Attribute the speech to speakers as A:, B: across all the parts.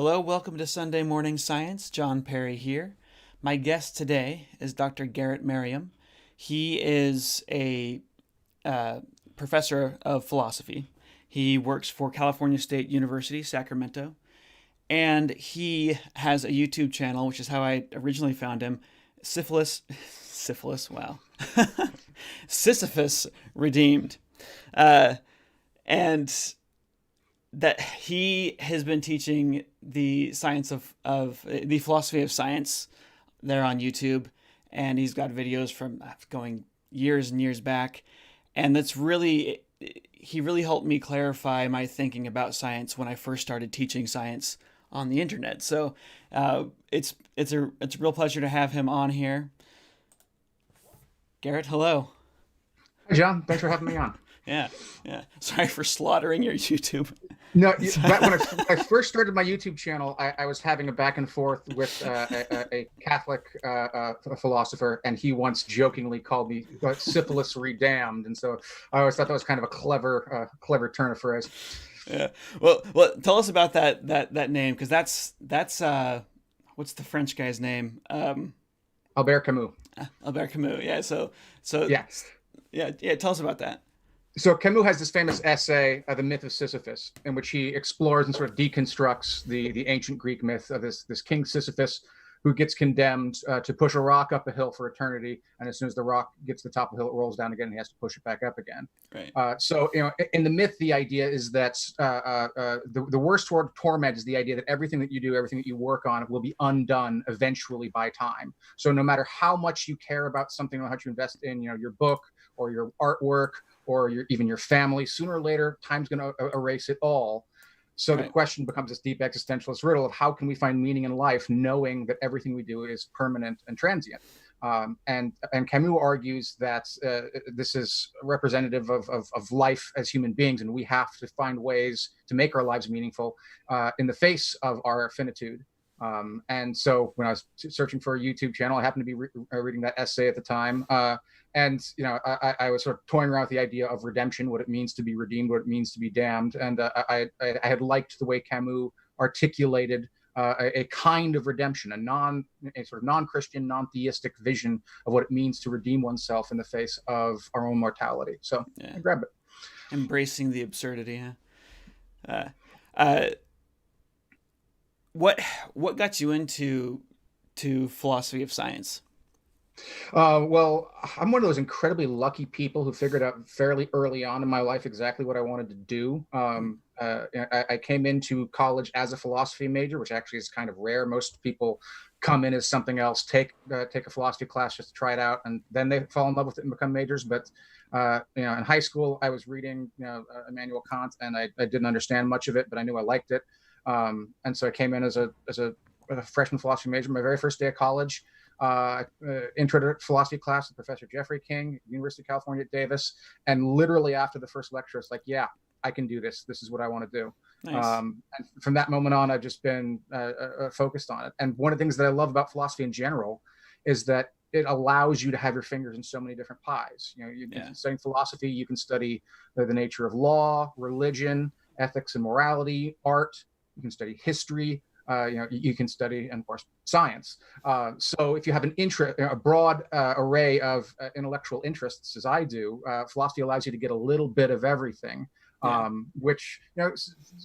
A: Hello, welcome to Sunday Morning Science. John Perry here. My guest today is Dr. Garret Merriam. He is a professor of philosophy. He works for California State University, Sacramento, and he has a YouTube channel, which is how I originally found him. Syphilis, wow. Sisyphus Redeemed. And that he has been teaching the science of the philosophy of science there on YouTube, and he's got videos from going years and years back, and that's really he really helped me clarify my thinking about science when I first started teaching science on the internet. So it's a real pleasure to have him on here. Garret, hello.
B: Hi, John. Thanks for having me on.
A: Yeah, yeah. Sorry for slaughtering your YouTube.
B: No, when I first started my YouTube channel, I was having a back and forth with a Catholic philosopher, and he once jokingly called me syphilis redamned, and so I always thought that was kind of a clever turn of phrase.
A: Yeah. Well, tell us about that name, because that's what's the French guy's name?
B: Albert Camus.
A: Albert Camus. Yeah. So
B: Yeah.
A: yeah. Tell us about that.
B: So Camus has this famous essay, The Myth of Sisyphus, in which he explores and sort of deconstructs the ancient Greek myth of this king Sisyphus, who gets condemned to push a rock up a hill for eternity, and as soon as the rock gets to the top of the hill, it rolls down again, and he has to push it back up again.
A: Right.
B: So, in the myth, the idea is that the worst sort of torment is the idea that everything that you do, everything that you work on, will be undone eventually by time. So, no matter how much you care about something, or how much you invest in, your book or your artwork or even your family, sooner or later, time's going to erase it all. So the question becomes this deep existentialist riddle of how can we find meaning in life, knowing that everything we do is permanent and transient. And Camus argues that this is representative of life as human beings, and we have to find ways to make our lives meaningful in the face of our finitude. And so when I was searching for a YouTube channel, I happened to be reading that essay at the time. And I was sort of toying around with the idea of redemption, what it means to be redeemed, what it means to be damned. And I had liked the way Camus articulated a kind of redemption, a sort of non-Christian, non-theistic vision of what it means to redeem oneself in the face of our own mortality. So
A: Yeah.
B: I grabbed it.
A: Embracing the absurdity. Huh? What got you into philosophy of science?
B: Well, I'm one of those incredibly lucky people who figured out fairly early on in my life exactly what I wanted to do. I came into college as a philosophy major, which actually is kind of rare. Most people come in as something else, take a philosophy class just to try it out, and then they fall in love with it and become majors. But in high school, I was reading Immanuel Kant, and I didn't understand much of it, but I knew I liked it. And so I came in as a freshman philosophy major. My very first day of college, intro to philosophy class with Professor Jeffrey King, University of California at Davis. And literally after the first lecture, it's like, yeah, I can do this. This is what I want to do.
A: Nice.
B: And from that moment on, I've just been focused on it. And one of the things that I love about philosophy in general is that it allows you to have your fingers in so many different pies. Studying philosophy, you can study the nature of law, religion, ethics and morality, art. You can study history. You can study, and of course, science. So if you have a broad array of intellectual interests, as I do, philosophy allows you to get a little bit of everything. Which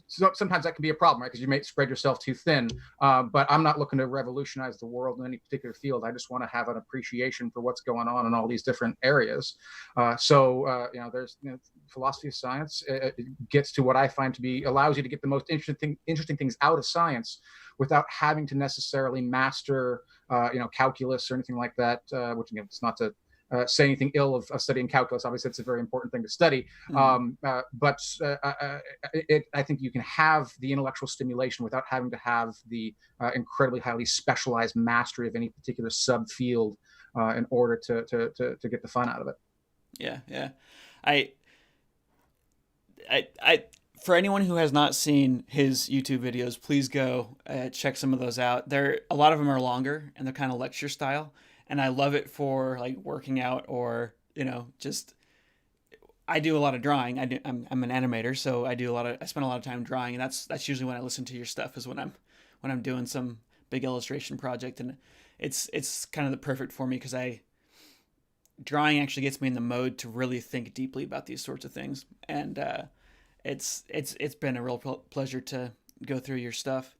B: sometimes that can be a problem, right? Because you may spread yourself too thin. But I'm not looking to revolutionize the world in any particular field. I just want to have an appreciation for what's going on in all these different areas. There's philosophy of science. It gets to what I find to be allows you to get the most interesting things out of science without having to necessarily master calculus or anything like that. Which again, it's not to say anything ill of studying calculus. Obviously, it's a very important thing to study. But I think you can have the intellectual stimulation without having to have the incredibly highly specialized mastery of any particular subfield in order to get the fun out of it.
A: Yeah. I for anyone who has not seen his YouTube videos, please go check some of those out. A lot of them are longer and they're kind of lecture style, and I love it for like working out or just I do a lot of drawing. I'm an animator, so I spend a lot of time drawing, and that's usually when I listen to your stuff, is when I'm doing some big illustration project, and it's kind of the perfect for me, because I drawing actually gets me in the mode to really think deeply about these sorts of things, and it's been a real pleasure to go through your stuff.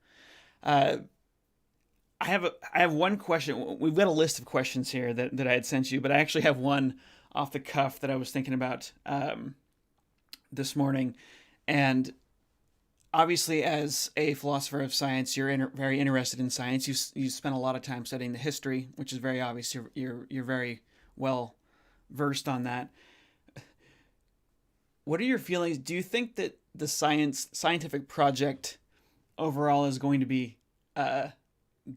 A: Uh, I have one question. We've got a list of questions here that I had sent you, but I actually have one off the cuff that I was thinking about this morning. And obviously, as a philosopher of science, you're very interested in science. You spent a lot of time studying the history, which is very obvious. You're very well versed on that. What are your feelings? Do you think that the scientific project overall is going to be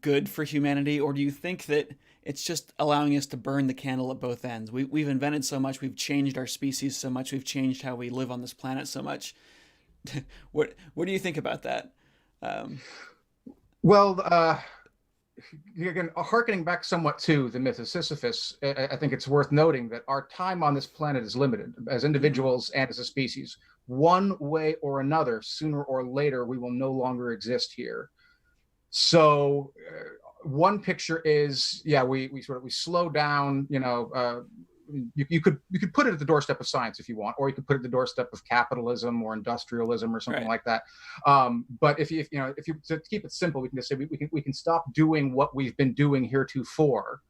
A: good for humanity, or do you think that it's just allowing us to burn the candle at both ends? We've invented so much, we've changed our species so much, we've changed how we live on this planet so much. What do you think about that?
B: Well, again, harkening back somewhat to the myth of Sisyphus, I think it's worth noting that our time on this planet is limited as individuals and as a species. One way or another, sooner or later, we will no longer exist here. So one picture is, yeah, we slow down. You could put it at the doorstep of science if you want, or you could put it at the doorstep of capitalism or industrialism or something like that. But if you to keep it simple, we can just say we can stop doing what we've been doing heretofore,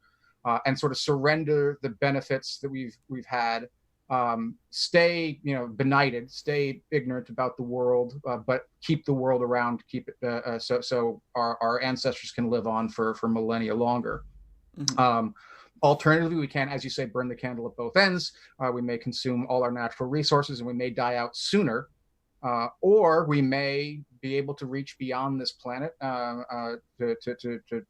B: and sort of surrender the benefits that we've had. Stay benighted, stay ignorant about the world, but keep the world around, keep it so our ancestors can live on for millennia longer. Mm-hmm. Alternatively, we can, as you say, burn the candle at both ends. We may consume all our natural resources, and we may die out sooner, or we may be able to reach beyond this planet to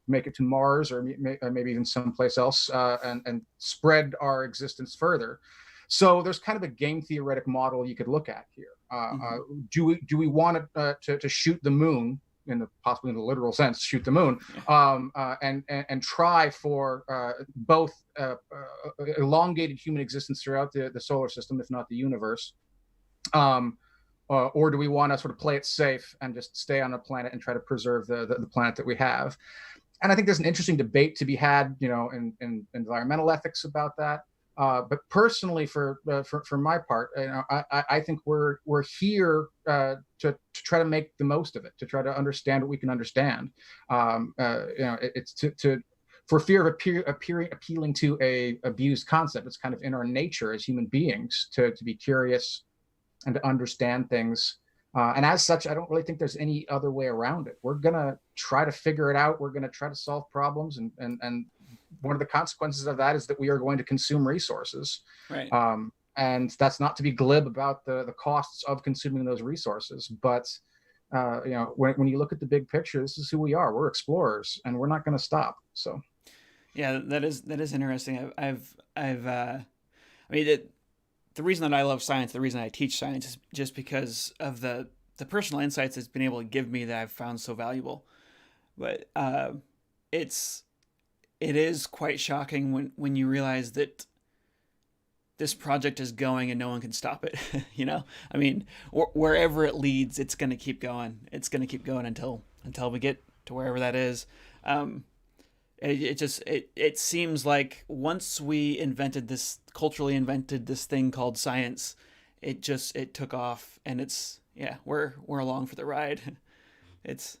B: make it to Mars, or maybe even someplace else, and spread our existence further. So there's kind of a game theoretic model you could look at here. Do we want to shoot the moon, possibly in the literal sense, shoot the moon, and try for both elongated human existence throughout the solar system, if not the universe, or do we want to sort of play it safe and just stay on the planet and try to preserve the planet that we have? And I think there's an interesting debate to be had, in environmental ethics about that. But personally, for my part, I think we're here to try to make the most of it, to try to understand what we can understand. It's for fear of appealing to a abused concept. It's kind of in our nature as human beings to be curious and to understand things. And as such, I don't really think there's any other way around it. We're gonna try to figure it out. We're gonna try to solve problems, and one of the consequences of that is that we are going to consume resources.
A: Right.
B: And that's not to be glib about the costs of consuming those resources, but when you look at the big picture, this is who we are. We're explorers, and we're not going to stop. So,
A: yeah, that is interesting. The reason that I love science, the reason I teach science, is just because of the personal insights it's been able to give me that I've found so valuable. But it is quite shocking when you realize that this project is going and no one can stop it. I mean, wherever it leads, it's going to keep going. It's going to keep going until we get to wherever that is. It seems like once we culturally invented this thing called science, it took off, and we're along for the ride. It's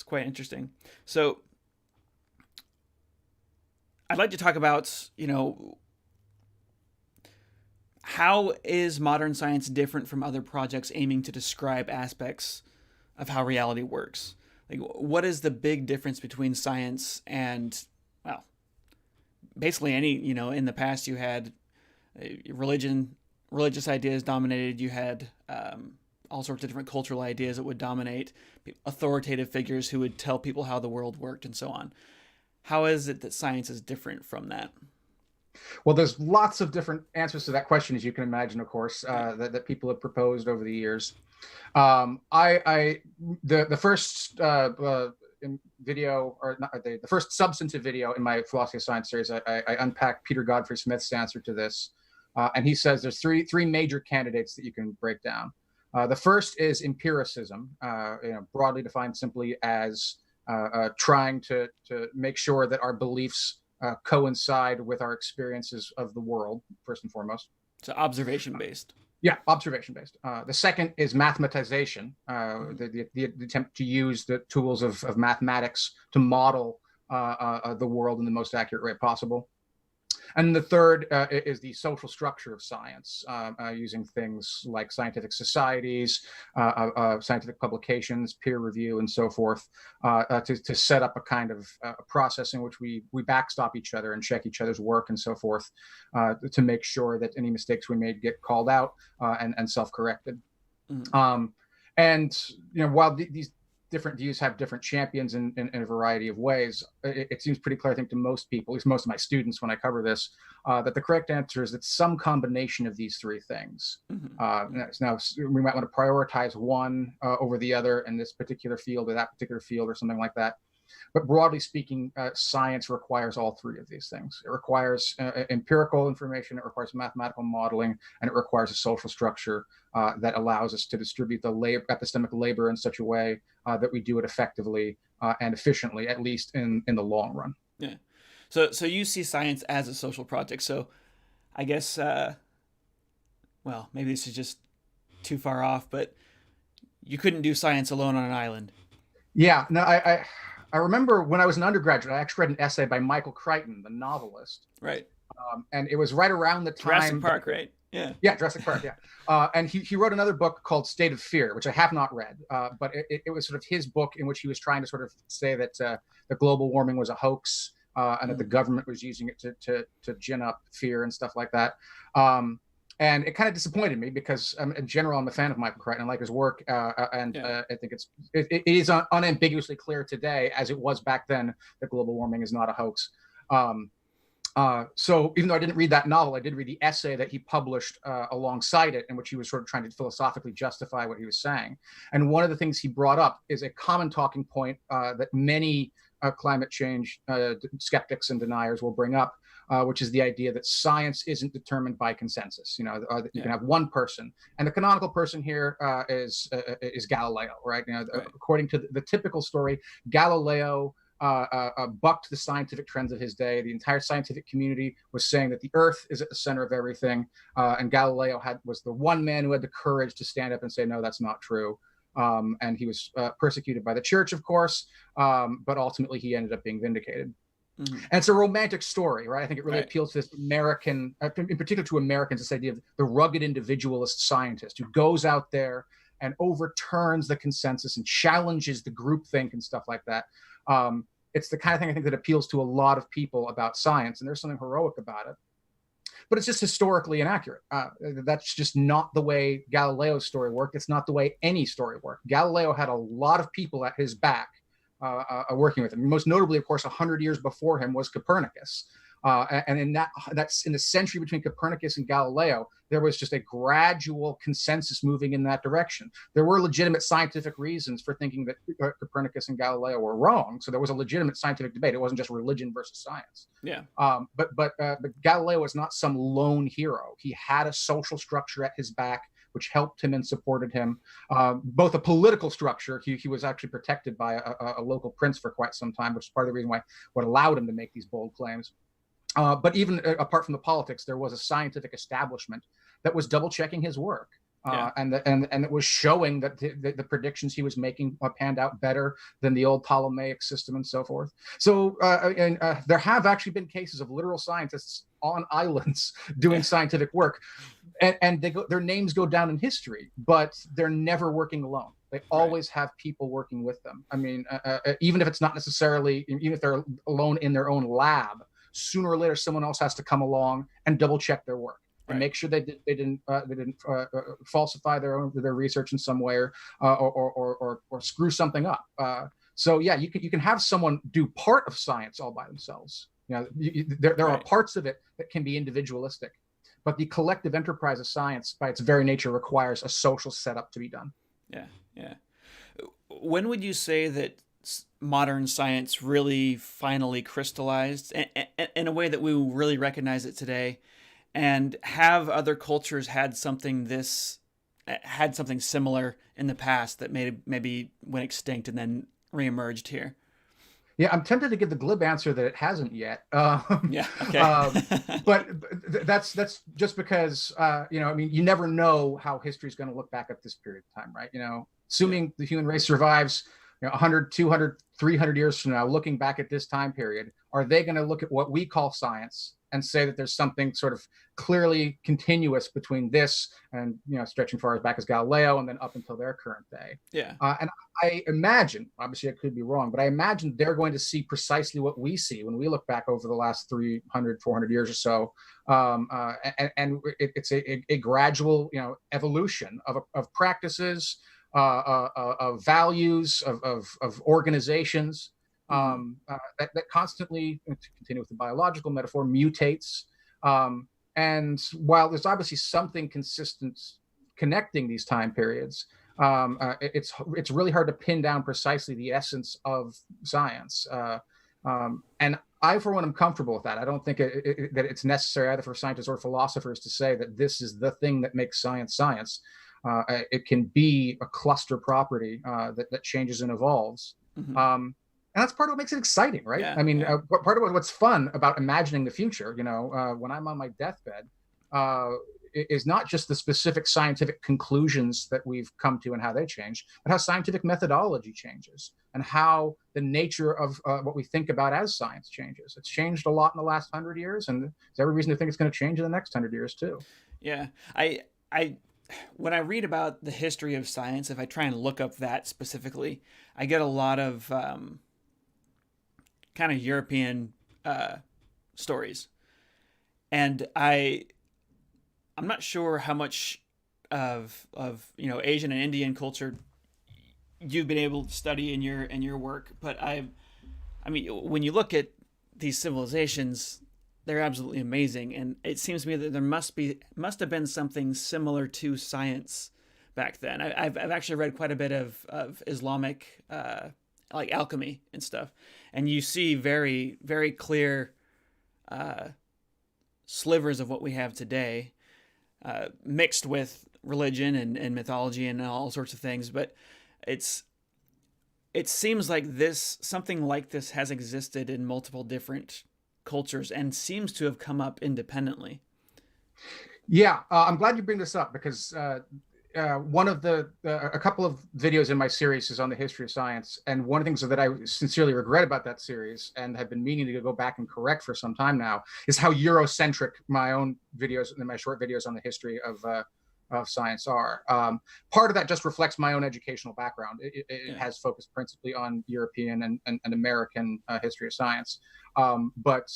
A: quite interesting. So I'd like to talk about, how is modern science different from other projects aiming to describe aspects of how reality works? Like, what is the big difference between science and, well, basically any, in the past you had religious ideas dominated, you had all sorts of different cultural ideas that would dominate, authoritative figures who would tell people how the world worked, and so on. How is it that science is different from that?
B: Well, there's lots of different answers to that question, as you can imagine, of course, that people have proposed over the years. The first video, or not, the first substantive video in my philosophy of science series, I unpacked Peter Godfrey Smith's answer to this, And he says there's three major candidates that you can break down. The first is empiricism, broadly defined simply as trying to make sure that our beliefs coincide with our experiences of the world, first and foremost.
A: So observation based.
B: Yeah, observation based. The second is mathematization, the attempt to use the tools of mathematics to model the world in the most accurate way possible. And the third is the social structure of science, using things like scientific societies, scientific publications, peer review, and so forth, to set up a kind of process in which we backstop each other and check each other's work and so forth, to make sure that any mistakes we made get called out and self-corrected. Mm-hmm. And while these different views have different champions in a variety of ways, it seems pretty clear, I think, to most people, at least most of my students when I cover this, that the correct answer is that some combination of these three things. Mm-hmm. Now, we might want to prioritize one over the other in this particular field or that particular field or something like that. But broadly speaking, science requires all three of these things. It requires empirical information, it requires mathematical modeling, and it requires a social structure that allows us to distribute the epistemic labor in such a way that we do it effectively and efficiently, at least in the long run.
A: Yeah. So you see science as a social project. So I guess, well, maybe this is just too far off, but you couldn't do science alone on an island.
B: Yeah. No, I remember when I was an undergraduate, I actually read an essay by Michael Crichton, the novelist.
A: Right.
B: And it was right around the time.
A: Jurassic Park, right? Yeah.
B: Yeah, Jurassic Park, yeah. And he wrote another book called State of Fear, which I have not read, but it was sort of his book in which he was trying to sort of say that the global warming was a hoax and that the government was using it to gin up fear and stuff like that. And it kind of disappointed me because, in general, I'm a fan of Michael Crichton. I like his work, and I think it is unambiguously clear today, as it was back then, that global warming is not a hoax. So even though I didn't read that novel, I did read the essay that he published alongside it, in which he was sort of trying to philosophically justify what he was saying. And one of the things he brought up is a common talking point that many climate change skeptics and deniers will bring up, which is the idea that science isn't determined by consensus. You can have one person, and the canonical person here is Galileo, right? Right. According to the typical story, Galileo bucked the scientific trends of his day. The entire scientific community was saying that the Earth is at the center of everything, and Galileo was the one man who had the courage to stand up and say, no, that's not true. And he was persecuted by the church, of course, but ultimately he ended up being vindicated. Mm-hmm. And it's a romantic story, right? I think it really appeals to this American, in particular to Americans, this idea of the rugged individualist scientist who goes out there and overturns the consensus and challenges the groupthink and stuff like that. It's the kind of thing I think that appeals to a lot of people about science, and there's something heroic about it. But it's just historically inaccurate. That's just not the way Galileo's story worked. It's not the way any story worked. Galileo had a lot of people at his back working with him. Most notably, of course, 100 years before him was Copernicus. And that's in the century between Copernicus and Galileo, there was just a gradual consensus moving in that direction. There were legitimate scientific reasons for thinking that Copernicus and Galileo were wrong. So there was a legitimate scientific debate. It wasn't just religion versus science. Yeah. But Galileo was not some lone hero. He had a social structure at his back, which helped him and supported him. Both a political structure. He was actually protected by a local prince for quite some time, which is part of the reason what allowed him to make these bold claims. But even apart from the politics, there was a scientific establishment that was double checking his work. And it was showing that the predictions he was making panned out better than the old Ptolemaic system and so forth. So there have actually been cases of literal scientists on islands doing scientific work, and their names go down in history, but they're never working alone. They always have people working with them. I mean, even if it's not necessarily, even if they're alone in their own lab, sooner or later someone else has to come along and double check their work and make sure they didn't falsify their research in some way or screw something up. So yeah, you can have someone do part of science all by themselves. There are parts of it that can be individualistic, but the collective enterprise of science, by its very nature, requires a social setup to be done.
A: Yeah. When would you say that modern science really finally crystallized in a way that we really recognize it today and have other cultures had something similar in the past that maybe went extinct and then reemerged here?
B: Yeah, I'm tempted to give the glib answer that it hasn't yet.
A: Yeah. Okay.
B: But that's just because I mean, you never know how history is going to look back at this period of time, right? Assuming the human race survives 100, 200, 300 years from now, looking back at this time period, are they going to look at what we call science and say that there's something sort of clearly continuous between this and, stretching far as back as Galileo and then up until their current day?
A: Yeah.
B: And I imagine, obviously I could be wrong, but I imagine they're going to see precisely what we see when we look back over the last 300, 400 years or so. It's a gradual, evolution of practices, of values, of organizations, that constantly, to continue with the biological metaphor, mutates. And while there's obviously something consistent connecting these time periods, it's really hard to pin down precisely the essence of science. And I, for one, am comfortable with that. I don't think that it's necessary either for scientists or philosophers to say that this is the thing that makes science science. It can be a cluster property that changes and evolves. And that's part of what makes it exciting, right?
A: Yeah,
B: I mean,
A: yeah.
B: part of what's fun about imagining the future, when I'm on my deathbed, is not just the specific scientific conclusions that we've come to and how they change, but how scientific methodology changes and how the nature of what we think about as science changes. It's changed a lot in the last 100 years, and there's every reason to think it's going to change in the next 100 years too.
A: Yeah. When I read about the history of science, if I try and look up that specifically, I get a lot of kind of European stories, and I'm not sure how much of Asian and Indian culture you've been able to study in your work, but I mean, when you look at these civilizations, they're absolutely amazing, and it seems to me that there must have been something similar to science back then. I've actually read quite a bit of Islamic like alchemy and stuff, and you see very, very clear slivers of what we have today, mixed with religion and mythology and all sorts of things. But it seems like something like this has existed in multiple different cultures and seems to have come up independently.
B: Yeah, I'm glad you bring this up because one of a couple of videos in my series is on the history of science, and one of the things that I sincerely regret about that series and have been meaning to go back and correct for some time now is how Eurocentric my own videos and my short videos on the history of science are. Part of that just reflects my own educational background. It has focused principally on European and American history of science, but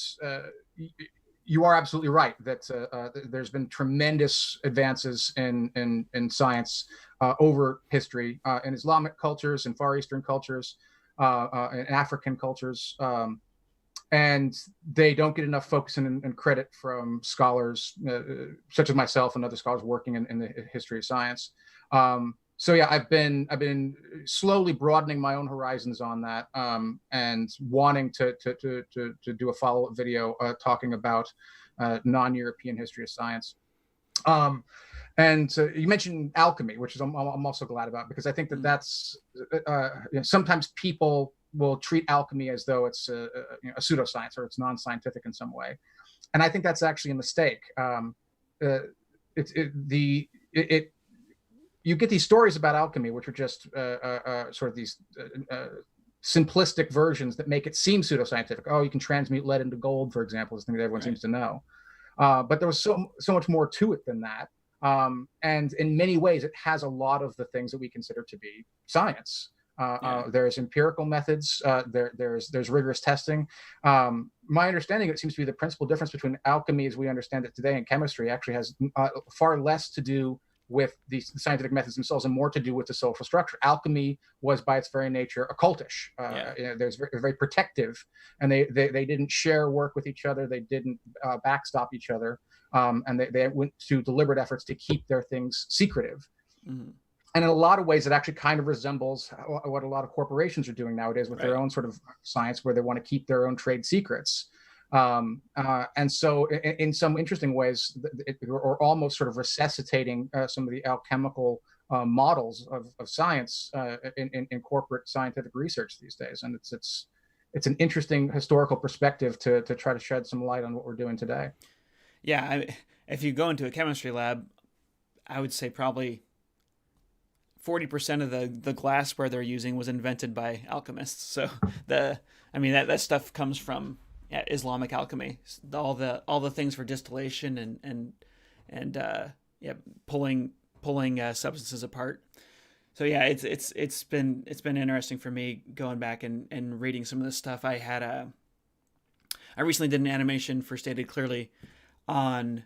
B: you are absolutely right that there's been tremendous advances in science over history in Islamic cultures, in Far Eastern cultures, in African cultures, and they don't get enough focus and credit from scholars such as myself and other scholars working in the history of science. So yeah, I've been slowly broadening my own horizons on that, and wanting to do a follow-up video talking about non-European history of science. And you mentioned alchemy, which is I'm also glad about, because I think that's sometimes people will treat alchemy as though it's a pseudoscience or it's non-scientific in some way, and I think that's actually a mistake. You get these stories about alchemy, which are just sort of these simplistic versions that make it seem pseudoscientific. Oh, you can transmute lead into gold, for example, is the thing that everyone seems to know. But there was so much more to it than that. And in many ways, it has a lot of the things that we consider to be science. There's empirical methods. There's rigorous testing. My understanding, it seems to be the principal difference between alchemy as we understand it today and chemistry actually has far less to do with the scientific methods themselves and more to do with the social structure. Alchemy was by its very nature occultish. There's very, very protective, and they didn't share work with each other. They didn't backstop each other, and they went to deliberate efforts to keep their things secretive. Mm-hmm. And in a lot of ways, it actually kind of resembles what a lot of corporations are doing nowadays with their own sort of science, where they want to keep their own trade secrets. And so in some interesting ways, or almost sort of resuscitating some of the alchemical models of science in corporate scientific research these days. And it's an interesting historical perspective to try to shed some light on what we're doing today.
A: Yeah, if you go into a chemistry lab, I would say probably 40% of the glassware they're using was invented by alchemists. So that stuff comes from Islamic alchemy. All the things for distillation and pulling substances apart. So yeah, it's been interesting for me going back and reading some of this stuff. I recently did an animation for Stated Clearly on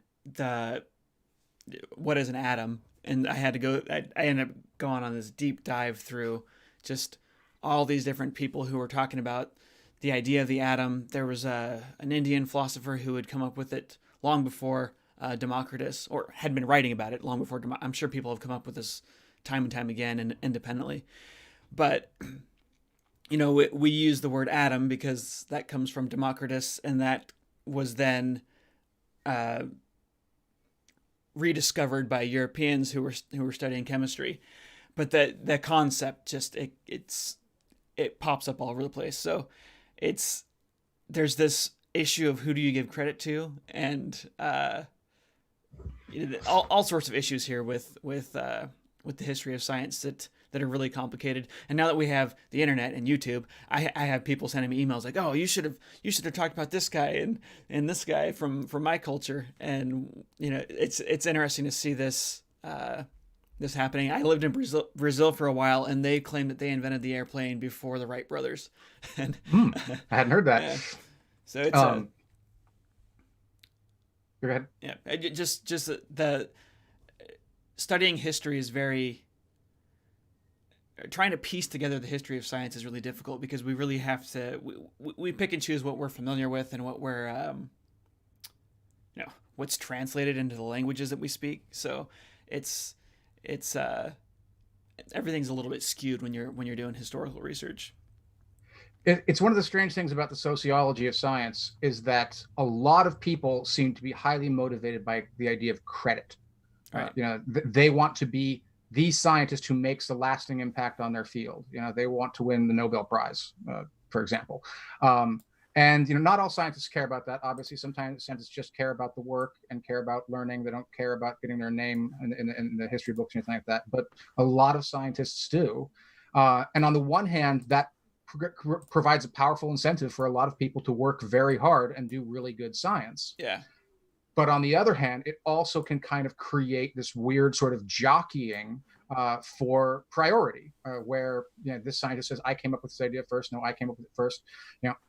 A: what is an atom, and I ended up going on this deep dive through just all these different people who were talking about the idea of the atom. There was an Indian philosopher who had come up with it long before Democritus, or had been writing about it long before. I'm sure people have come up with this time and time again and independently. But, we use the word atom because that comes from Democritus, and that was then rediscovered by Europeans who were studying chemistry. But the concept just it pops up all over the place. So there's this issue of who do you give credit to, and all sorts of issues here with the history of science that are really complicated. And now that we have the internet and YouTube, I have people sending me emails like, "Oh, you should have talked about this guy and this guy from my culture." And it's interesting to see this happening. I lived in Brazil for a while, and they claimed that they invented the airplane before the Wright brothers. And
B: I hadn't heard that.
A: Yeah. So it's
B: go ahead.
A: Yeah, just the studying history is very. Trying to piece together the history of science is really difficult because we really have to we pick and choose what we're familiar with and what we're what's translated into the languages that we speak. So it's everything's a little bit skewed when you're doing historical research.
B: It's one of the strange things about the sociology of science is that a lot of people seem to be highly motivated by the idea of credit. Right? They want to be the scientist who makes the lasting impact on their field. They want to win the Nobel Prize, for example. And not all scientists care about that. Obviously, sometimes scientists just care about the work and care about learning. They don't care about getting their name in the history books or anything like that. But a lot of scientists do. And on the one hand, that provides a powerful incentive for a lot of people to work very hard and do really good science.
A: Yeah.
B: But on the other hand, it also can kind of create this weird sort of jockeying for priority, where this scientist says, "I came up with this idea first." No, I came up with it first.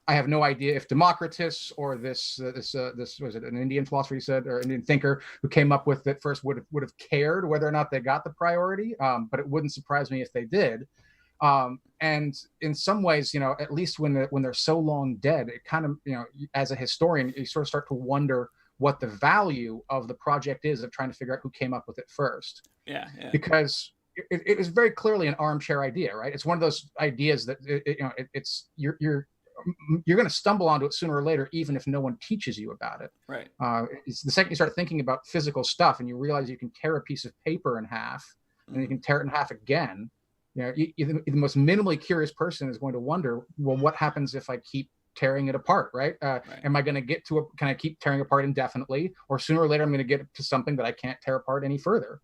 B: I have no idea if Democritus or this was it an Indian philosopher you said, or Indian thinker who came up with it first would have cared whether or not they got the priority. But it wouldn't surprise me if they did. And in some ways, at least when they're so long dead, it kind of as a historian, you sort of start to wonder what the value of the project is of trying to figure out who came up with it first.
A: Yeah.
B: Because it is very clearly an armchair idea, right? It's one of those ideas that you're going to stumble onto it sooner or later, even if no one teaches you about it.
A: Right.
B: It's the second you start thinking about physical stuff and you realize you can tear a piece of paper in half and you can tear it in half again. The most minimally curious person is going to wonder, well, what happens if I keep tearing it apart, right? Am I going to get to can I keep tearing apart indefinitely, or sooner or later I'm going to get to something that I can't tear apart any further?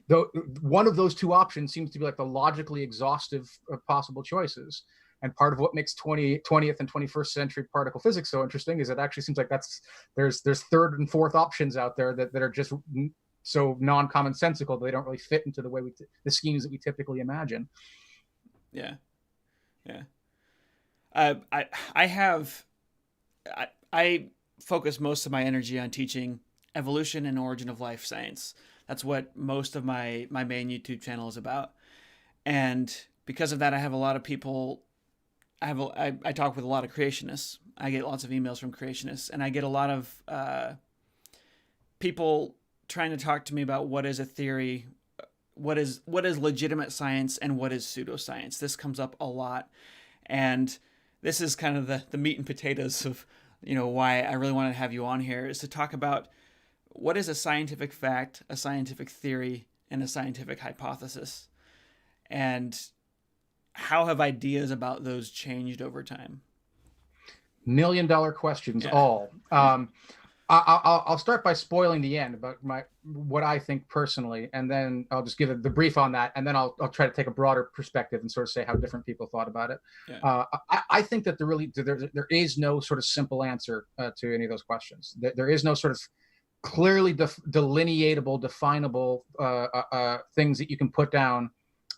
B: Though one of those two options seems to be like the logically exhaustive of possible choices. And part of what makes 20th and 21st century particle physics so interesting is it actually seems like there's third and fourth options out there that are just so non-commonsensical that they don't really fit into the way the schemes that we typically imagine.
A: Yeah. I focus most of my energy on teaching evolution and origin of life science. That's what most of my main YouTube channel is about. And because of that, I have a lot of people. I talk with a lot of creationists. I get lots of emails from creationists, and I get a lot of people trying to talk to me about what is a theory, what is legitimate science, and what is pseudoscience. This comes up a lot, and this is kind of the meat and potatoes why I really wanted to have you on here is to talk about what is a scientific fact, a scientific theory, and a scientific hypothesis, and how have ideas about those changed over time?
B: $1 million questions,
A: Yeah.
B: all. I'll start by spoiling the end about what I think personally, and then I'll just give the brief on that, and then I'll try to take a broader perspective and sort of say how different people thought about it.
A: Yeah.
B: I think that there is no sort of simple answer to any of those questions. There is no sort of clearly delineatable, definable things that you can put down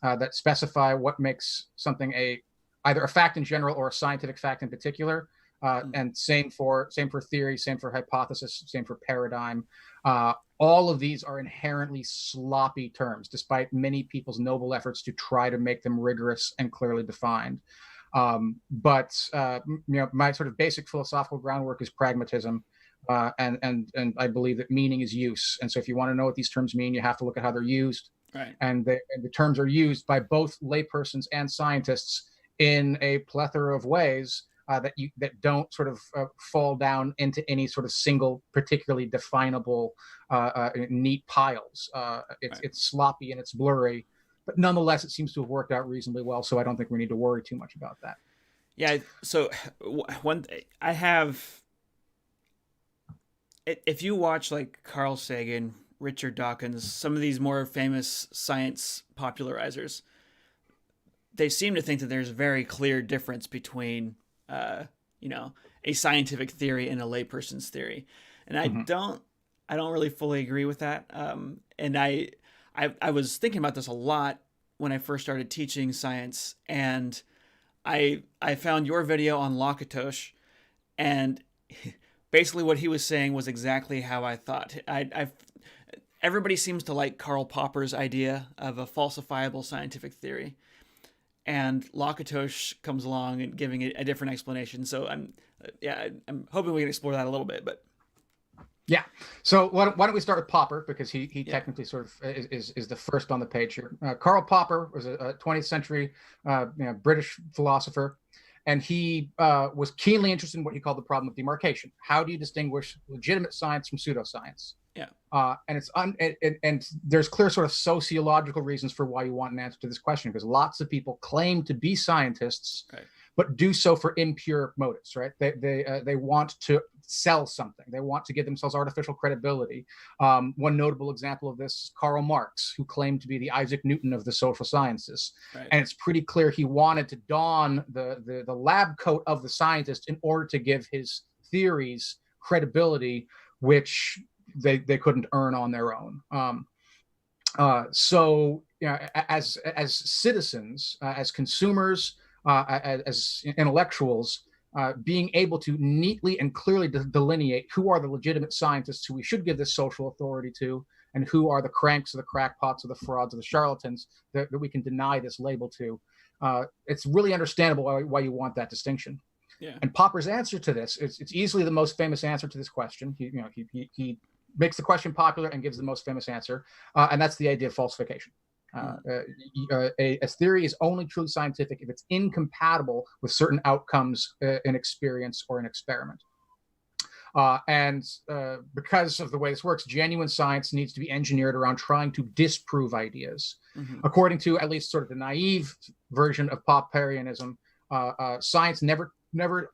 B: that specify what makes something either a fact in general or a scientific fact in particular. And same for theory, same for hypothesis, same for paradigm. All of these are inherently sloppy terms, despite many people's noble efforts to try to make them rigorous and clearly defined. But my sort of basic philosophical groundwork is pragmatism, and I believe that meaning is use. And so, if you want to know what these terms mean, you have to look at how they're used.
A: Right.
B: And the terms are used by both laypersons and scientists in a plethora of ways. That don't sort of fall down into any sort of single, particularly definable, neat piles. It's sloppy and it's blurry, but nonetheless, it seems to have worked out reasonably well. So I don't think we need to worry too much about that.
A: Yeah. So I have, if you watch like Carl Sagan, Richard Dawkins, some of these more famous science popularizers, they seem to think that there's a very clear difference between a scientific theory and a layperson's theory. And I don't really fully agree with that. And I was thinking about this a lot when I first started teaching science, and I found your video on Lackitose, and basically what he was saying was exactly how I thought. Everybody seems to like Karl Popper's idea of a falsifiable scientific theory. And Lackitose comes along and giving it a different explanation. So I'm hoping we can explore that a little bit. But
B: yeah, so why don't we start with Popper, because he technically sort of is the first on the page here. Karl Popper was a 20th century British philosopher, and he was keenly interested in what he called the problem of demarcation. How do you distinguish legitimate science from pseudoscience?
A: Yeah.
B: And there's clear sort of sociological reasons for why you want an answer to this question, because lots of people claim to be scientists,
A: right,
B: but do so for impure motives, right? They want to sell something. They want to give themselves artificial credibility. One notable example of this is Karl Marx, who claimed to be the Isaac Newton of the social sciences.
A: right.
B: And it's pretty clear he wanted to don the lab coat of the scientist in order to give his theories credibility, which they couldn't earn on their own. So as citizens, as consumers, as intellectuals, being able to neatly and clearly delineate who are the legitimate scientists who we should give this social authority to, and who are the cranks or the crackpots or the frauds or the charlatans that we can deny this label to. It's really understandable why you want that distinction.
A: Yeah.
B: And Popper's answer to this, it's easily the most famous answer to this question. He makes the question popular and gives the most famous answer, and that's the idea of falsification. A theory is only truly scientific if it's incompatible with certain outcomes in experience or an experiment. And because of the way this works, genuine science needs to be engineered around trying to disprove ideas. According to at least sort of the naive version of Popperianism, science never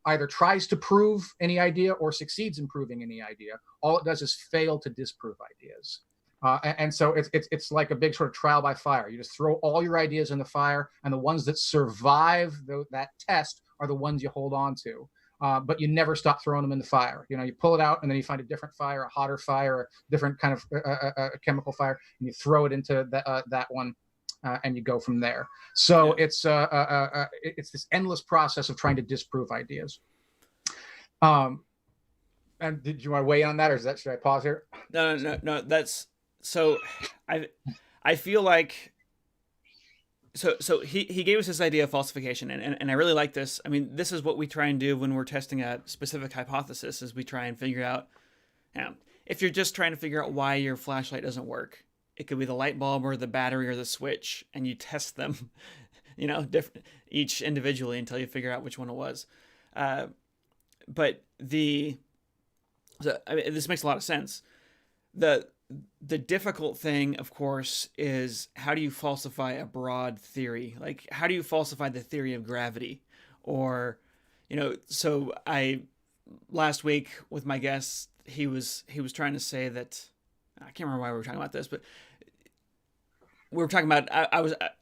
B: either tries to prove any idea or succeeds in proving any idea. All it does is fail to disprove ideas. And so it's like a big sort of trial by fire. You just throw all your ideas in the fire, and the ones that survive that test are the ones you hold on to. But you never stop throwing them in the fire. You pull it out, and then you find a different fire, a hotter fire, a different kind of a chemical fire, and you throw it into that one. And you go from there. So it's this endless process of trying to disprove ideas. And did you want to weigh in on that, or should I pause here?
A: No. That's so. I feel like so he gave us this idea of falsification, and I really like this. I mean, this is what we try and do when we're testing a specific hypothesis. Is we try and figure out, if you're just trying to figure out why your flashlight doesn't work. It could be the light bulb or the battery or the switch, and you test them, each individually until you figure out which one it was. but I mean, this makes a lot of sense. The difficult thing, of course, is how do you falsify a broad theory? Like, how do you falsify the theory of gravity? Or, so last week with my guest, he was trying to say that, I can't remember why we were talking about this, but we were talking about,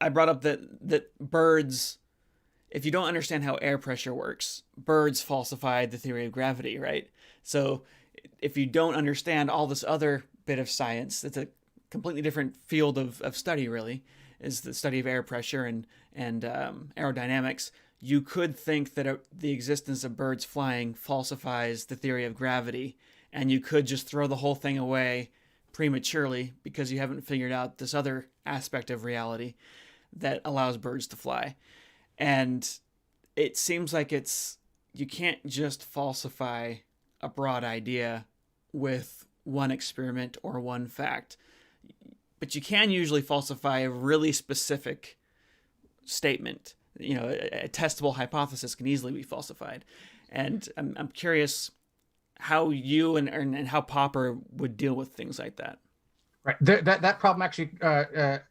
A: I brought up that birds, if you don't understand how air pressure works, birds falsified the theory of gravity, right? So if you don't understand all this other bit of science, it's a completely different field of study, really, is the study of air pressure and aerodynamics. You could think that the existence of birds flying falsifies the theory of gravity, and you could just throw the whole thing away prematurely because you haven't figured out this other aspect of reality that allows birds to fly. And it seems like you can't just falsify a broad idea with one experiment or one fact, but you can usually falsify a really specific statement. A testable hypothesis can easily be falsified. And I'm curious how you and how Popper would deal with things like that.
B: Right. That problem actually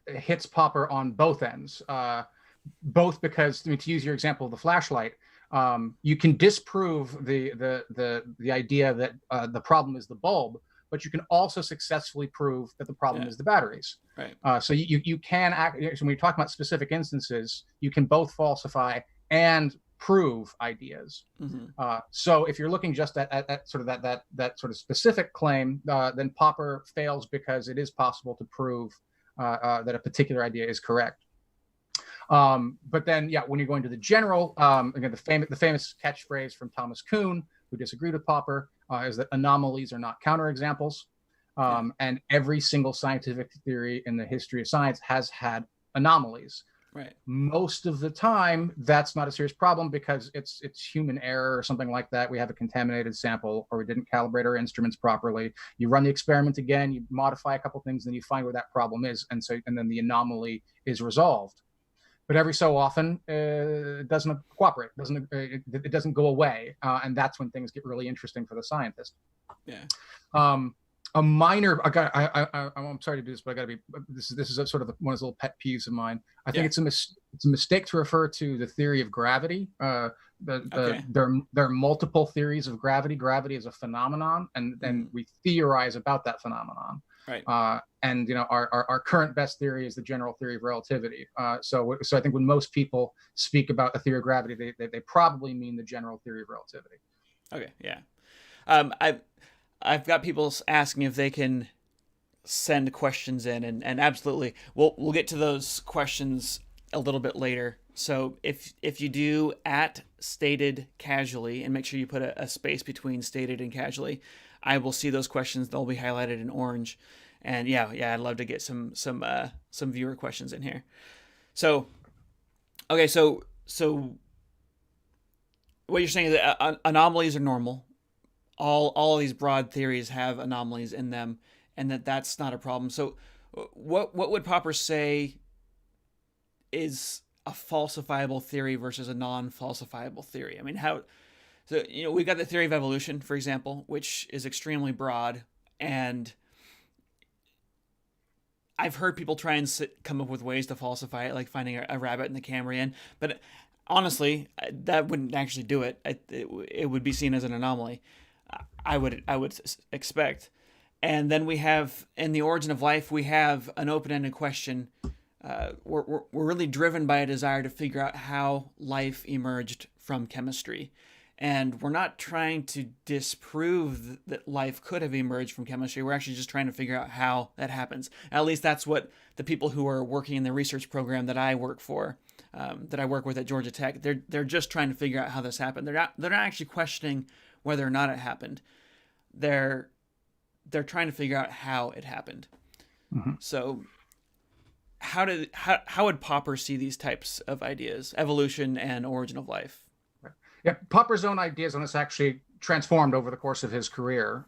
B: hits Popper on both ends. Both because, to use your example of the flashlight, you can disprove the idea that the problem is the bulb, but you can also successfully prove that the problem is the batteries.
A: Right.
B: So you can act. So when you're talking about specific instances, you can both falsify and prove ideas.
A: Mm-hmm.
B: So if you're looking just at sort of that sort of specific claim, then Popper fails because it is possible to prove that a particular idea is correct. But then, when you're going to the general, again, the famous catchphrase from Thomas Kuhn, who disagreed with Popper, is that anomalies are not counterexamples. And every single scientific theory in the history of science has had anomalies.
A: Right.
B: Most of the time, that's not a serious problem because it's human error or something like that. We have a contaminated sample, or we didn't calibrate our instruments properly. You run the experiment again, you modify a couple things, then you find where that problem is, and then the anomaly is resolved. But every so often, it doesn't cooperate. It doesn't go away, and that's when things get really interesting for the scientist.
A: Yeah.
B: A minor. I'm sorry to do this, but I got to be. This is a sort of one of those little pet peeves of mine. I think it's a mistake to refer to the theory of gravity. There are multiple theories of gravity. Gravity is a phenomenon, and then we theorize about that phenomenon.
A: Right.
B: And our current best theory is the general theory of relativity. So I think when most people speak about a theory of gravity, they probably mean the general theory of relativity.
A: Okay. Yeah. I've got people asking if they can send questions in, and absolutely, we'll get to those questions a little bit later. So if you do @stated casually, and make sure you put a space between stated and casually, I will see those questions. They'll be highlighted in orange. And I'd love to get some viewer questions in here. So, okay, so what you're saying is that anomalies are normal. All of these broad theories have anomalies in them, and that's not a problem. So, what would Popper say is a falsifiable theory versus a non-falsifiable theory? I mean, how? So, we've got the theory of evolution, for example, which is extremely broad, and I've heard people try and come up with ways to falsify it, like finding a rabbit in the Cambrian. But honestly, that wouldn't actually do it. It would be seen as an anomaly, I would expect. And then we have, in the origin of life, we have an open-ended question. We're really driven by a desire to figure out how life emerged from chemistry. And we're not trying to disprove that life could have emerged from chemistry. We're actually just trying to figure out how that happens. At least that's what the people who are working in the research program that I work for, that I work with at Georgia Tech, they're just trying to figure out how this happened. They're not actually questioning whether or not it happened. They're trying to figure out how it happened.
B: Mm-hmm.
A: So how would Popper see these types of ideas, evolution and origin of life?
B: Yeah, Popper's own ideas on this actually transformed over the course of his career.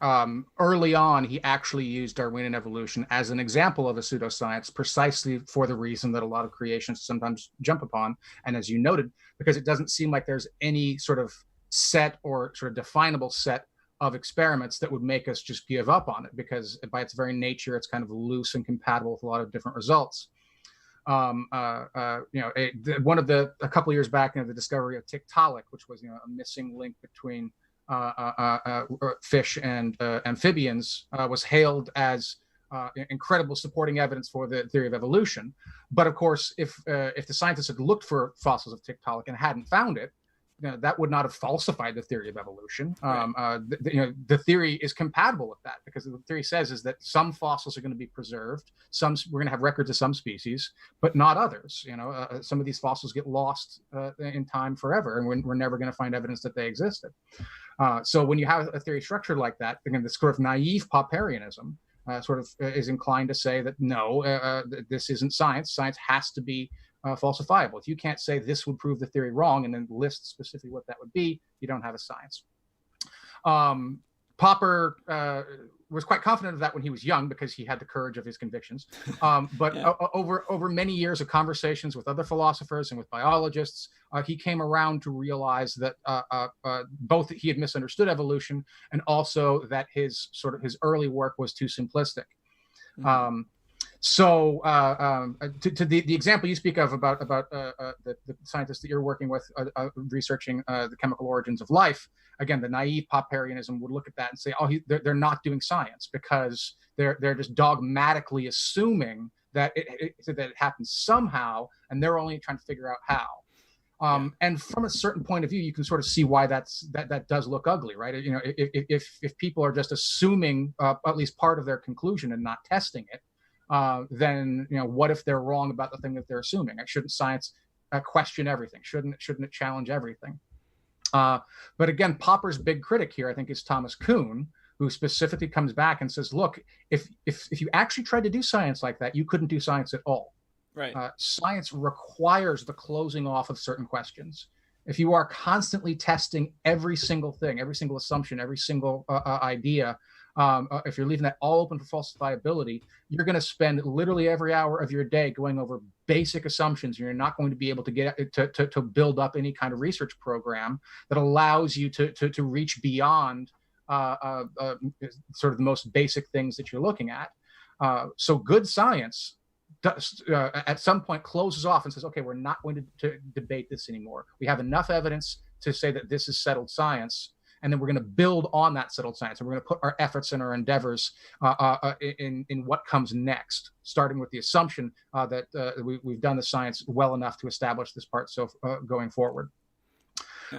B: Early on, he actually used Darwinian evolution as an example of a pseudoscience, precisely for the reason that a lot of creationists sometimes jump upon. And as you noted, because it doesn't seem like there's any sort of set or sort of definable set of experiments that would make us just give up on it, because by its very nature, it's kind of loose and compatible with a lot of different results. One of a couple of years back, the discovery of Tiktaalik, which was a missing link between fish and amphibians, was hailed as incredible supporting evidence for the theory of evolution. But of course, if the scientists had looked for fossils of Tiktaalik and hadn't found it, that would not have falsified the theory of evolution. Right. The theory is compatible with that, because the theory says is that some fossils are going to be preserved, we're going to have records of some species, but not others. Some of these fossils get lost in time forever, and we're never going to find evidence that they existed. So when you have a theory structured like that, again, this sort of naive Popperianism sort of is inclined to say that no, this isn't science. Science has to be falsifiable. If you can't say this would prove the theory wrong and then list specifically what that would be, you don't have a science. Popper was quite confident of that when he was young, because he had the courage of his convictions. But yeah. over many years of conversations with other philosophers and with biologists, he came around to realize that both he had misunderstood evolution, and also that his early work was too simplistic. Mm-hmm. So to the example you speak of about the scientists that you're working with researching the chemical origins of life, again, the naive Popperianism would look at that and say, oh, they're not doing science, because they're just dogmatically assuming that it happens somehow, and they're only trying to figure out how. And from a certain point of view, you can sort of see why that does look ugly, right? If people are just assuming at least part of their conclusion and not testing it, then what if they're wrong about the thing that they're assuming? Shouldn't science question everything? Shouldn't it challenge everything? But again, Popper's big critic here, I think, is Thomas Kuhn, who specifically comes back and says, look, if you actually tried to do science like that, you couldn't do science at all.
A: Right.
B: Science requires the closing off of certain questions. If you are constantly testing every single thing, every single assumption, every single idea, if you're leaving that all open for falsifiability, you're going to spend literally every hour of your day going over basic assumptions. You're not going to be able to get to build up any kind of research program that allows you to reach beyond sort of the most basic things that you're looking at. So good science does, at some point closes off and says, okay, we're not going to debate this anymore. We have enough evidence to say that this is settled science. And then we're going to build on that settled science, and we're going to put our efforts and our endeavors in what comes next, starting with the assumption that we've done the science well enough to establish this part. So going forward,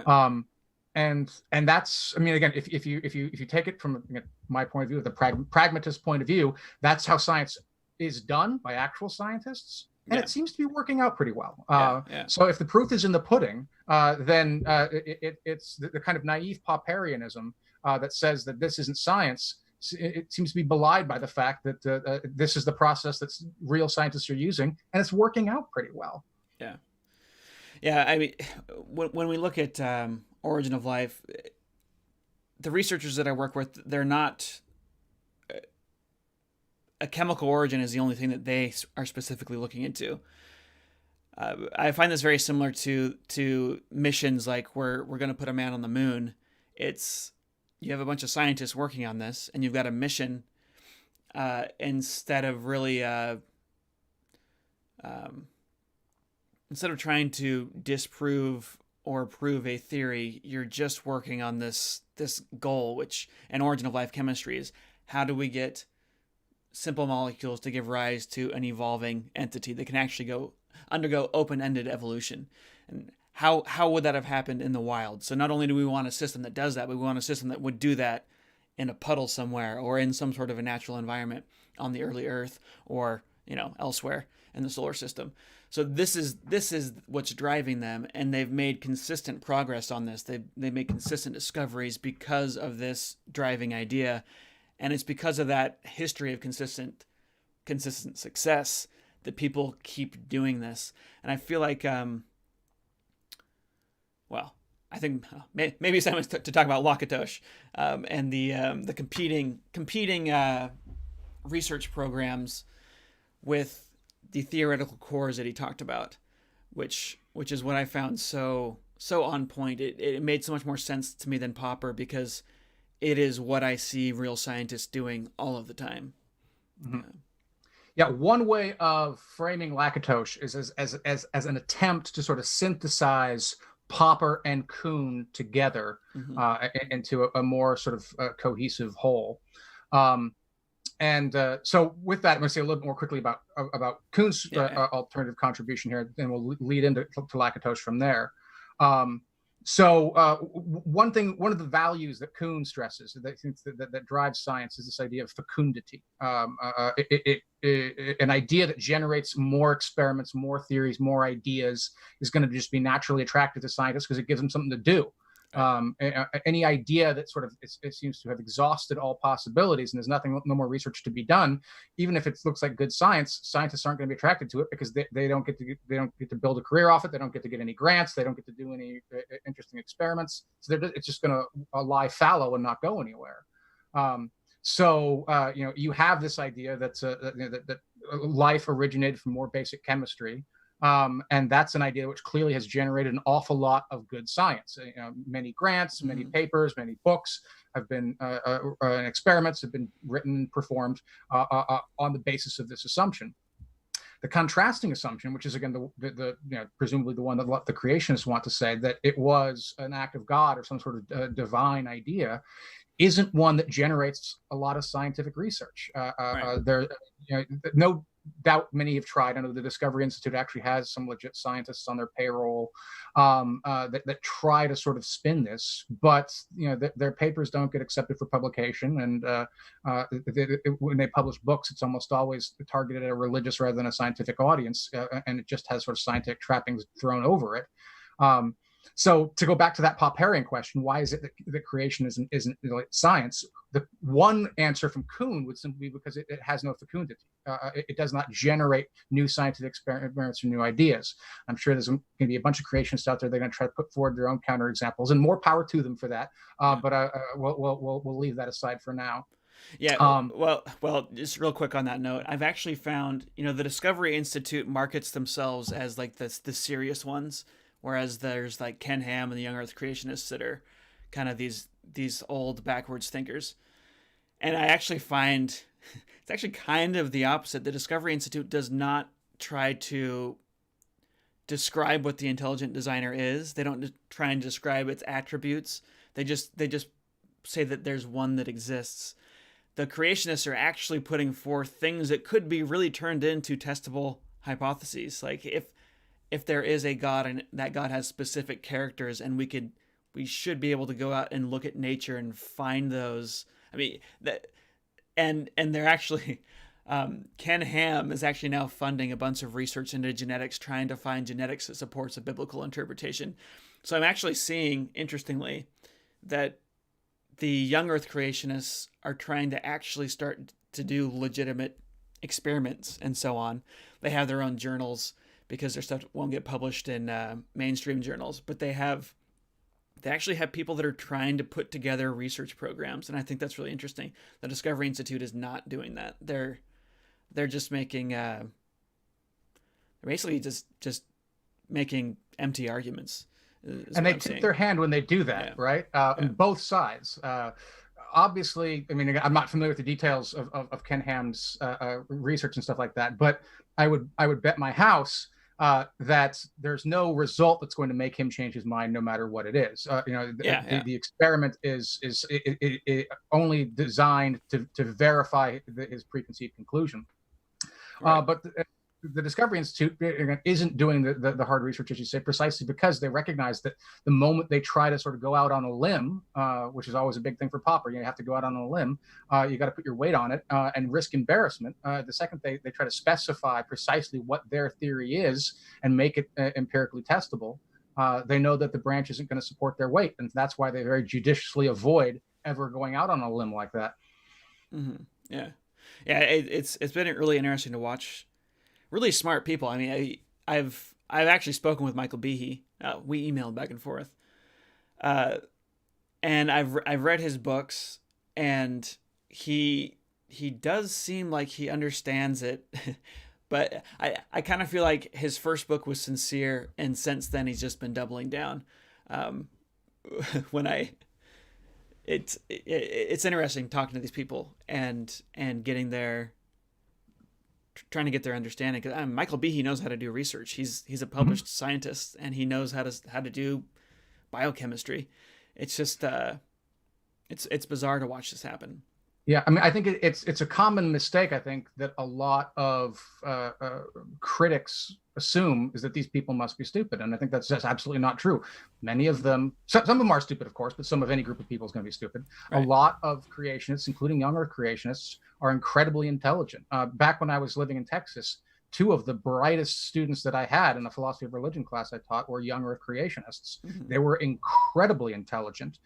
B: and that's, I mean, again, if you take it from my point of view, the pragmatist point of view, that's how science is done by actual scientists. And it seems to be working out pretty well. So if the proof is in the pudding, then it's the kind of naive Popperianism that says that this isn't science. It seems to be belied by the fact that this is the process that real scientists are using, and it's working out pretty well.
A: Yeah. Yeah, I mean, when we look at origin of life, the researchers that I work with, they're not... a chemical origin is the only thing that they are specifically looking into. I find this very similar to missions like we're going to put a man on the moon. It's, you have a bunch of scientists working on this, and you've got a mission. Instead of really, instead of trying to disprove or prove a theory, you're just working on this goal, which an origin of life chemistry is. How do we get simple molecules to give rise to an evolving entity that can actually undergo open-ended evolution? And how would that have happened in the wild? So not only do we want a system that does that, but we want a system that would do that in a puddle somewhere, or in some sort of a natural environment on the early Earth, or elsewhere in the solar system. So this is what's driving them, and they've made consistent progress on this. They made consistent discoveries because of this driving idea. And it's because of that history of consistent success that people keep doing this. And I feel like, I think maybe it's time to talk about Lackitose and the competing research programs with the theoretical cores that he talked about, which is what I found so so on point. It made so much more sense to me than Popper, because it is what I see real scientists doing all of the time.
B: Mm-hmm. Yeah, one way of framing Lackitose is as an attempt to sort of synthesize Popper and Kuhn together into a more sort of cohesive whole. So with that, I'm going to say a little bit more quickly about Kuhn's alternative contribution here, then we'll lead into Lackitose from there. One of the values that Kuhn stresses that drives science is this idea of fecundity, an idea that generates more experiments, more theories, more ideas is going to just be naturally attractive to scientists because it gives them something to do. Any idea that sort of it seems to have exhausted all possibilities and there's no more research to be done, even if it looks like good science, scientists aren't going to be attracted to it because they don't get to build a career off it. They don't get to get any grants. They don't get to do any interesting experiments. So it's just going to lie fallow and not go anywhere. You have this idea that life originated from more basic chemistry. And that's an idea which clearly has generated an awful lot of good science. Many grants, many papers, many books have been, and experiments have been written, performed on the basis of this assumption. The contrasting assumption, which is again presumably the one that the creationists want to say, that it was an act of God or some sort of divine idea, isn't one that generates a lot of scientific research. No doubt many have tried. I know the Discovery Institute actually has some legit scientists on their payroll that try to sort of spin this, but their papers don't get accepted for publication. And when they publish books, it's almost always targeted at a religious rather than a scientific audience, and it just has sort of scientific trappings thrown over it. So to go back to that Popperian question, why is it that creation isn't science? The one answer from Kuhn would simply be because it has no fecundity. It does not generate new scientific experiments or new ideas. I'm sure there's going to be a bunch of creationists out there. They're going to try to put forward their own counterexamples, and more power to them for that. But we'll leave that aside for now.
A: Yeah. Well, just real quick on that note, I've actually found, the Discovery Institute markets themselves as like the serious ones, whereas there's like Ken Ham and the Young Earth Creationists that are kind of these old backwards thinkers. And I actually find it's actually kind of the opposite. The Discovery Institute does not try to describe what the intelligent designer is. They don't try and describe its attributes. They just say that there's one that exists. The creationists are actually putting forth things that could be really turned into testable hypotheses. Like if there is a God and that God has specific characters, and we should be able to go out and look at nature and find those. I mean, and they're actually, Ken Ham is actually now funding a bunch of research into genetics, trying to find genetics that supports a biblical interpretation. So I'm actually seeing, interestingly, that the young Earth creationists are trying to actually start to do legitimate experiments and so on. They have their own journals, because their stuff won't get published in mainstream journals, but they actually have people that are trying to put together research programs, and I think that's really interesting. The Discovery Institute is not doing that. They're just making they're basically just making empty arguments.
B: And they tip their hand when they do that, right? On both sides. Obviously, I mean, I'm not familiar with the details of Ken Ham's research and stuff like that, but I would bet my house that there's no result that's going to make him change his mind, no matter what it is. The experiment is only designed to verify his preconceived conclusion. Right. But the Discovery Institute isn't doing the hard research, as you say, precisely because they recognize that the moment they try to sort of go out on a limb, which is always a big thing for Popper, you have to go out on a limb, you got to put your weight on it and risk embarrassment. The second they try to specify precisely what their theory is and make it empirically testable, they know that the branch isn't going to support their weight. And that's why they very judiciously avoid ever going out on a limb like that.
A: Mm-hmm. Yeah. Yeah. It's been really interesting to watch. Really smart people. I mean, I've actually spoken with Michael Bihe. We emailed back and forth, and I've read his books, and he does seem like he understands it, but I kind of feel like his first book was sincere, and since then he's just been doubling down. um, when it's interesting talking to these people and getting their trying to get their understanding, because Michael Bihe knows how to do research. He's a published scientist, and he knows how to do biochemistry. It's just it's bizarre to watch this happen.
B: Yeah, I mean, I think it's a common mistake, I think, that a lot of critics assume, is that these people must be stupid. And I think that's just absolutely not true. Many of them, some of them are stupid, of course, but some of any group of people is going to be stupid. Right. A lot of creationists, including young Earth creationists, are incredibly intelligent. Back when I was living in Texas, two of the brightest students that I had in the philosophy of religion class I taught were young Earth creationists. They were incredibly intelligent.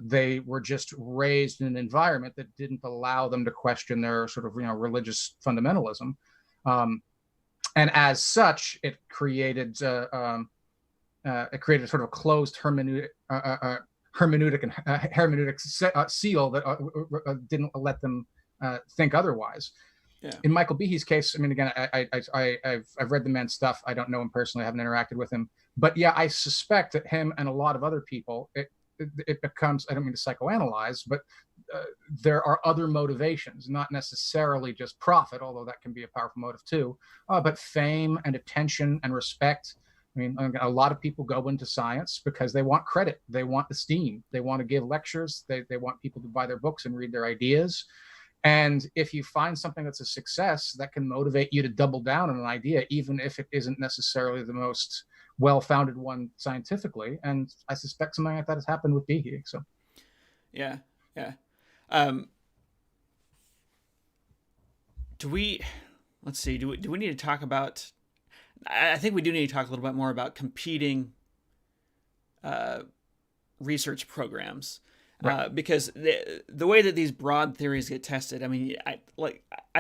B: They were just raised in an environment that didn't allow them to question their sort of, religious fundamentalism. And as such, it created sort of a closed hermeneutic seal that didn't let them think otherwise. Yeah. In Michael Bihe's case, I mean, again, I've read the man's stuff. I don't know him personally. I haven't interacted with him. But yeah, I suspect that him and a lot of other people, it becomes, I don't mean to psychoanalyze, but there are other motivations, not necessarily just profit, although that can be a powerful motive too, but fame and attention and respect. I mean, a lot of people go into science because they want credit. They want esteem. They want to give lectures. They want people to buy their books and read their ideas. And if you find something that's a success, that can motivate you to double down on an idea, even if it isn't necessarily the most well-founded one scientifically. And I suspect something like that has happened with Bihe. So,
A: yeah. Do we need to talk about? I think we do need to talk a little bit more about competing research programs. Right. Because the way that these broad theories get tested, I mean, I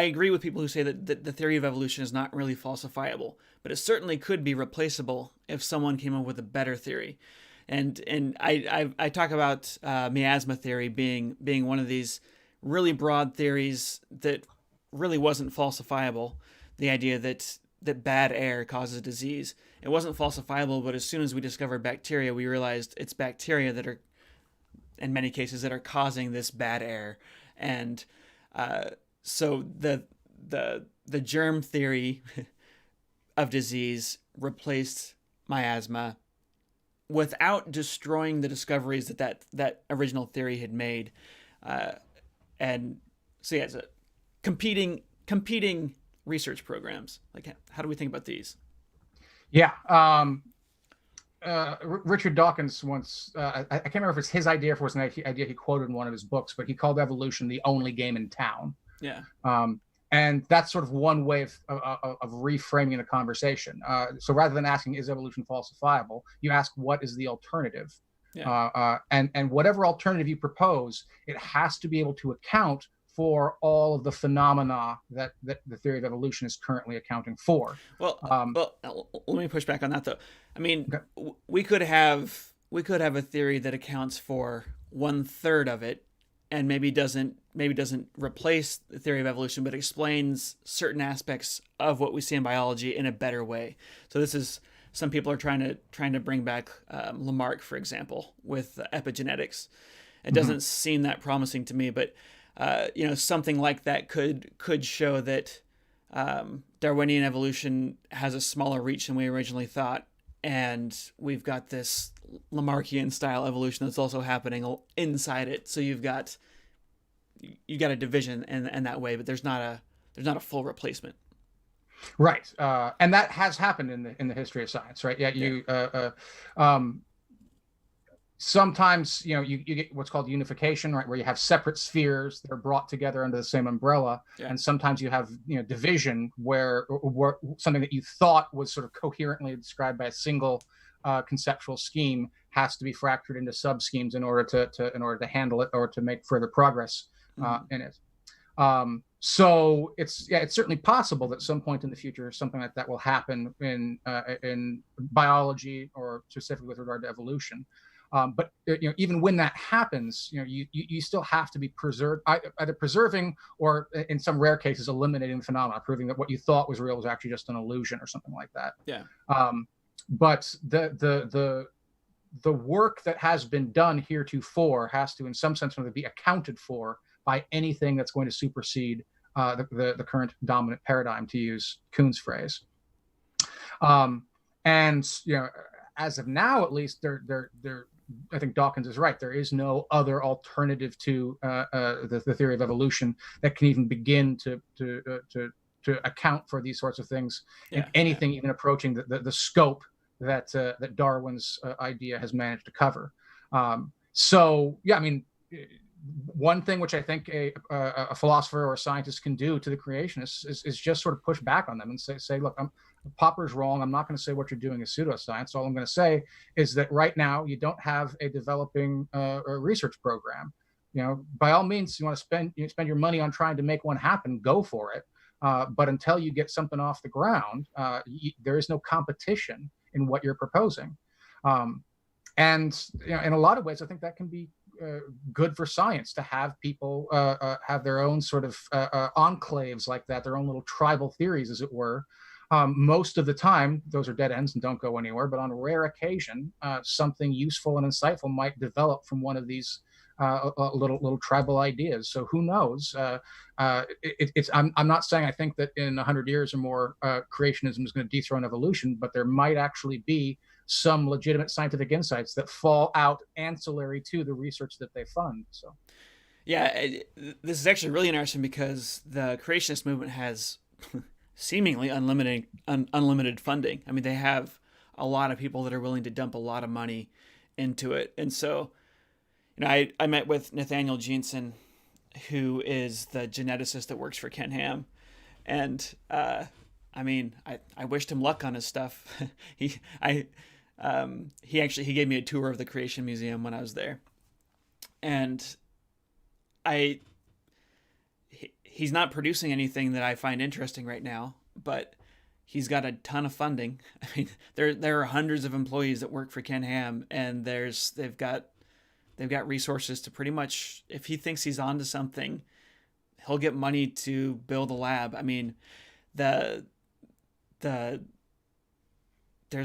A: agree with people who say that the theory of evolution is not really falsifiable, but it certainly could be replaceable if someone came up with a better theory. And I talk about miasma theory being one of these really broad theories that really wasn't falsifiable. The idea that bad air causes disease. It wasn't falsifiable, but as soon as we discovered bacteria, we realized it's bacteria that are, in many cases, that are causing this bad air. And so the germ theory of disease replaced miasma without destroying the discoveries that original theory had made. And so yeah, it's competing research programs. Like, how do we think about these?
B: Yeah. Richard Dawkins once, I can't remember if it's his idea or if it was an idea he quoted in one of his books, but he called evolution the only game in town.
A: Yeah.
B: And that's sort of one way of reframing the conversation. So rather than asking, is evolution falsifiable, you ask, what is the alternative? Yeah. And whatever alternative you propose, it has to be able to account for all of the phenomena that the theory of evolution is currently accounting for.
A: Well, let me push back on that though. I mean, okay. we could have a theory that accounts for 1/3 of it, and maybe doesn't replace the theory of evolution, but explains certain aspects of what we see in biology in a better way. So this is, some people are trying to bring back Lamarck, for example, with epigenetics. It doesn't seem that promising to me, but something like that could show that Darwinian evolution has a smaller reach than we originally thought, and we've got this Lamarckian style evolution that's also happening inside it. So you got a division in that way, but there's not a full replacement.
B: Right, and that has happened in the history of science, right? Yeah, sometimes you get what's called unification, right, where you have separate spheres that are brought together under the same umbrella. Yeah. And sometimes you have division where something that you thought was sort of coherently described by a single conceptual scheme has to be fractured into sub schemes in order to handle it or to make further progress in it. So it's certainly possible that at some point in the future something like that will happen in biology, or specifically with regard to evolution. But even when that happens, you still have to be either preserving or, in some rare cases, eliminating the phenomena, proving that what you thought was real was actually just an illusion or something like that.
A: Yeah.
B: But the the work that has been done heretofore has to, in some sense, be accounted for by anything that's going to supersede the current dominant paradigm, to use Kuhn's phrase. And as of now, at least, I think Dawkins is right. There is no other alternative to the theory of evolution that can even begin to account for these sorts of things in anything even approaching the scope that Darwin's idea has managed to cover. So yeah, I mean, one thing which I think a philosopher or a scientist can do to the creationists is just sort of push back on them and say, look, Popper's wrong. I'm not going to say what you're doing is pseudoscience. All I'm going to say is that right now you don't have a developing a research program. By all means, you want to spend your money on trying to make one happen, go for it. But until you get something off the ground, there is no competition in what you're proposing. And in a lot of ways, I think that can be good for science, to have people have their own sort of enclaves like that, their own little tribal theories, as it were. Most of the time, those are dead ends and don't go anywhere. But on a rare occasion, something useful and insightful might develop from one of these little tribal ideas. So who knows? I'm not saying I think that in 100 years or more, creationism is going to dethrone evolution, but there might actually be some legitimate scientific insights that fall out ancillary to the research that they fund. So,
A: yeah, this is actually really interesting because the creationist movement has seemingly unlimited funding. I mean, they have a lot of people that are willing to dump a lot of money into it. And so, I met with Nathaniel Jeanson, who is the geneticist that works for Ken Ham. And, I mean, I wished him luck on his stuff. He gave me a tour of the Creation Museum when I was there. And he's not producing anything that I find interesting right now, but he's got a ton of funding. I mean, there are hundreds of employees that work for Ken Ham, and they've got resources to pretty much, if he thinks he's onto something, he'll get money to build a lab. I mean, there's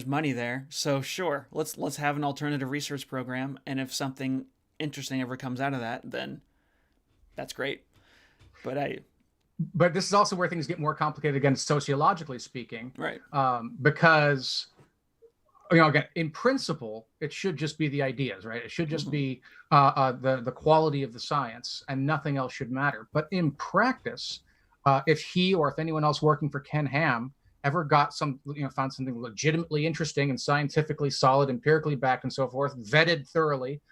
A: money there. So sure, let's have an alternative research program. And if something interesting ever comes out of that, then that's great.
B: But this is also where things get more complicated, again, sociologically speaking.
A: Right.
B: Because, again, in principle, it should just be the ideas, right? It should just be the quality of the science, and nothing else should matter. But in practice, if he or if anyone else working for Ken Ham ever got found something legitimately interesting and scientifically solid, empirically backed and so forth, vetted thoroughly,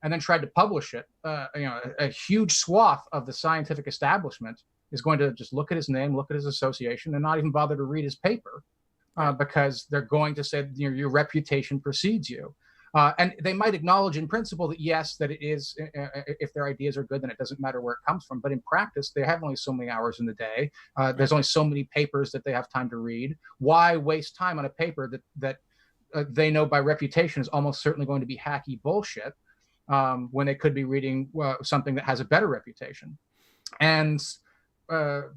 B: and then tried to publish it, a huge swath of the scientific establishment is going to just look at his name, look at his association, and not even bother to read his paper, because they're going to say your reputation precedes you. And they might acknowledge in principle that yes, that it is, if their ideas are good, then it doesn't matter where it comes from. But in practice, they have only so many hours in the day. There's only so many papers that they have time to read. Why waste time on a paper that they know by reputation is almost certainly going to be hacky bullshit, when they could be reading something that has a better reputation? And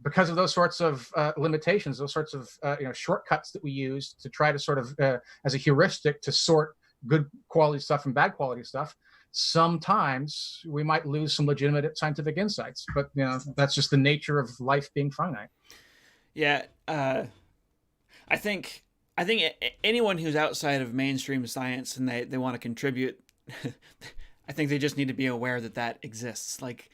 B: because of those sorts of limitations, those sorts of shortcuts that we use to try to sort of as a heuristic to sort good quality stuff from bad quality stuff, sometimes we might lose some legitimate scientific insights. But that's just the nature of life being finite.
A: Yeah, I think anyone who's outside of mainstream science and they want to contribute, I think they just need to be aware that exists. Like,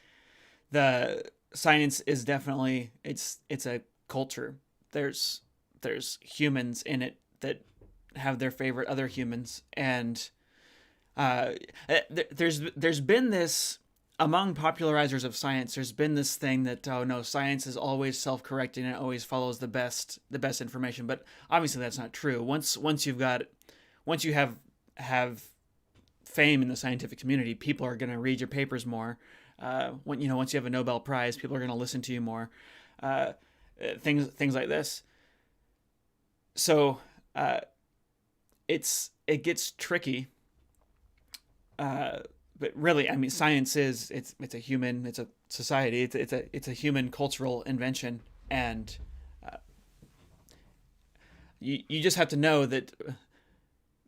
A: the science is definitely it's a culture. There's humans in it that have their favorite other humans, and there's been this among popularizers of science. There's been this thing that, oh no, science is always self-correcting and it always follows the best information. But obviously that's not true. Once you have fame in the scientific community, people are going to read your papers more. Once you have a Nobel Prize, people are going to listen to you more. Things like this. So it gets tricky. But really, I mean, science is it's a society. It's a human cultural invention, and you just have to know that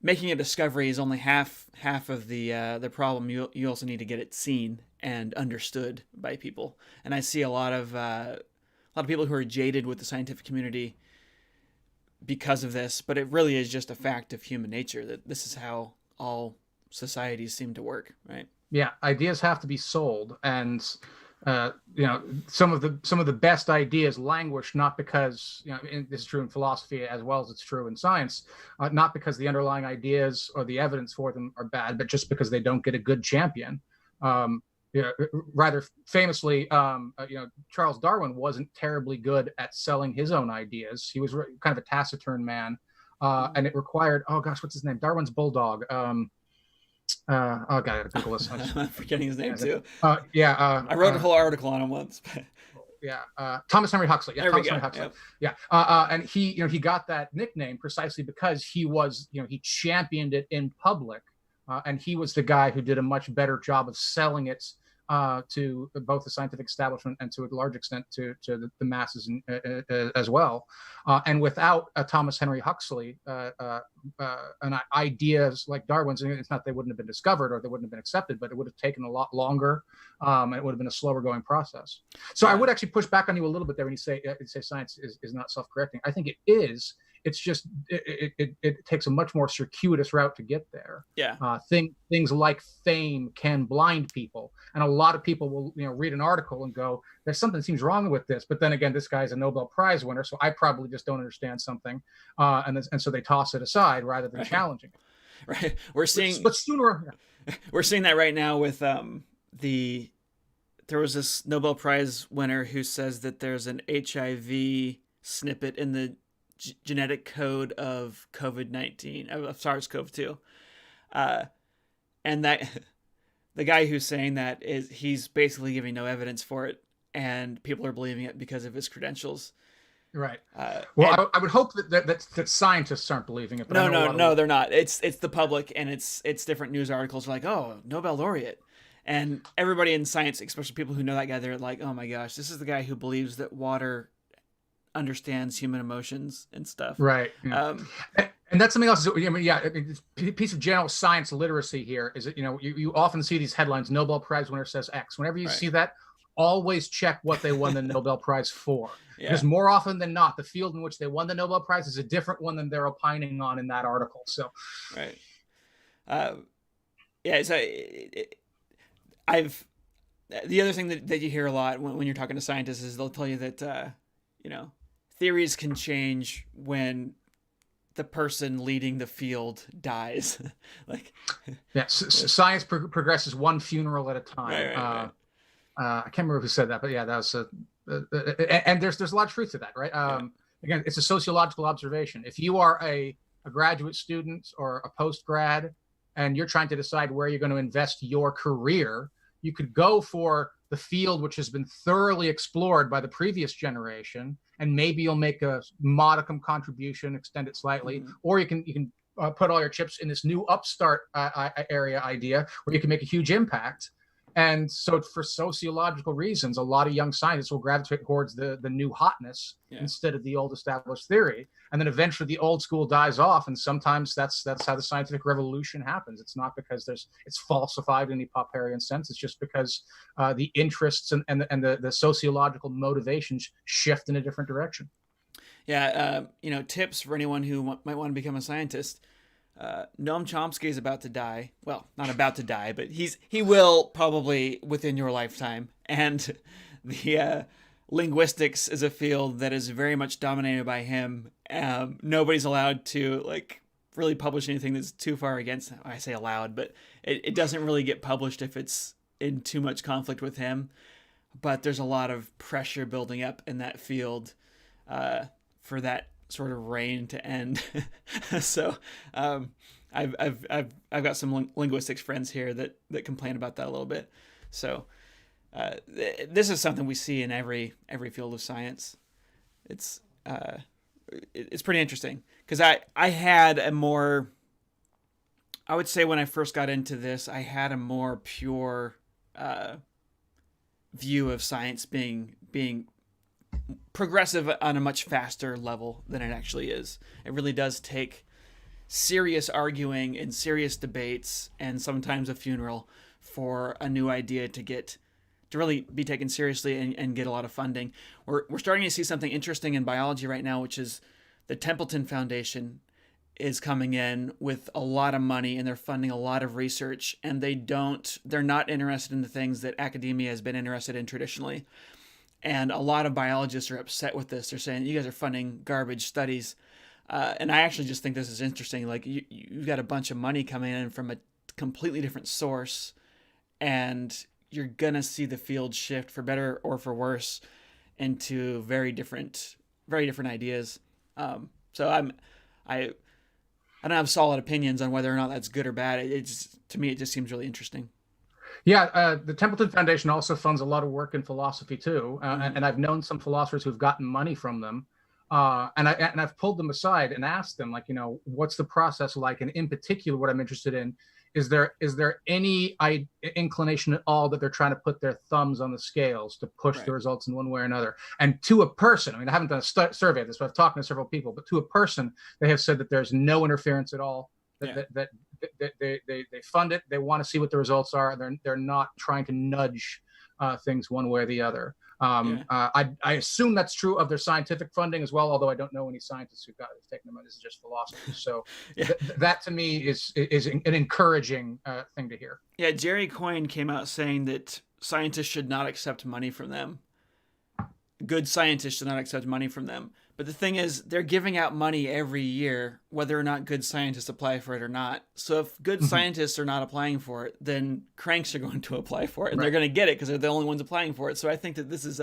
A: making a discovery is only half of the problem. You also need to get it seen and understood by people. And I see a lot of people who are jaded with the scientific community because of this, but it really is just a fact of human nature that this is how all societies seem to work, right?
B: Yeah, ideas have to be sold, and some of the best ideas languish not because, this is true in philosophy as well as it's true in science, not because the underlying ideas or the evidence for them are bad, but just because they don't get a good champion. Rather famously, Charles Darwin wasn't terribly good at selling his own ideas. He was kind of a taciturn man, and it required, oh gosh, what's his name? Darwin's bulldog. Oh god, I gotta Google this.
A: I'm forgetting his name too.
B: I
A: wrote a whole article on him once.
B: Thomas Henry Huxley. Yeah,
A: there
B: Thomas
A: we go.
B: Henry Huxley.
A: Yep.
B: Yeah, and he got that nickname precisely because he championed it in public, and he was the guy who did a much better job of selling it to both the scientific establishment and to a large extent to the masses as well. And without Thomas Henry Huxley, and ideas like Darwin's, it's not they wouldn't have been discovered or they wouldn't have been accepted, but it would have taken a lot longer, and it would have been a slower going process. So I would actually push back on you a little bit there when you say science is not self-correcting. I think it is. It's just it takes a much more circuitous route to get there.
A: Yeah.
B: Things like fame can blind people, and a lot of people will read an article and go, "There's something seems wrong with this." But then again, this guy's a Nobel Prize winner, so I probably just don't understand something, and so they toss it aside rather than challenging it.
A: Right. We're seeing,
B: but sooner.
A: We're seeing that right now with there was this Nobel Prize winner who says that there's an HIV snippet in the genetic code of COVID-19, of SARS-CoV-2, and that the guy who's saying that he's basically giving no evidence for it, and people are believing it because of his credentials.
B: Right. Well, I would hope that scientists aren't believing it. But
A: No, they're not. It's the public, and it's different news articles are like, oh, Nobel laureate. And everybody in science, especially people who know that guy, they're like, oh my gosh, this is the guy who believes that water understands human emotions and stuff.
B: Right. Yeah. And that's something else. A piece of general science literacy here is that, you often see these headlines, Nobel Prize winner says X. Whenever you see that, always check what they won the Nobel Prize for. Yeah. Because more often than not, the field in which they won the Nobel Prize is a different one than they're opining on in that article. So,
A: right. The other thing that you hear a lot when you're talking to scientists is they'll tell you that, theories can change when the person leading the field dies.
B: Science progresses one funeral at a time.
A: Right.
B: I can't remember who said that, but yeah, that was and there's a lot of truth to that, right? Again, it's a sociological observation. If you are a graduate student or a post-grad and you're trying to decide where you're going to invest your career, you could go for the field which has been thoroughly explored by the previous generation, and maybe you'll make a modicum contribution, extend it slightly, or you can put all your chips in this new upstart area idea where you can make a huge impact. And so for sociological reasons, a lot of young scientists will gravitate towards the new hotness instead of the old established theory. And then eventually the old school dies off. And sometimes that's how the scientific revolution happens. It's not because it's falsified in any Popperian sense. It's just because the interests and the sociological motivations shift in a different direction.
A: Yeah. Tips for anyone who might want to become a scientist. Noam Chomsky is about to die. Well, not about to die, but he will probably within your lifetime. And the linguistics is a field that is very much dominated by him. Nobody's allowed to really publish anything that's too far against him. I say allowed, but it doesn't really get published if it's in too much conflict with him. But there's a lot of pressure building up in that field for that sort of reign to end. So I've got some linguistics friends here that complain about that a little bit. So this is something we see in every field of science. It's pretty interesting because I had a more, I would say when I first got into this, I had a more pure view of science being progressive on a much faster level than it actually is. It really does take serious arguing and serious debates and sometimes a funeral for a new idea to really be taken seriously and get a lot of funding. We're starting to see something interesting in biology right now, which is the Templeton Foundation is coming in with a lot of money and they're funding a lot of research, and they're not interested in the things that academia has been interested in traditionally. And a lot of biologists are upset with this. They're saying, you guys are funding garbage studies. And I actually just think this is interesting. Like you've got a bunch of money coming in from a completely different source, and you're going to see the field shift for better or for worse into very different ideas. So I don't have solid opinions on whether or not that's good or bad. To me, it just seems really interesting.
B: Yeah, the Templeton Foundation also funds a lot of work in philosophy too, and I've known some philosophers who've gotten money from them, and I've pulled them aside and asked them, like, what's the process like? And in particular, what I'm interested in is there any inclination at all that they're trying to put their thumbs on the scales to push the results in one way or another? And to a person, I mean, I haven't done a survey of this, but I've talked to several people, but to a person, they have said that there's no interference at all. That they fund it. They want to see what the results are. They're not trying to nudge things one way or the other. I assume that's true of their scientific funding as well, although I don't know any scientists who've taken them on. This is just philosophy. So that to me is an encouraging thing to hear.
A: Yeah, Jerry Coyne came out saying that scientists should not accept money from them. Good scientists should not accept money from them. But the thing is, they're giving out money every year, whether or not good scientists apply for it or not. So if good scientists are not applying for it, then cranks are going to apply for it, and they're going to get it because they're the only ones applying for it. So I think that this is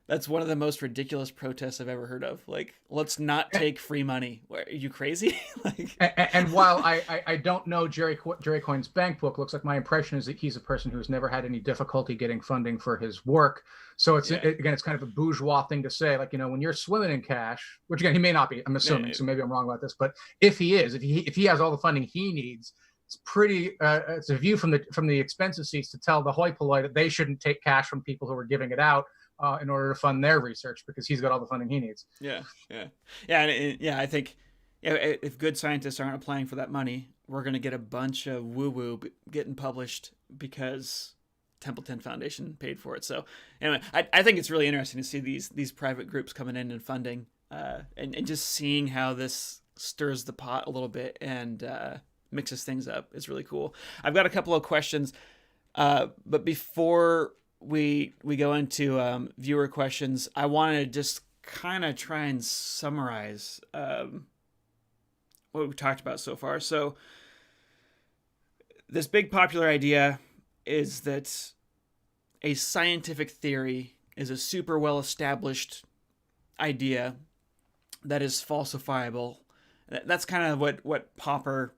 A: that's one of the most ridiculous protests I've ever heard of. Like, let's not take free money. Are you crazy?
B: And while I don't know Jerry Coyne's bank book, looks like my impression is that he's a person who's never had any difficulty getting funding for his work. So it's again, it's kind of a bourgeois thing to say, like, when you're swimming in cash, which again, he may not be, I'm assuming, so maybe I'm wrong about this, but if he is, if he has all the funding he needs, it's pretty, it's a view from the expensive seats to tell the hoi polloi that they shouldn't take cash from people who are giving it out in order to fund their research, because he's got all the funding he needs.
A: I think if good scientists aren't applying for that money, we're going to get a bunch of woo-woo getting published because Templeton Foundation paid for it. So anyway, I think it's really interesting to see these private groups coming in and funding, and just seeing how this stirs the pot a little bit and mixes things up is really cool. I've got a couple of questions, but before we go into viewer questions, I want to just kind of try and summarize what we've talked about so far. So this big popular idea is that a scientific theory is a super well-established idea that is falsifiable. That's kind of what Popper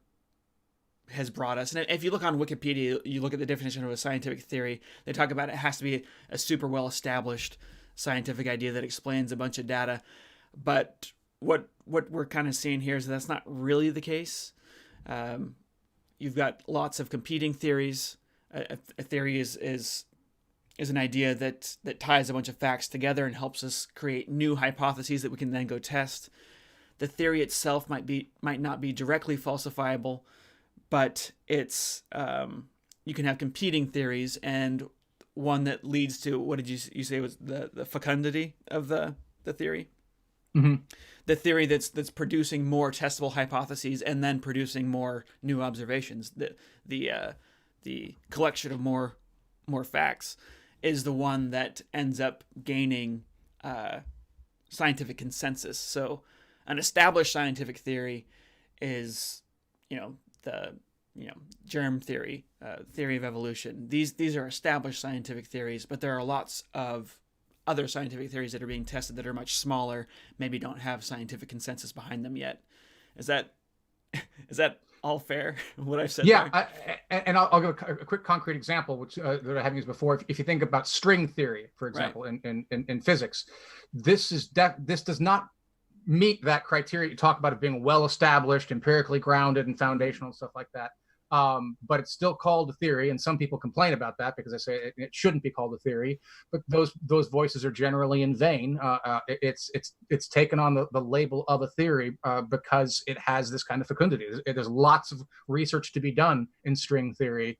A: has brought us. And if you look on Wikipedia, you look at the definition of a scientific theory, they talk about it has to be a super well-established scientific idea that explains a bunch of data. But what we're kind of seeing here is that's not really the case. You've got lots of competing theories. A theory is an idea that ties a bunch of facts together and helps us create new hypotheses that we can then go test. The theory itself might not be directly falsifiable, but it's you can have competing theories, and one that leads to, what did you say was the fecundity of the theory?
B: Mm-hmm.
A: The theory that's producing more testable hypotheses and then producing more new observations. The collection of more facts is the one that ends up gaining scientific consensus. So an established scientific theory is, the germ theory, theory of evolution. These are established scientific theories, but there are lots of other scientific theories that are being tested that are much smaller, maybe don't have scientific consensus behind them yet. Is that all fair, what I've said?
B: Yeah, and I'll give a quick concrete example, which that I haven't used before. If you think about string theory, for example, in physics, this does not meet that criteria you talk about of being well established, empirically grounded, and foundational and stuff like that. but it's still called a theory, and some people complain about that because they say it shouldn't be called a theory. But those voices are generally in vain. It's taken on the label of a theory because it has this kind of fecundity. There's lots of research to be done in string theory,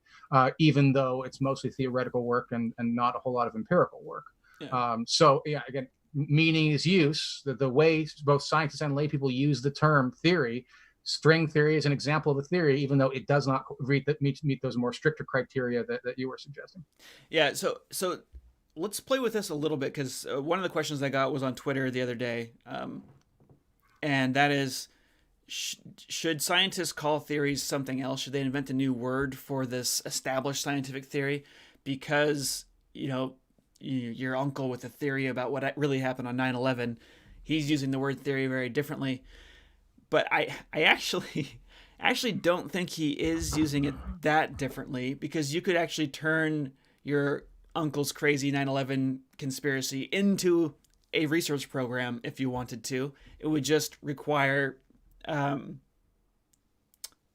B: even though it's mostly theoretical work and not a whole lot of empirical work. Yeah. So yeah, again, meaning is use. The way both scientists and lay people use the term theory. String theory is an example of a theory, even though it does not meet those more stricter criteria that you were suggesting.
A: Yeah, so let's play with this a little bit, because one of the questions I got was on Twitter the other day, and that is, should scientists call theories something else? Should they invent a new word for this established scientific theory? Because, your uncle with a theory about what really happened on 9/11, he's using the word theory very differently. But I actually don't think he is using it that differently, because you could actually turn your uncle's crazy 9/11 conspiracy into a research program if you wanted to. It would just require, coming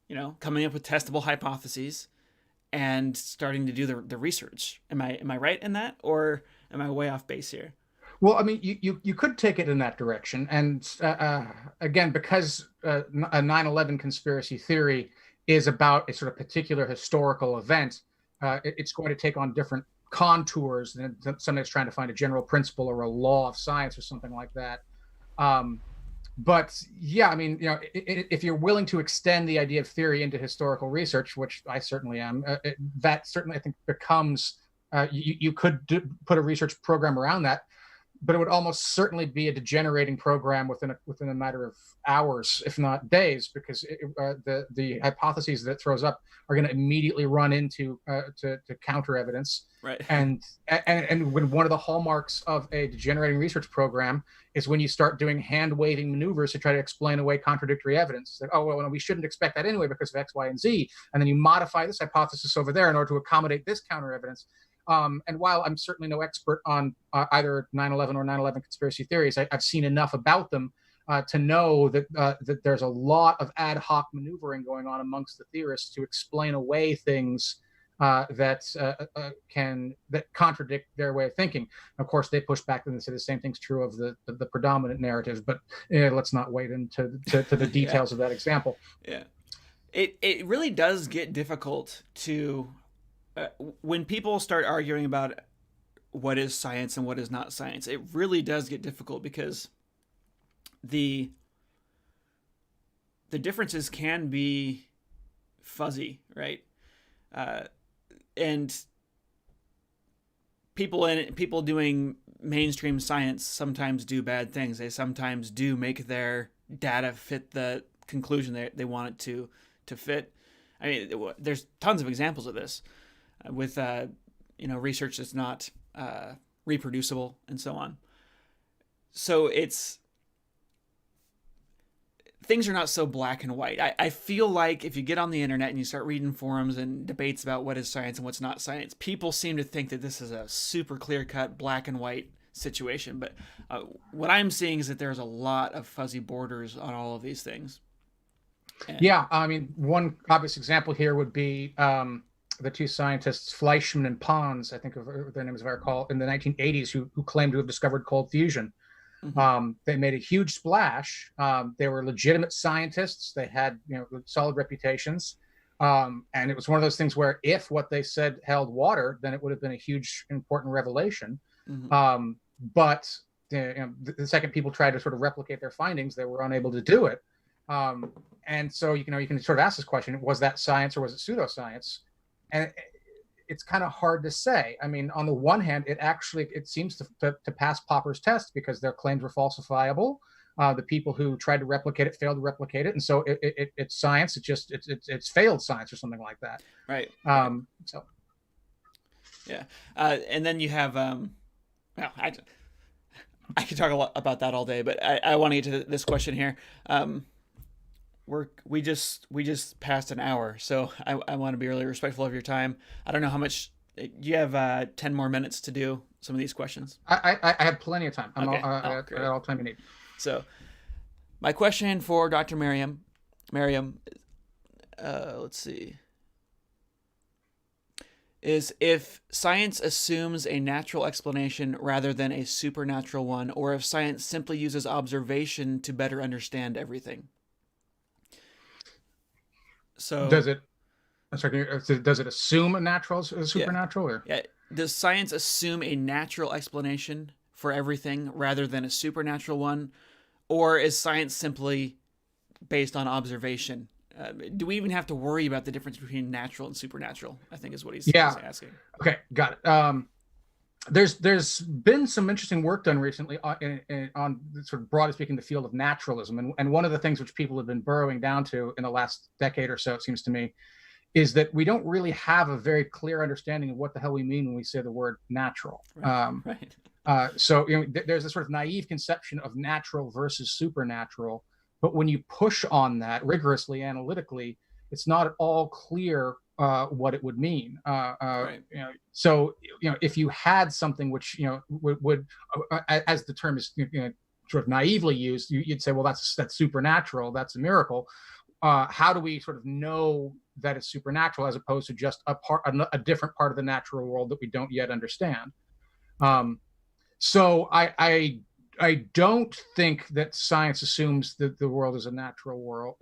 A: up with testable hypotheses and starting to do the research. Am I right in that, or am I way off base here?
B: Well, I mean, you could take it in that direction. And again, because a 9/11 conspiracy theory is about a sort of particular historical event, it's going to take on different contours than somebody's trying to find a general principle or a law of science or something like that. But yeah, I mean, if you're willing to extend the idea of theory into historical research, which I certainly am, that certainly, I think, becomes, you could put a research program around that. But it would almost certainly be a degenerating program within a matter of hours, if not days, because the hypotheses that it throws up are going to immediately run into to counter evidence.
A: Right.
B: And when one of the hallmarks of a degenerating research program is when you start doing hand waving maneuvers to try to explain away contradictory evidence. Like, oh, well, no, we shouldn't expect that anyway because of X, Y, and Z. And then you modify this hypothesis over there in order to accommodate this counter evidence. And while I'm certainly no expert on either 9/11 or 9/11 conspiracy theories, I've seen enough about them to know that there's a lot of ad hoc maneuvering going on amongst the theorists to explain away things that contradict their way of thinking. Of course, they push back and say the same thing's true of the predominant narrative, but let's not wade into the details of that example.
A: Yeah, it really does get difficult to. When people start arguing about what is science and what is not science, it really does get difficult, because the differences can be fuzzy, right? And people doing mainstream science sometimes do bad things. They sometimes do make their data fit the conclusion they want it to fit. I mean, there's tons of examples of this. With research that's not reproducible and so on. So things are not so black and white. I feel like if you get on the internet and you start reading forums and debates about what is science and what's not science, people seem to think that this is a super clear-cut black and white situation. But what I'm seeing is that there's a lot of fuzzy borders on all of these things.
B: Yeah, I mean, one obvious example here would be the two scientists, Fleischmann and Pons, I think of their names if I recall, in the 1980s, who claimed to have discovered cold fusion. Mm-hmm. They made a huge splash. They were legitimate scientists. They had solid reputations. And it was one of those things where if what they said held water, then it would have been a huge, important revelation. Mm-hmm. But the second people tried to sort of replicate their findings, they were unable to do it. And so, you can sort of ask this question, was that science or was it pseudoscience? And it's kind of hard to say. I mean, on the one hand, it seems to pass Popper's test because their claims were falsifiable. The people who tried to replicate it failed to replicate it, and so it's science. It's failed science or something like that.
A: Right.
B: So.
A: Yeah, and then you have. I could talk a lot about that all day, but I want to get to this question here. We just passed an hour, so I want to be really respectful of your time. I don't know how much you have. 10 more minutes to do some of these questions.
B: I have plenty of time. I got all time you need.
A: So, my question for Dr. Merriam. Let's see. is if science assumes a natural explanation rather than a supernatural one, or if science simply uses observation to better understand everything. So
B: Does it? I'm sorry, does it assume a
A: yeah,
B: supernatural, or?
A: yeah. Does science assume a natural explanation for everything rather than a supernatural one, or is science simply based on observation? Do we even have to worry about the difference between natural and supernatural? I think is what he's
B: Yeah.
A: asking.
B: Okay, got it. There's been some interesting work done recently on sort of broadly speaking the field of naturalism, and one of the things which people have been burrowing down to in the last decade or so, it seems to me, is that we don't really have a very clear understanding of what the hell we mean when we say the word natural.
A: Right.
B: So there's a sort of naive conception of natural versus supernatural, but when you push on that rigorously analytically, it's not at all clear what it would mean.
A: Right.
B: So if you had something which would as the term is sort of naively used, you'd say, well, that's supernatural, that's a miracle. How do we sort of know that it's supernatural as opposed to just a different part of the natural world that we don't yet understand? So I don't think that science assumes that the world is a natural world.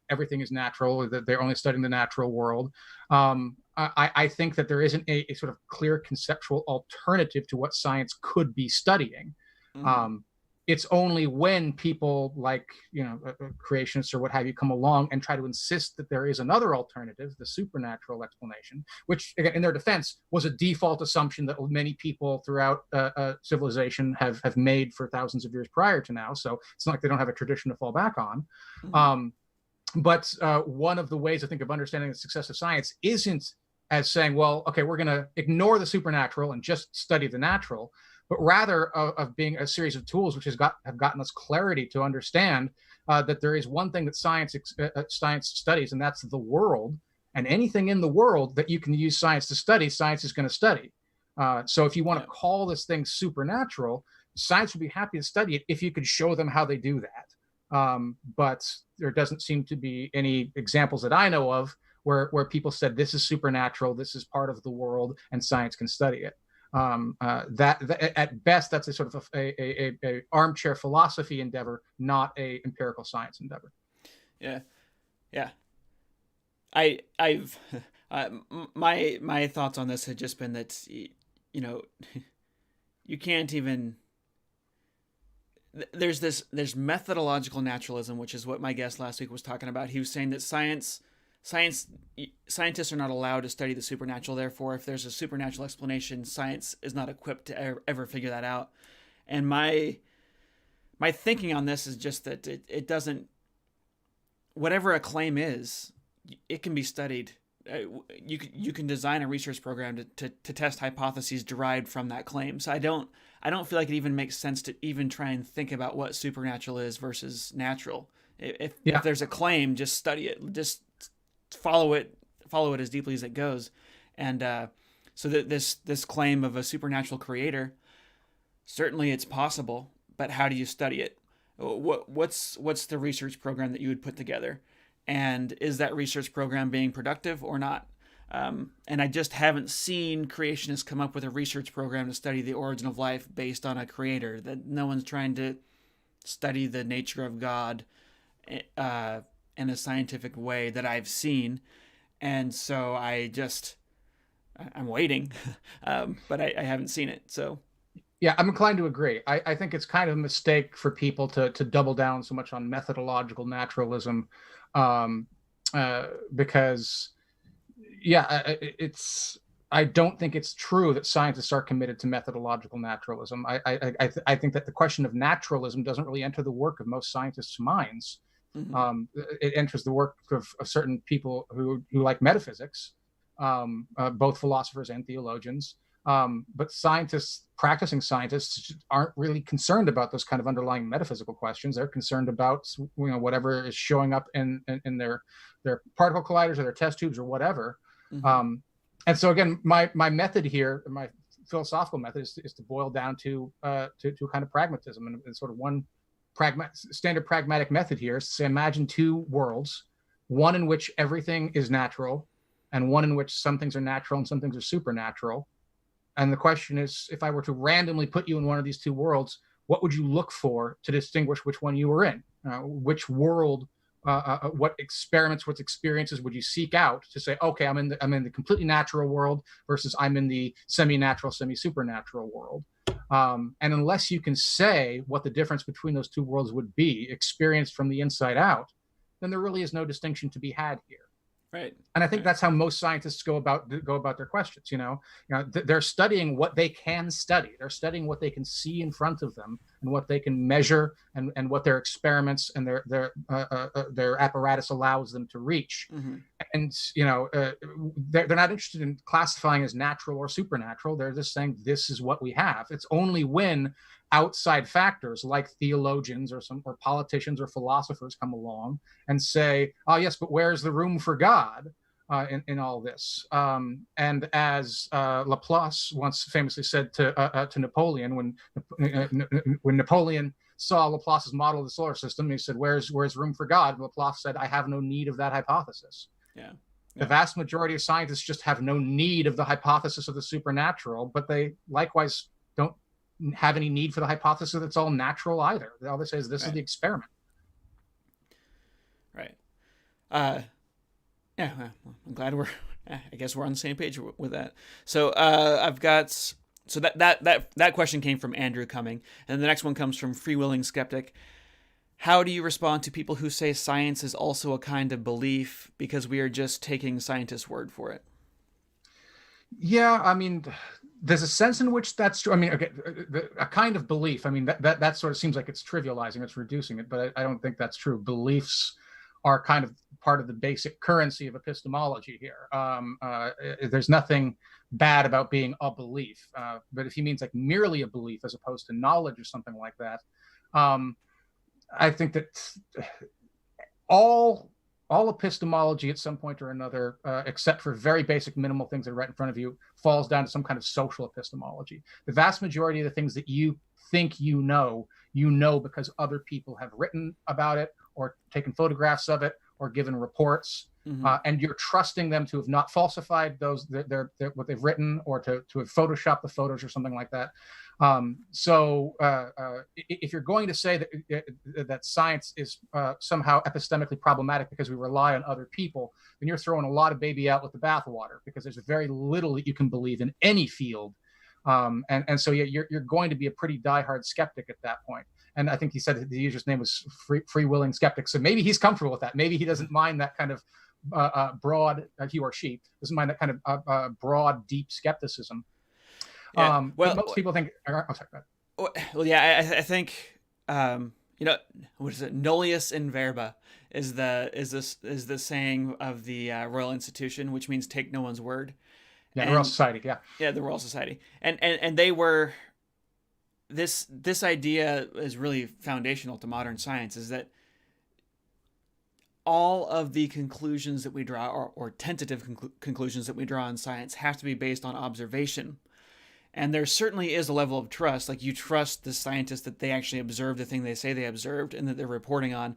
B: Everything is natural. That they're only studying the natural world. I think that there isn't a sort of clear conceptual alternative to what science could be studying. Mm-hmm. It's only when people like creationists or what have you come along and try to insist that there is another alternative, the supernatural explanation, which again, in their defense, was a default assumption that many people throughout civilization have made for thousands of years prior to now. So it's not like they don't have a tradition to fall back on. Mm-hmm. But one of the ways I think of understanding the success of science isn't as saying, well, okay, we're going to ignore the supernatural and just study the natural, but rather of being a series of tools which have gotten us clarity to understand that there is one thing that science studies, and that's the world. And anything in the world that you can use science to study, science is going to study. So if you want to call this thing supernatural, science would be happy to study it if you could show them how they do that. But there doesn't seem to be any examples that I know of where people said this is supernatural, this is part of the world, and science can study it. That at best, that's a sort of a armchair philosophy endeavor, not a empirical science endeavor.
A: Yeah. I've my thoughts on this had just been that you can't even. There's methodological naturalism, which is what my guest last week was talking about. He was saying that scientists are not allowed to study the supernatural. Therefore, if there's a supernatural explanation, science is not equipped to ever figure that out. And my thinking on this is just that it doesn't. Whatever a claim is, it can be studied. You can design a research program to test hypotheses derived from that claim. So I don't feel like it even makes sense to even try and think about what supernatural is versus natural. If there's a claim, just study it. Just follow it as deeply as it goes. And so that this claim of a supernatural creator, certainly it's possible, but how do you study it? What's the research program that you would put together? And is that research program being productive or not? And I just haven't seen creationists come up with a research program to study the origin of life based on a creator. That no one's trying to study the nature of God in a scientific way that I've seen. And so I'm waiting, but I haven't seen it. So.
B: Yeah, I'm inclined to agree. I think it's kind of a mistake for people to double down so much on methodological naturalism, because, I don't think it's true that scientists are committed to methodological naturalism. I think that the question of naturalism doesn't really enter the work of most scientists' minds. Mm-hmm. It enters the work of certain people who like metaphysics, both philosophers and theologians. But practicing scientists aren't really concerned about those kind of underlying metaphysical questions. They're concerned about whatever is showing up in their particle colliders or their test tubes or whatever. Mm-hmm. And so again, my method here, my philosophical method is to boil down to kind of pragmatism, and sort of one standard pragmatic method here is to say, imagine two worlds, one in which everything is natural, and one in which some things are natural and some things are supernatural. And the question is, if I were to randomly put you in one of these two worlds, what would you look for to distinguish which one you were in? Which world, what experiments, what experiences would you seek out to say, okay, I'm in the completely natural world versus I'm in the semi-natural, semi-supernatural world. And unless you can say what the difference between those two worlds would be, experienced from the inside out, then there really is no distinction to be had here.
A: Right.
B: And I think that's how most scientists go about their questions. They're studying what they can study. They're studying what they can see in front of them and what they can measure and what their experiments and their apparatus allows them to reach.
A: Mm-hmm.
B: And they're not interested in classifying as natural or supernatural. They're just saying this is what we have. It's only when outside factors like theologians or politicians or philosophers come along and say, oh yes, but where's the room for God in all this? And as Laplace once famously said to Napoleon, when Napoleon saw Laplace's model of the solar system, he said, where's room for God? And Laplace said, I have no need of that hypothesis.
A: Yeah.
B: The vast majority of scientists just have no need of the hypothesis of the supernatural, but they likewise don't have any need for the hypothesis that's all natural either. All they say is this is the experiment.
A: Right. Yeah, I'm glad I guess we're on the same page with that. So I've got, so that question came from Andrew Cumming, and the next one comes from Free Willing Skeptic. How do you respond to people who say science is also a kind of belief because we are just taking scientists' word for it?
B: Yeah, I mean, there's a sense in which that's true. I mean, okay, a kind of belief. I mean, that sort of seems like it's trivializing, it's reducing it, but I don't think that's true. Beliefs are kind of part of the basic currency of epistemology here. There's nothing bad about being a belief, but if he means like merely a belief as opposed to knowledge or something like that, I think that all epistemology at some point or another, except for very basic minimal things that are right in front of you, falls down to some kind of social epistemology. The vast majority of the things that you think you know because other people have written about it or taken photographs of it or given reports. Mm-hmm. And you're trusting them to have not falsified those what they've written or to have photoshopped the photos or something like that. So if you're going to say that science is somehow epistemically problematic because we rely on other people, then you're throwing a lot of baby out with the bathwater, because there's very little that you can believe in any field. And so you're going to be a pretty diehard skeptic at that point. And I think he said the user's name was Free Willing Skeptic. So maybe he's comfortable with that. Maybe he doesn't mind that kind of broad, he or she doesn't mind that kind of broad, deep skepticism.
A: Yeah. Well,
B: most people think. Oh, sorry, go
A: ahead. Well, yeah, I think what is it? Nullius in verba is the saying of the Royal Institution, which means take no one's word.
B: Yeah, the Royal Society. Yeah.
A: Yeah, the Royal Society, and they were. This idea is really foundational to modern science, is that all of the conclusions that we draw, or tentative conclusions that we draw in science, have to be based on observation. And there certainly is a level of trust, like you trust the scientists that they actually observed the thing they say they observed and that they're reporting on,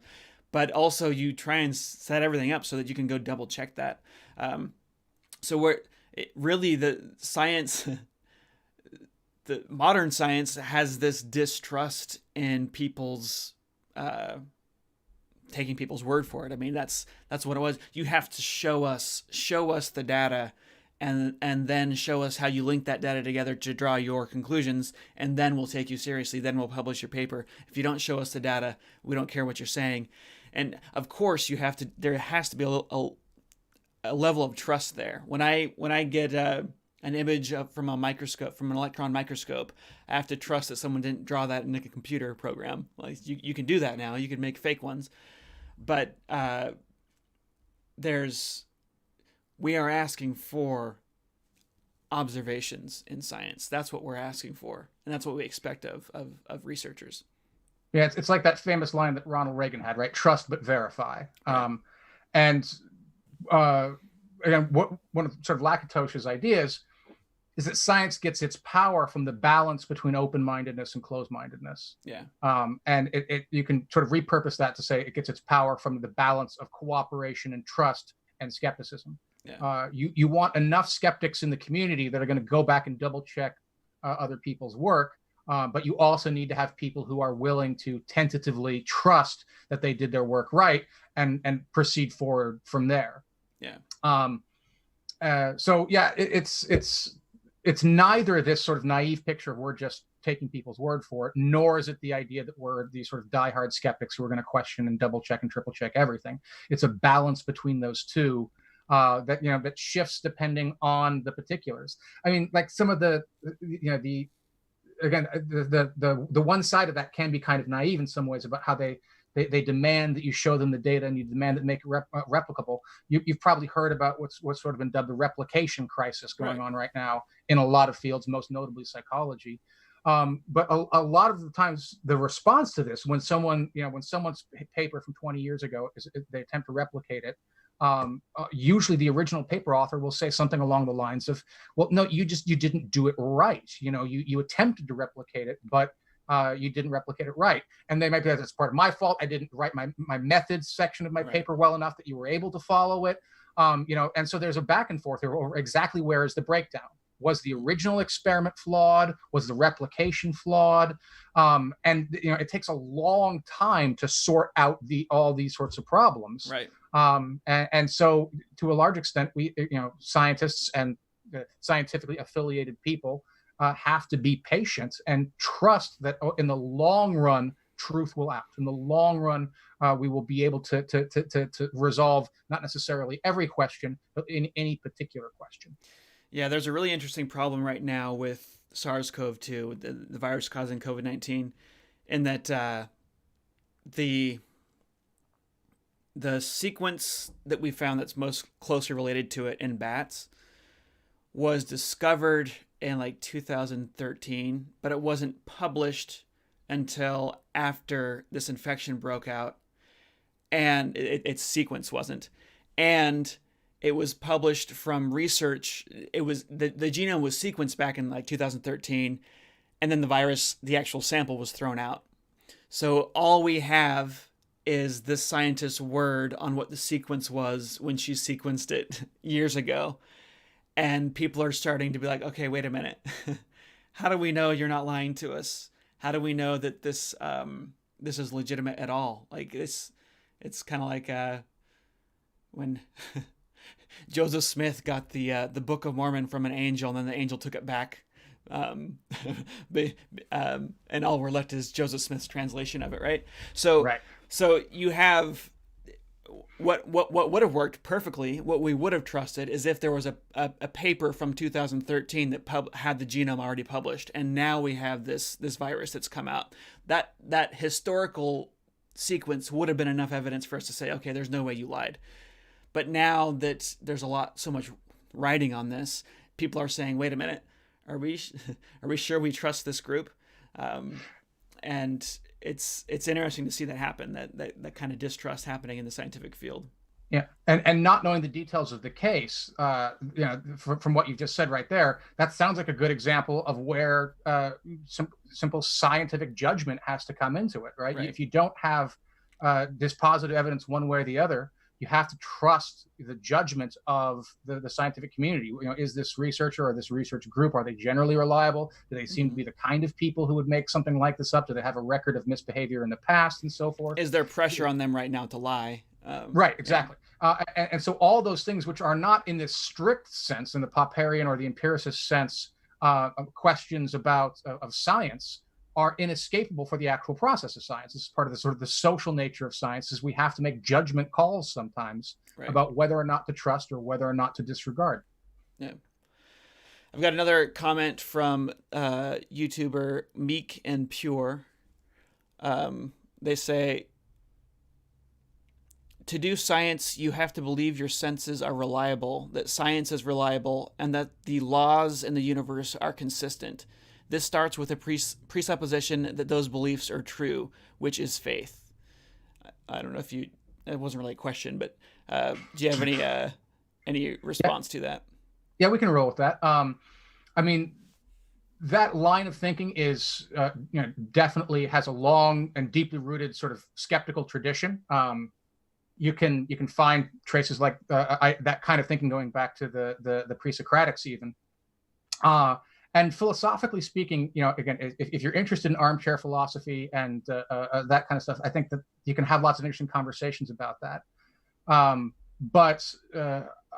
A: but also you try and set everything up so that you can go double check that. So really the science, the modern science has this distrust in people's taking people's word for it. I mean, that's what it was. You have to show us the data, and then show us how you link that data together to draw your conclusions, and then we'll take you seriously. Then we'll publish your paper. If you don't show us the data, we don't care what you're saying. And of course, there has to be a level of trust there. When I get an image from an electron microscope, I have to trust that someone didn't draw that in a computer program. Like you can do that now. You can make fake ones, but we are asking for observations in science. That's what we're asking for, and that's what we expect of researchers.
B: Yeah, it's like that famous line that Ronald Reagan had, right? Trust but verify. Right. Again, one of sort of Lackitose's ideas is that science gets its power from the balance between open-mindedness and closed-mindedness. Yeah. And you can sort of repurpose that to say it gets its power from the balance of cooperation and trust and skepticism.
A: Yeah.
B: You want enough skeptics in the community that are going to go back and double check other people's work. But you also need to have people who are willing to tentatively trust that they did their work right and proceed forward from there.
A: Yeah.
B: So yeah, it's neither this sort of naive picture of we're just taking people's word for it, nor is it the idea that we're these sort of diehard skeptics who are going to question and double check and triple check everything. It's a balance between those two that that shifts depending on the particulars. I mean, like some of the the one side of that can be kind of naive in some ways about how they demand that you show them the data and you demand that make it replicable. You've probably heard about what's sort of been dubbed the replication crisis going on right now in a lot of fields, most notably psychology. But a lot of the times the response to this, when someone's paper from 20 years ago, they attempt to replicate it, usually the original paper author will say something along the lines of, well, no, you didn't do it right. You attempted to replicate it, but you didn't replicate it right. And they might be, that's part of my fault. I didn't write my methods section of my paper well enough that you were able to follow it. And so there's a back and forth over exactly where is the breakdown. Was the original experiment flawed? Was the replication flawed? And it takes a long time to sort out all these sorts of problems.
A: Right.
B: And so to a large extent, we, scientists and scientifically affiliated people have to be patient and trust that in the long run, truth will out. In the long run, we will be able to resolve not necessarily every question, but in any particular question.
A: Yeah, there's a really interesting problem right now with SARS-CoV-2, the virus causing COVID-19, in that the sequence that we found that's most closely related to it in bats was discovered in like 2013, but it wasn't published until after this infection broke out, and its sequence wasn't. And it was published from research. It was the genome was sequenced back in like 2013, and then the actual sample was thrown out. So all we have is this scientist's word on what the sequence was when she sequenced it years ago. And people are starting to be like, okay, wait a minute. How do we know you're not lying to us? How do we know that this is legitimate at all? Like it's kind of like when Joseph Smith got the Book of Mormon from an angel, and then the angel took it back. And all we're left is Joseph Smith's translation of it, right? So you have what would have worked perfectly, what we would have trusted, is if there was a paper from 2013 that had the genome already published, and now we have this virus that's come out. That historical sequence would have been enough evidence for us to say, okay, there's no way you lied. But now that there's so much writing on this, people are saying, wait a minute, are we sure we trust this group? And it's interesting to see that happen, that kind of distrust happening in the scientific field.
B: Yeah, and not knowing the details of the case, from what you've just said right there, that sounds like a good example of where simple scientific judgment has to come into it, right? If you don't have dispositive evidence one way or the other, you have to trust the judgment of the scientific community. Is this researcher or this research group, are they generally reliable? Do they seem to be the kind of people who would make something like this up? Do they have a record of misbehavior in the past and so forth?
A: Is there pressure on them right now to lie?
B: Right, exactly. Yeah. And so all those things, which are not in this strict sense, in the Popperian or the empiricist sense, questions of science, are inescapable for the actual process of science. This is part of the sort of the social nature of science, is we have to make judgment calls sometimes about whether or not to trust or whether or not to disregard.
A: Yeah. I've got another comment from YouTuber Meek and Pure. They say, to do science, you have to believe your senses are reliable, that science is reliable, and that the laws in the universe are consistent. This starts with a presupposition that those beliefs are true, which is faith. I don't know if it wasn't really a question, but do you have any response to that?
B: Yeah, we can roll with that. I mean, that line of thinking is, definitely has a long and deeply rooted sort of skeptical tradition. you can find traces like that kind of thinking going back to the pre-Socratics even. And philosophically speaking, again, if you're interested in armchair philosophy and that kind of stuff, I think that you can have lots of interesting conversations about that. But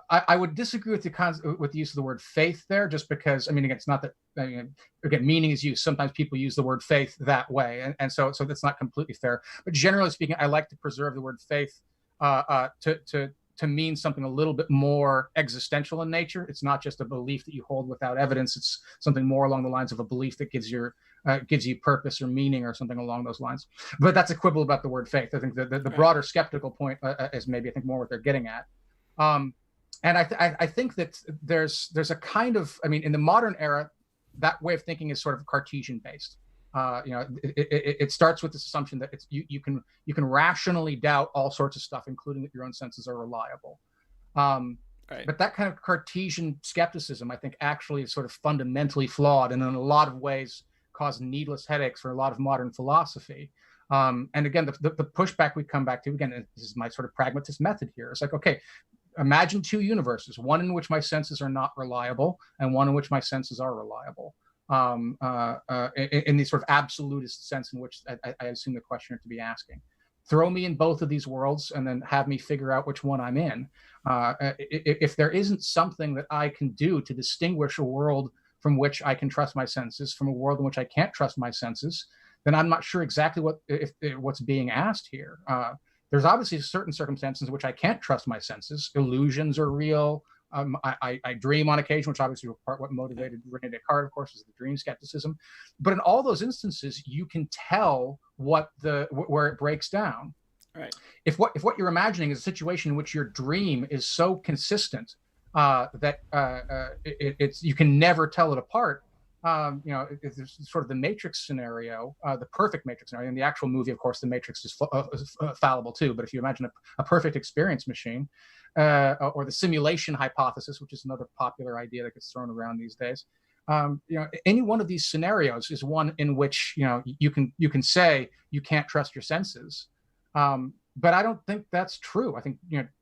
B: I would disagree with the use of the word faith there, just because, again, it's not that, again, meaning is used. Sometimes people use the word faith that way. And so that's not completely fair. But generally speaking, I like to preserve the word faith to mean something a little bit more existential in nature. It's not just a belief that you hold without evidence. It's something more along the lines of a belief that gives you purpose or meaning or something along those lines. But that's a quibble about the word faith. I think the broader skeptical point is maybe, I think, more what they're getting at. And I think that there's a kind of, in the modern era, that way of thinking is sort of Cartesian based. It starts with this assumption that you can rationally doubt all sorts of stuff, including that your own senses are reliable. Right. But that kind of Cartesian skepticism, I think, actually is sort of fundamentally flawed, and in a lot of ways cause needless headaches for a lot of modern philosophy. And again, the pushback we come back to, again, this is my sort of pragmatist method here. It's like, okay, imagine two universes, one in which my senses are not reliable and one in which my senses are reliable. In the sort of absolutist sense in which I assume the questioner to be asking. Throw me in both of these worlds and then have me figure out which one I'm in. If there isn't something that I can do to distinguish a world from which I can trust my senses from a world in which I can't trust my senses, then I'm not sure exactly what's being asked here. There's obviously certain circumstances in which I can't trust my senses. Illusions are real. I dream on occasion, which obviously was part what motivated René Descartes, of course, is the dream skepticism. But in all those instances, you can tell where it breaks down.
A: Right.
B: If what you're imagining is a situation in which your dream is so consistent that you can never tell it apart. There's sort of the Matrix scenario, the perfect Matrix scenario. In the actual movie, of course, the Matrix is fallible too. But if you imagine a perfect experience machine, or the simulation hypothesis, which is another popular idea that gets thrown around these days, any one of these scenarios is one in which you can say you can't trust your senses. But I don't think that's true. I think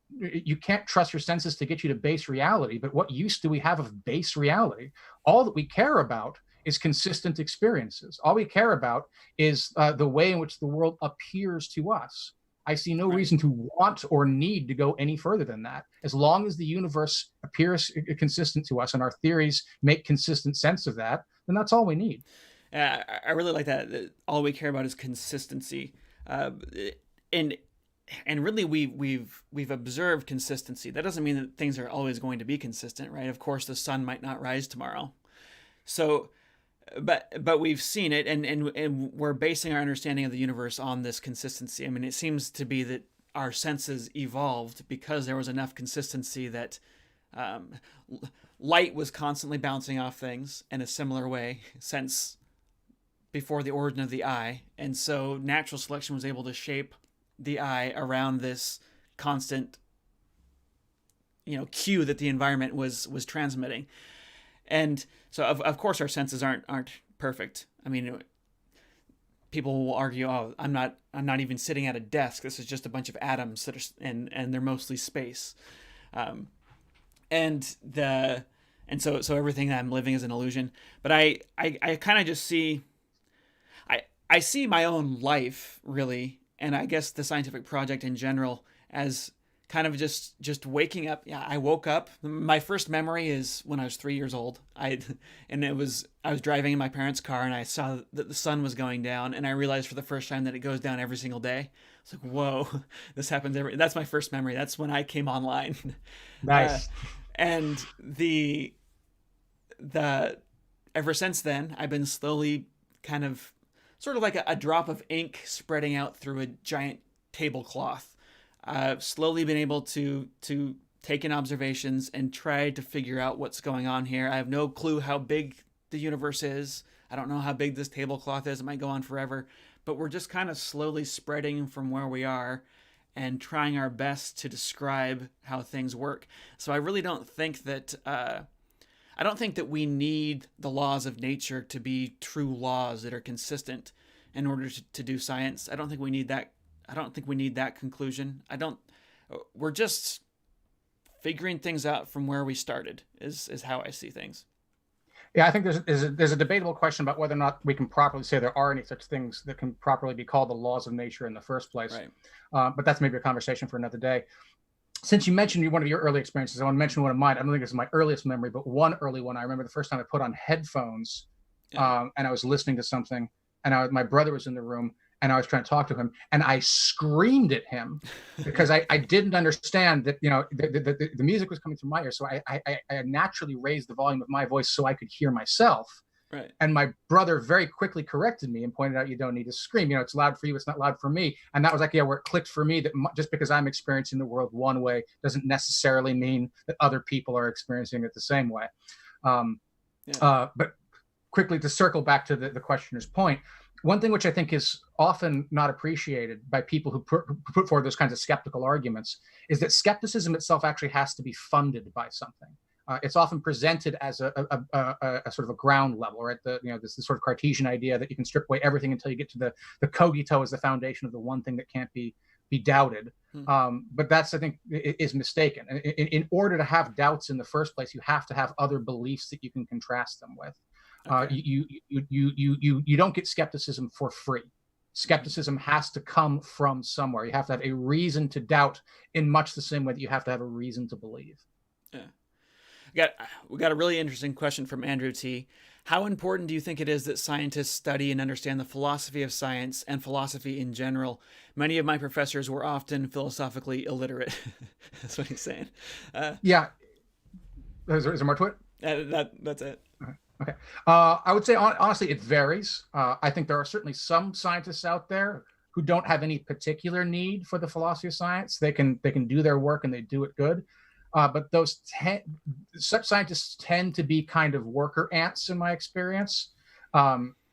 B: you can't trust your senses to get you to base reality, but what use do we have of base reality? All that we care about is consistent experiences. All we care about is the way in which the world appears to us. I see no reason to want or need to go any further than that. As long as the universe appears consistent to us and our theories make consistent sense of that, then that's all we need.
A: I really like that all we care about is consistency. And really we've observed consistency. That doesn't mean that things are always going to be consistent, right? Of course, the sun might not rise tomorrow. So, but we've seen it, and we're basing our understanding of the universe on this consistency. It seems to be that our senses evolved because there was enough consistency that light was constantly bouncing off things in a similar way since before the origin of the eye. And so natural selection was able to shape the eye around this constant, cue that the environment was transmitting. And so of course our senses aren't perfect. People will argue, oh, I'm not even sitting at a desk. This is just a bunch of atoms that are, and they're mostly space. And so everything that I'm living is an illusion. But I kind of just see, I see my own life really, and I guess the scientific project in general, as kind of just waking up. Yeah, I woke up. My first memory is when I was 3 years old. I was driving in my parents' car and I saw that the sun was going down, and I realized for the first time that it goes down every single day. It's like, whoa, this happens that's my first memory. That's when I came online.
B: Nice.
A: And the ever since then, I've been slowly kind of sort of like a drop of ink spreading out through a giant tablecloth. I've slowly been able to take in observations and try to figure out what's going on here. I have no clue how big the universe is. I don't know how big this tablecloth is. It might go on forever. But we're just kind of slowly spreading from where we are and trying our best to describe how things work. So I really don't think that we need the laws of nature to be true laws that are consistent in order to do science. I don't think we need that. I don't think we need that conclusion. I don't we're just figuring things out from where we started is how I see things.
B: Yeah, I think there's a debatable question about whether or not we can properly say there are any such things that can properly be called the laws of nature in the first place.
A: Right.
B: But that's maybe a conversation for another day. Since you mentioned one of your early experiences, I want to mention one of mine. I don't think it's my earliest memory, but one early one. I remember the first time I put on headphones, and I was listening to something, and my brother was in the room, and I was trying to talk to him, and I screamed at him because I didn't understand that, the music was coming through my ear. So I naturally raised the volume of my voice so I could hear myself.
A: Right.
B: And my brother very quickly corrected me and pointed out, you don't need to scream. It's loud for you. It's not loud for me. And that was like, where it clicked for me that just because I'm experiencing the world one way doesn't necessarily mean that other people are experiencing it the same way. But quickly to circle back to the questioner's point, one thing which I think is often not appreciated by people who put forward those kinds of skeptical arguments is that skepticism itself actually has to be funded by something. It's often presented as a sort of a ground level, right? This sort of Cartesian idea that you can strip away everything until you get to the cogito as the foundation of the one thing that can't be doubted. But that's, I think, is mistaken. In order to have doubts in the first place, you have to have other beliefs that you can contrast them with. Okay. You don't get skepticism for free. Skepticism has to come from somewhere. You have to have a reason to doubt in much the same way that you have to have a reason to believe.
A: Yeah. We got a really interesting question from Andrew T. How important do you think it is that scientists study and understand the philosophy of science and philosophy in general? Many of my professors were often philosophically illiterate. That's what he's saying.
B: Yeah. Is there more to it?
A: That's it.
B: Okay. I would say, honestly, it varies. I think there are certainly some scientists out there who don't have any particular need for the philosophy of science. They can do their work and they do it good. But such scientists tend to be kind of worker ants in my experience.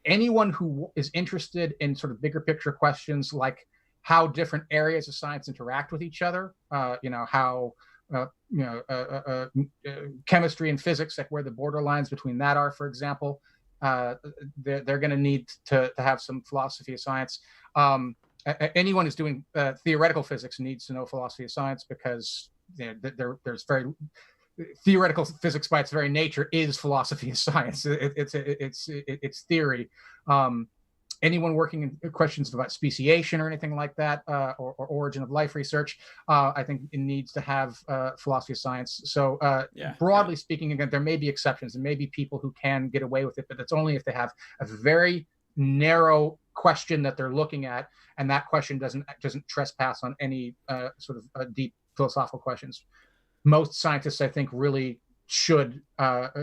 B: Anyone who is interested in sort of bigger picture questions like how different areas of science interact with each other, how chemistry and physics, like where the borderlines between that are, for example, they're going to need to have some philosophy of science. Anyone who's doing theoretical physics needs to know philosophy of science because there's very theoretical physics by its very nature is philosophy of science. It's theory. Anyone working in questions about speciation or anything like that, or origin of life research, I think it needs to have philosophy of science. So broadly speaking, again, there may be exceptions. There may be people who can get away with it, but it's only if they have a very narrow question that they're looking at, and that question doesn't trespass on any sort of deep philosophical questions. Most scientists, I think, really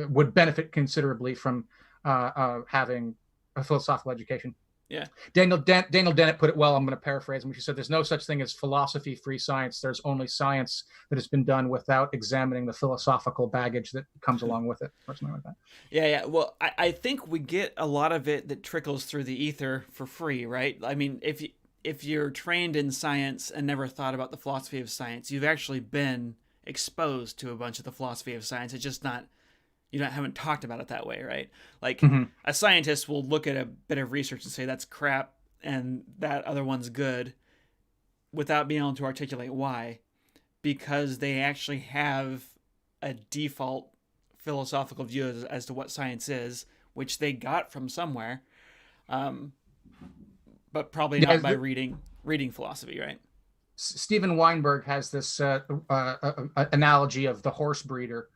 B: would benefit considerably from having a philosophical education.
A: Yeah.
B: Daniel Dennett put it well. I'm going to paraphrase him. She said, "There's no such thing as philosophy-free science. There's only science that has been done without examining the philosophical baggage that comes along with it," or something like that.
A: Yeah. Well, I think we get a lot of it that trickles through the ether for free, right? I mean, if you're trained in science and never thought about the philosophy of science, you've actually been exposed to a bunch of the philosophy of science. It's just not. Haven't talked about it that way, right? Like a scientist will look at a bit of research and say that's crap and that other one's good without being able to articulate why, because they actually have a default philosophical view as to what science is, which they got from somewhere, but probably not by reading philosophy, right?
B: Steven Weinberg has this analogy of the horse breeder,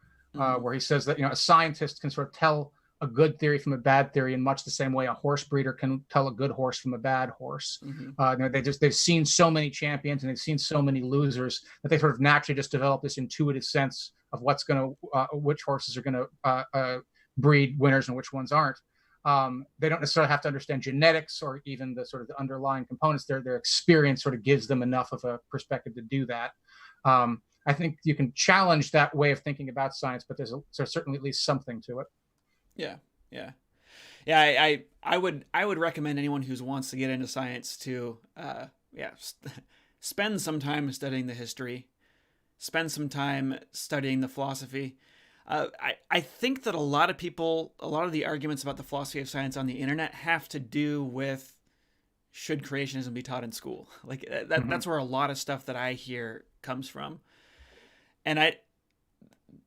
B: where he says that a scientist can sort of tell a good theory from a bad theory in much the same way a horse breeder can tell a good horse from a bad horse. They've seen so many champions and they've seen so many losers that they sort of naturally just develop this intuitive sense of which horses are going to breed winners and which ones aren't. They don't necessarily have to understand genetics or even the sort of the underlying components. Their experience sort of gives them enough of a perspective to do that. I think you can challenge that way of thinking about science, but there's certainly at least something to it.
A: Yeah. I would recommend anyone who wants to get into science to spend some time studying the history, spend some time studying the philosophy. I think that a lot of the arguments about the philosophy of science on the internet have to do with should creationism be taught in school? Like that's where a lot of stuff that I hear comes from. And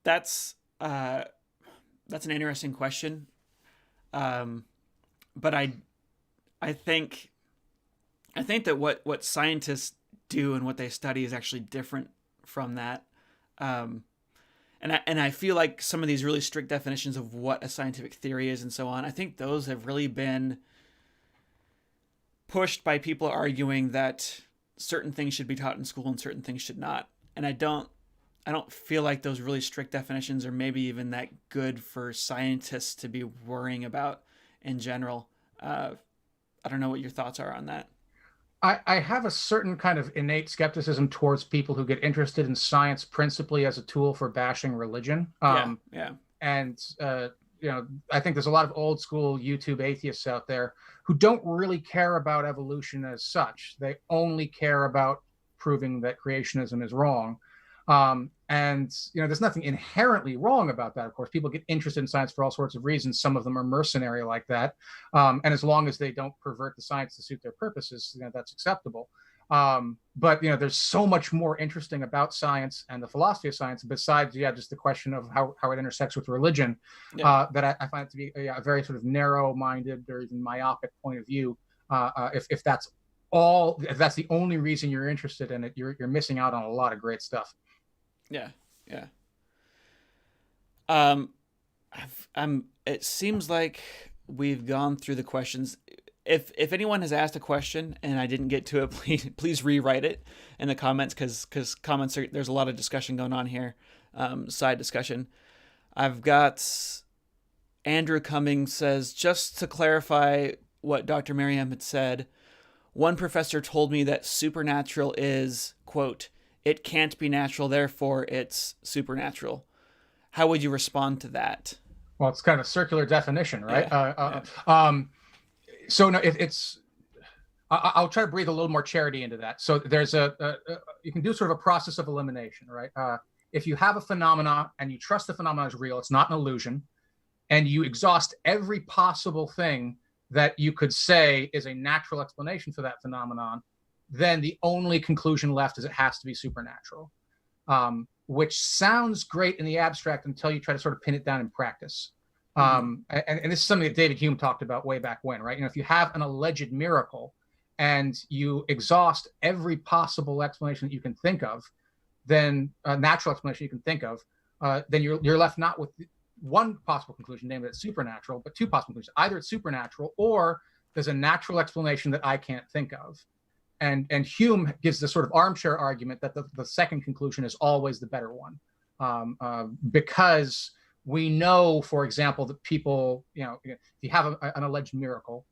A: that's an interesting question. But I think that what scientists do and what they study is actually different from that. And I feel like some of these really strict definitions of what a scientific theory is and so on, I think those have really been pushed by people arguing that certain things should be taught in school and certain things should not. And I don't feel like those really strict definitions are maybe even that good for scientists to be worrying about in general. I don't know what your thoughts are on that.
B: I have a certain kind of innate skepticism towards people who get interested in science principally as a tool for bashing religion.
A: Yeah.
B: And I think there's a lot of old school YouTube atheists out there who don't really care about evolution as such. They only care about proving that creationism is wrong. And there's nothing inherently wrong about that. Of course, people get interested in science for all sorts of reasons. Some of them are mercenary like that. And as long as they don't pervert the science to suit their purposes, that's acceptable. But there's so much more interesting about science and the philosophy of science besides, just the question of how it intersects with religion, that I find it to be a very sort of narrow-minded or even myopic point of view. If that's the only reason you're interested in it, you're missing out on a lot of great stuff.
A: Yeah. It seems like we've gone through the questions. If anyone has asked a question and I didn't get to it, please rewrite it in the comments because comments there's a lot of discussion going on here, side discussion. I've got Andrew Cummings says, just to clarify what Dr. Merriam had said, one professor told me that supernatural is, quote, it can't be natural, therefore it's supernatural. How would you respond to that?
B: Well, it's kind of a circular definition, right? So no, I'll try to breathe a little more charity into that. So there's you can do sort of a process of elimination, right? If you have a phenomenon and you trust the phenomenon is real, it's not an illusion, and you exhaust every possible thing that you could say is a natural explanation for that phenomenon, then the only conclusion left is it has to be supernatural, which sounds great in the abstract until you try to sort of pin it down in practice. And this is something that David Hume talked about way back when, right? If you have an alleged miracle and you exhaust every possible explanation that you can think of, then a natural explanation you can think of, then you're left not with one possible conclusion, namely it's supernatural, but two possible conclusions. Either it's supernatural or there's a natural explanation that I can't think of. And Hume gives this sort of armchair argument that the second conclusion is always the better one, because we know, for example, that people, if you have an alleged miracle,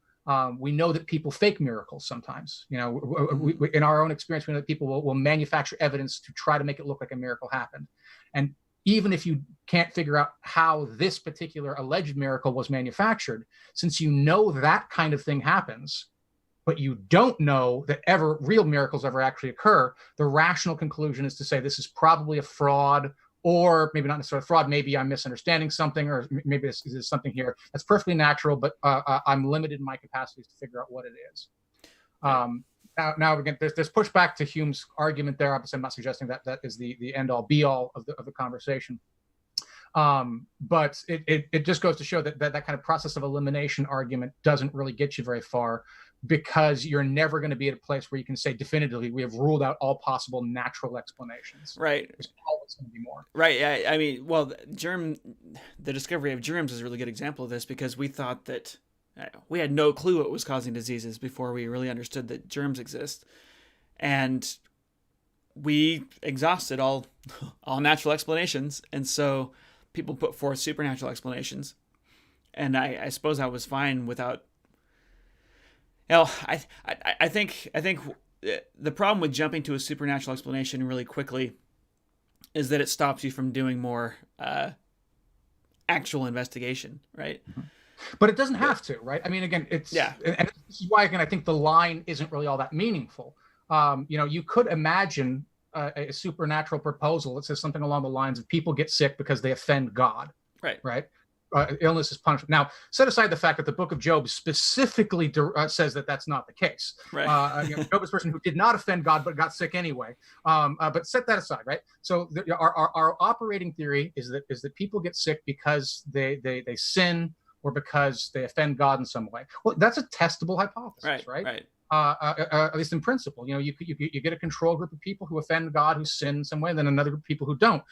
B: we know that people fake miracles sometimes. We, in our own experience, we know that people will manufacture evidence to try to make it look like a miracle happened. And even if you can't figure out how this particular alleged miracle was manufactured, since you know that kind of thing happens, but you don't know that real miracles ever actually occur, the rational conclusion is to say this is probably a fraud, or maybe not necessarily a fraud, maybe I'm misunderstanding something, or maybe there's something here that's perfectly natural, but I'm limited in my capacities to figure out what it is. Now again, there's pushback to Hume's argument there. Obviously, I'm not suggesting that is the end-all, be-all of the conversation. But it just goes to show that kind of process of elimination argument doesn't really get you very far, because you're never going to be at a place where you can say definitively we have ruled out all possible natural explanations.
A: Right.
B: There's always going to be more.
A: Right. I mean, well, the discovery of germs is a really good example of this, because we thought that we had no clue what was causing diseases before we really understood that germs exist, and we exhausted all natural explanations, and so people put forth supernatural explanations, and I suppose I was fine without. I think the problem with jumping to a supernatural explanation really quickly is that it stops you from doing more actual investigation, right?
B: But it doesn't have to, right? I mean, again, and this is why, again, I think the line isn't really all that meaningful. You could imagine a supernatural proposal that says something along the lines of people get sick because they offend God,
A: right?
B: Right. illness is punishment. Now, set aside the fact that the Book of Job specifically says that that's not the case.
A: Right.
B: Job is a person who did not offend God but got sick anyway. But set that aside, right? So our operating theory is that people get sick because they sin or because they offend God in some way. Well, that's a testable hypothesis, right? At least in principle. You get a control group of people who offend God, who sin in some way, and then another group of people who don't.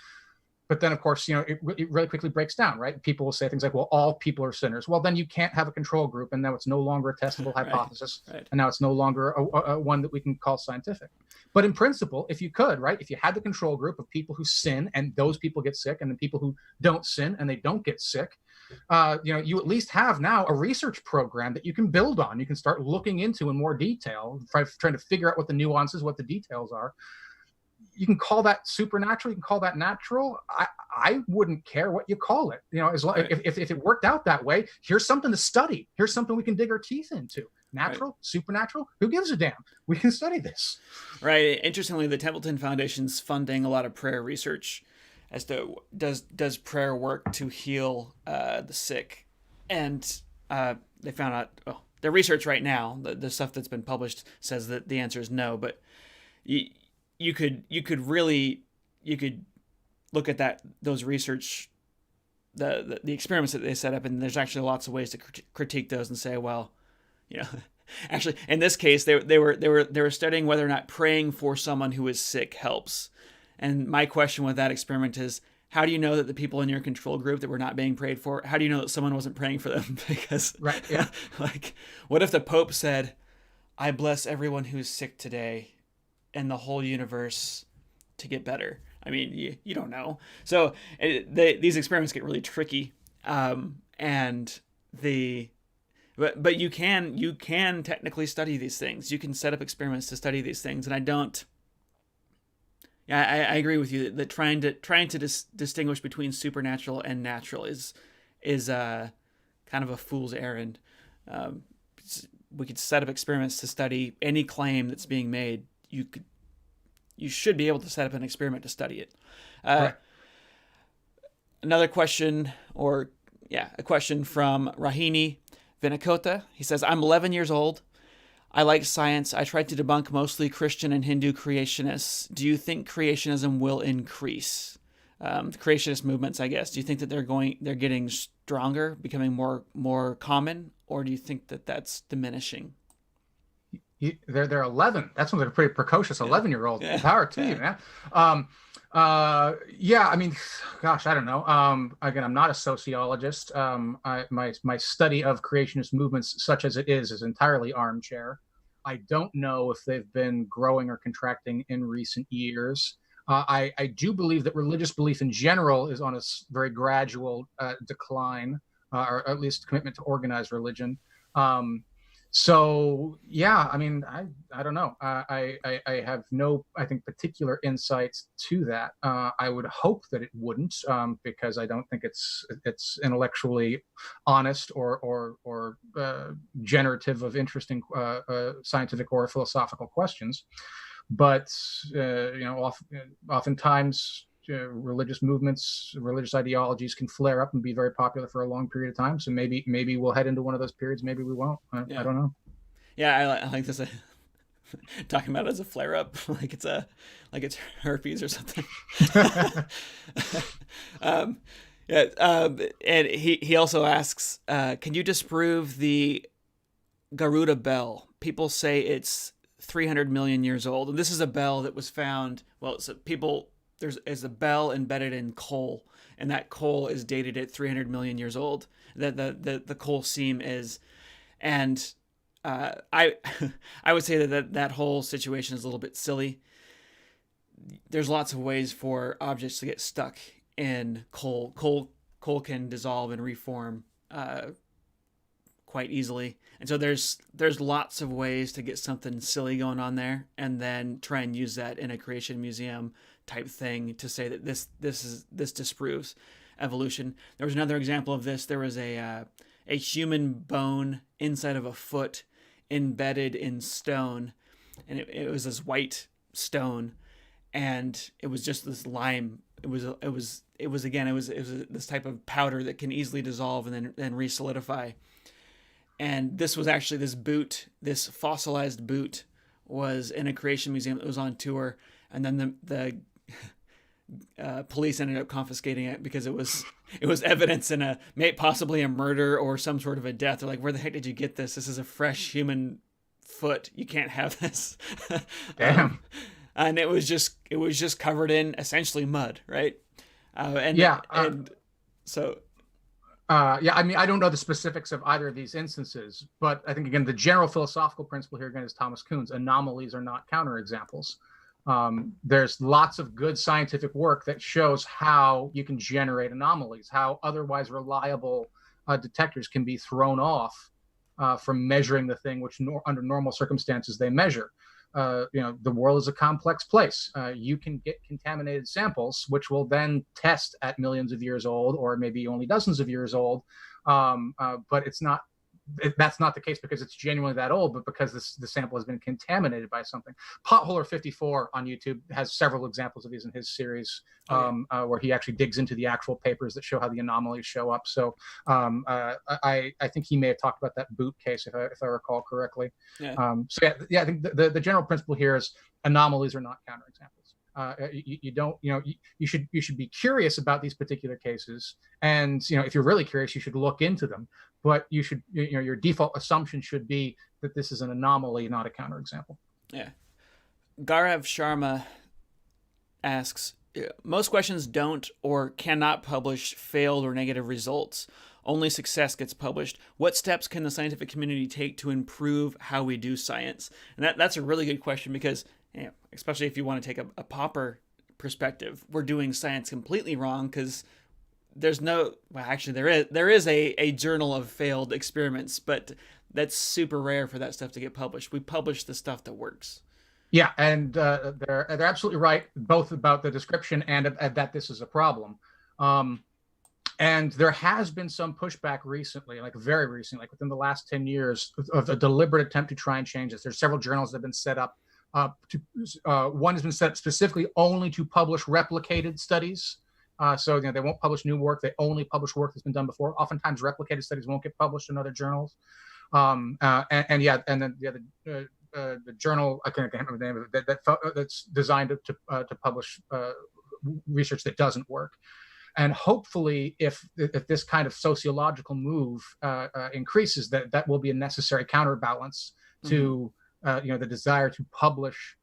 B: But then, of course, it really quickly breaks down, right? People will say things like, well, all people are sinners. Well, then you can't have a control group, and now it's no longer a testable hypothesis, and now it's no longer a one that we can call scientific. But in principle, if you could, right, if you had the control group of people who sin and those people get sick, and then people who don't sin and they don't get sick, you at least have now a research program that you can build on. You can start looking into in more detail, trying to figure out what the nuances, what the details are. You can call that supernatural. You can call that natural. I wouldn't care what you call it. As long, if it worked out that way, here's something to study. Here's something we can dig our teeth into. Natural, supernatural. Who gives a damn? We can study this.
A: Right. Interestingly, the Templeton Foundation's funding a lot of prayer research as to does prayer work to heal the sick, and they found out. Well, their research right now, the stuff that's been published, says that the answer is no. But you could look at those research, the experiments that they set up, and there's actually lots of ways to critique those and say, well, actually in this case they were studying whether or not praying for someone who is sick helps. And my question with that experiment is, how do you know that the people in your control group that were not being prayed for, how do you know that someone wasn't praying for them? Because like, what if the Pope said, I bless everyone who's sick today and the whole universe to get better? I mean, you don't know. So these experiments get really tricky, but you can technically study these things. You can set up experiments to study these things, and I don't. Yeah, I agree with you that trying to distinguish between supernatural and natural is kind of a fool's errand. We could set up experiments to study any claim that's being made. You should be able to set up an experiment to study it.
B: Right.
A: Another question, a question from Rahini Vinakota. He says, I'm 11 years old. I like science. I tried to debunk mostly Christian and Hindu creationists. Do you think creationism will increase? The creationist movements, I guess. Do you think that they're getting stronger, becoming more common, or do you think that that's diminishing?
B: They're 11. That's when they're pretty precocious 11-year-old.
A: Yeah.
B: Power to you, man. I mean, gosh, I don't know. Again, I'm not a sociologist. My study of creationist movements, such as it is entirely armchair. I don't know if they've been growing or contracting in recent years. I do believe that religious belief in general is on a very gradual decline, or at least commitment to organized religion. So yeah, I mean, I don't know. I have no, I think, particular insights to that. I would hope that it wouldn't, because I don't think it's intellectually honest or generative of interesting scientific or philosophical questions. But oftentimes religious movements, religious ideologies can flare up and be very popular for a long period of time. So maybe we'll head into one of those periods. Maybe we won't. I don't know.
A: Yeah, I like this. Talking about it as a flare up, like it's herpes or something. And he also asks, can you disprove the Garuda bell? People say it's 300 million years old, and this is a bell that was found. Well, there's a bell embedded in coal, and that coal is dated at 300 million years old. The coal seam is, and I would say that whole situation is a little bit silly. There's lots of ways for objects to get stuck in coal. Coal can dissolve and reform quite easily, and so there's lots of ways to get something silly going on there, and then try and use that in a creation museum type thing to say that this disproves evolution. There was another example of this. There was a human bone inside of a foot embedded in stone, and it was this white stone, and it was just this lime. It was it was this type of powder that can easily dissolve and then re-solidify. And this was actually this fossilized boot was in a creation museum that was on tour, and then the police ended up confiscating it because it was evidence in possibly a murder or some sort of a death. They're like, where the heck did you get this? This is a fresh human foot. You can't have this.
B: Damn.
A: And it was just covered in essentially mud, right? So.
B: I mean, I don't know the specifics of either of these instances, but I think, again, the general philosophical principle here, again, is Thomas Kuhn's: anomalies are not counterexamples. There's lots of good scientific work that shows how you can generate anomalies, how otherwise reliable detectors can be thrown off from measuring the thing which under normal circumstances they measure. The world is a complex place. You can get contaminated samples, which will then test at millions of years old, or maybe only dozens of years old. But that's not the case because it's genuinely that old, but because the sample has been contaminated by something. Potholer 54 on YouTube has several examples of these in his series, where he actually digs into the actual papers that show how the anomalies show up. So I think he may have talked about that boot case, if I recall correctly. I think the general principle here is anomalies are not counterexamples. You should be curious about these particular cases, and if you're really curious, you should look into them. But your default assumption should be that this is an anomaly, not a counterexample.
A: Yeah. Gaurav Sharma asks, most questions don't or cannot publish failed or negative results. Only success gets published. What steps can the scientific community take to improve how we do science? And that's a really good question, because especially if you want to take a pauper perspective, we're doing science completely wrong because there is a journal of failed experiments, but that's super rare for that stuff to get published. We publish the stuff that works.
B: Yeah, and they're absolutely right, both about the description and that this is a problem. And there has been some pushback recently, like very recently, like within the last 10 years, of a deliberate attempt to try and change this. There's several journals that have been set up. One has been set up specifically only to publish replicated studies. So they won't publish new work. They only publish work that's been done before. Oftentimes, replicated studies won't get published in other journals. And then the journal, I can't remember the name of it, that's designed to publish research that doesn't work. And hopefully, if this kind of sociological move increases, that will be a necessary counterbalance to the desire to publish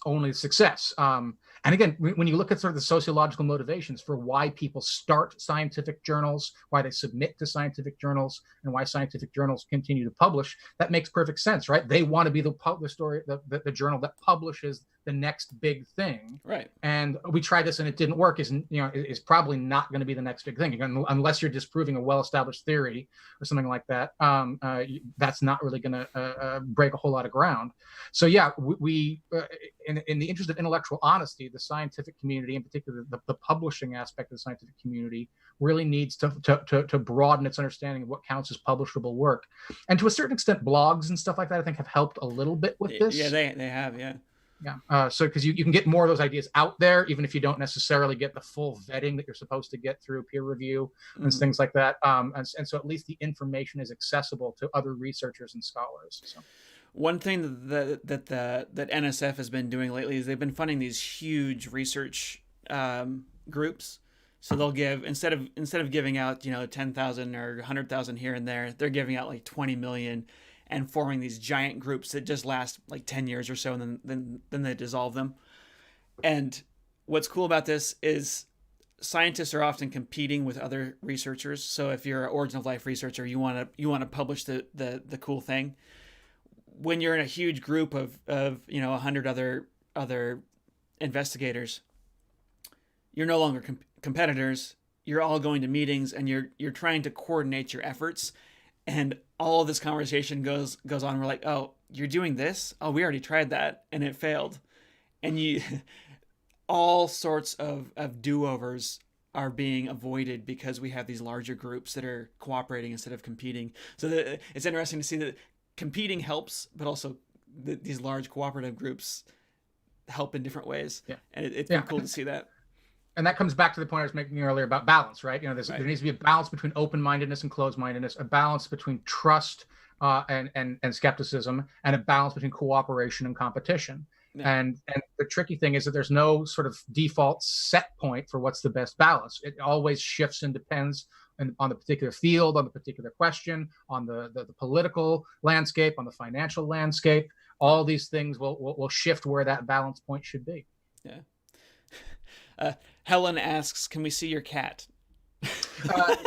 B: only success. And again, when you look at sort of the sociological motivations for why people start scientific journals, why they submit to scientific journals, and why scientific journals continue to publish, that makes perfect sense, right? They want to be the journal that publishes the next big thing.
A: Right.
B: And we tried this and it didn't work is probably not going to be the next big thing. Again, unless you're disproving a well-established theory or something like that. That's not really going to break a whole lot of ground. So yeah, we in the interest of intellectual honesty, the scientific community, in particular the publishing aspect of the scientific community, really needs to broaden its understanding of what counts as publishable work. And to a certain extent, blogs and stuff like that, I think, have helped a little bit with this.
A: Yeah, they have, yeah.
B: Yeah. So because you can get more of those ideas out there, even if you don't necessarily get the full vetting that you're supposed to get through peer review and things like that. And so at least the information is accessible to other researchers and scholars. So.
A: One thing that NSF has been doing lately is they've been funding these huge research groups. So they'll give, instead of giving out 10,000 or 100,000 here and there, they're giving out like 20 million and forming these giant groups that just last like 10 years or so, and then they dissolve them. And what's cool about this is scientists are often competing with other researchers. So if you're an origin of life researcher, you want to publish the cool thing. When you're in a huge group of 100 other investigators, you're no longer competitors. You're all going to meetings and you're trying to coordinate your efforts. And all of this conversation goes on. We're like, oh, you're doing this? Oh, we already tried that and it failed. And all sorts of do-overs are being avoided because we have these larger groups that are cooperating instead of competing. So it's interesting to see that competing helps, but also these large cooperative groups help in different ways.
B: Yeah.
A: And it's been cool to see that.
B: And that comes back to the point I was making earlier about balance, right? There needs to be a balance between open-mindedness and closed-mindedness, a balance between trust and skepticism, and a balance between cooperation and competition. Yeah. And the tricky thing is that there's no sort of default set point for what's the best balance. It always shifts and depends on the particular field, on the particular question, on the political landscape, on the financial landscape. All these things will shift where that balance point should be.
A: Yeah. Helen asks, "Can we see your cat?"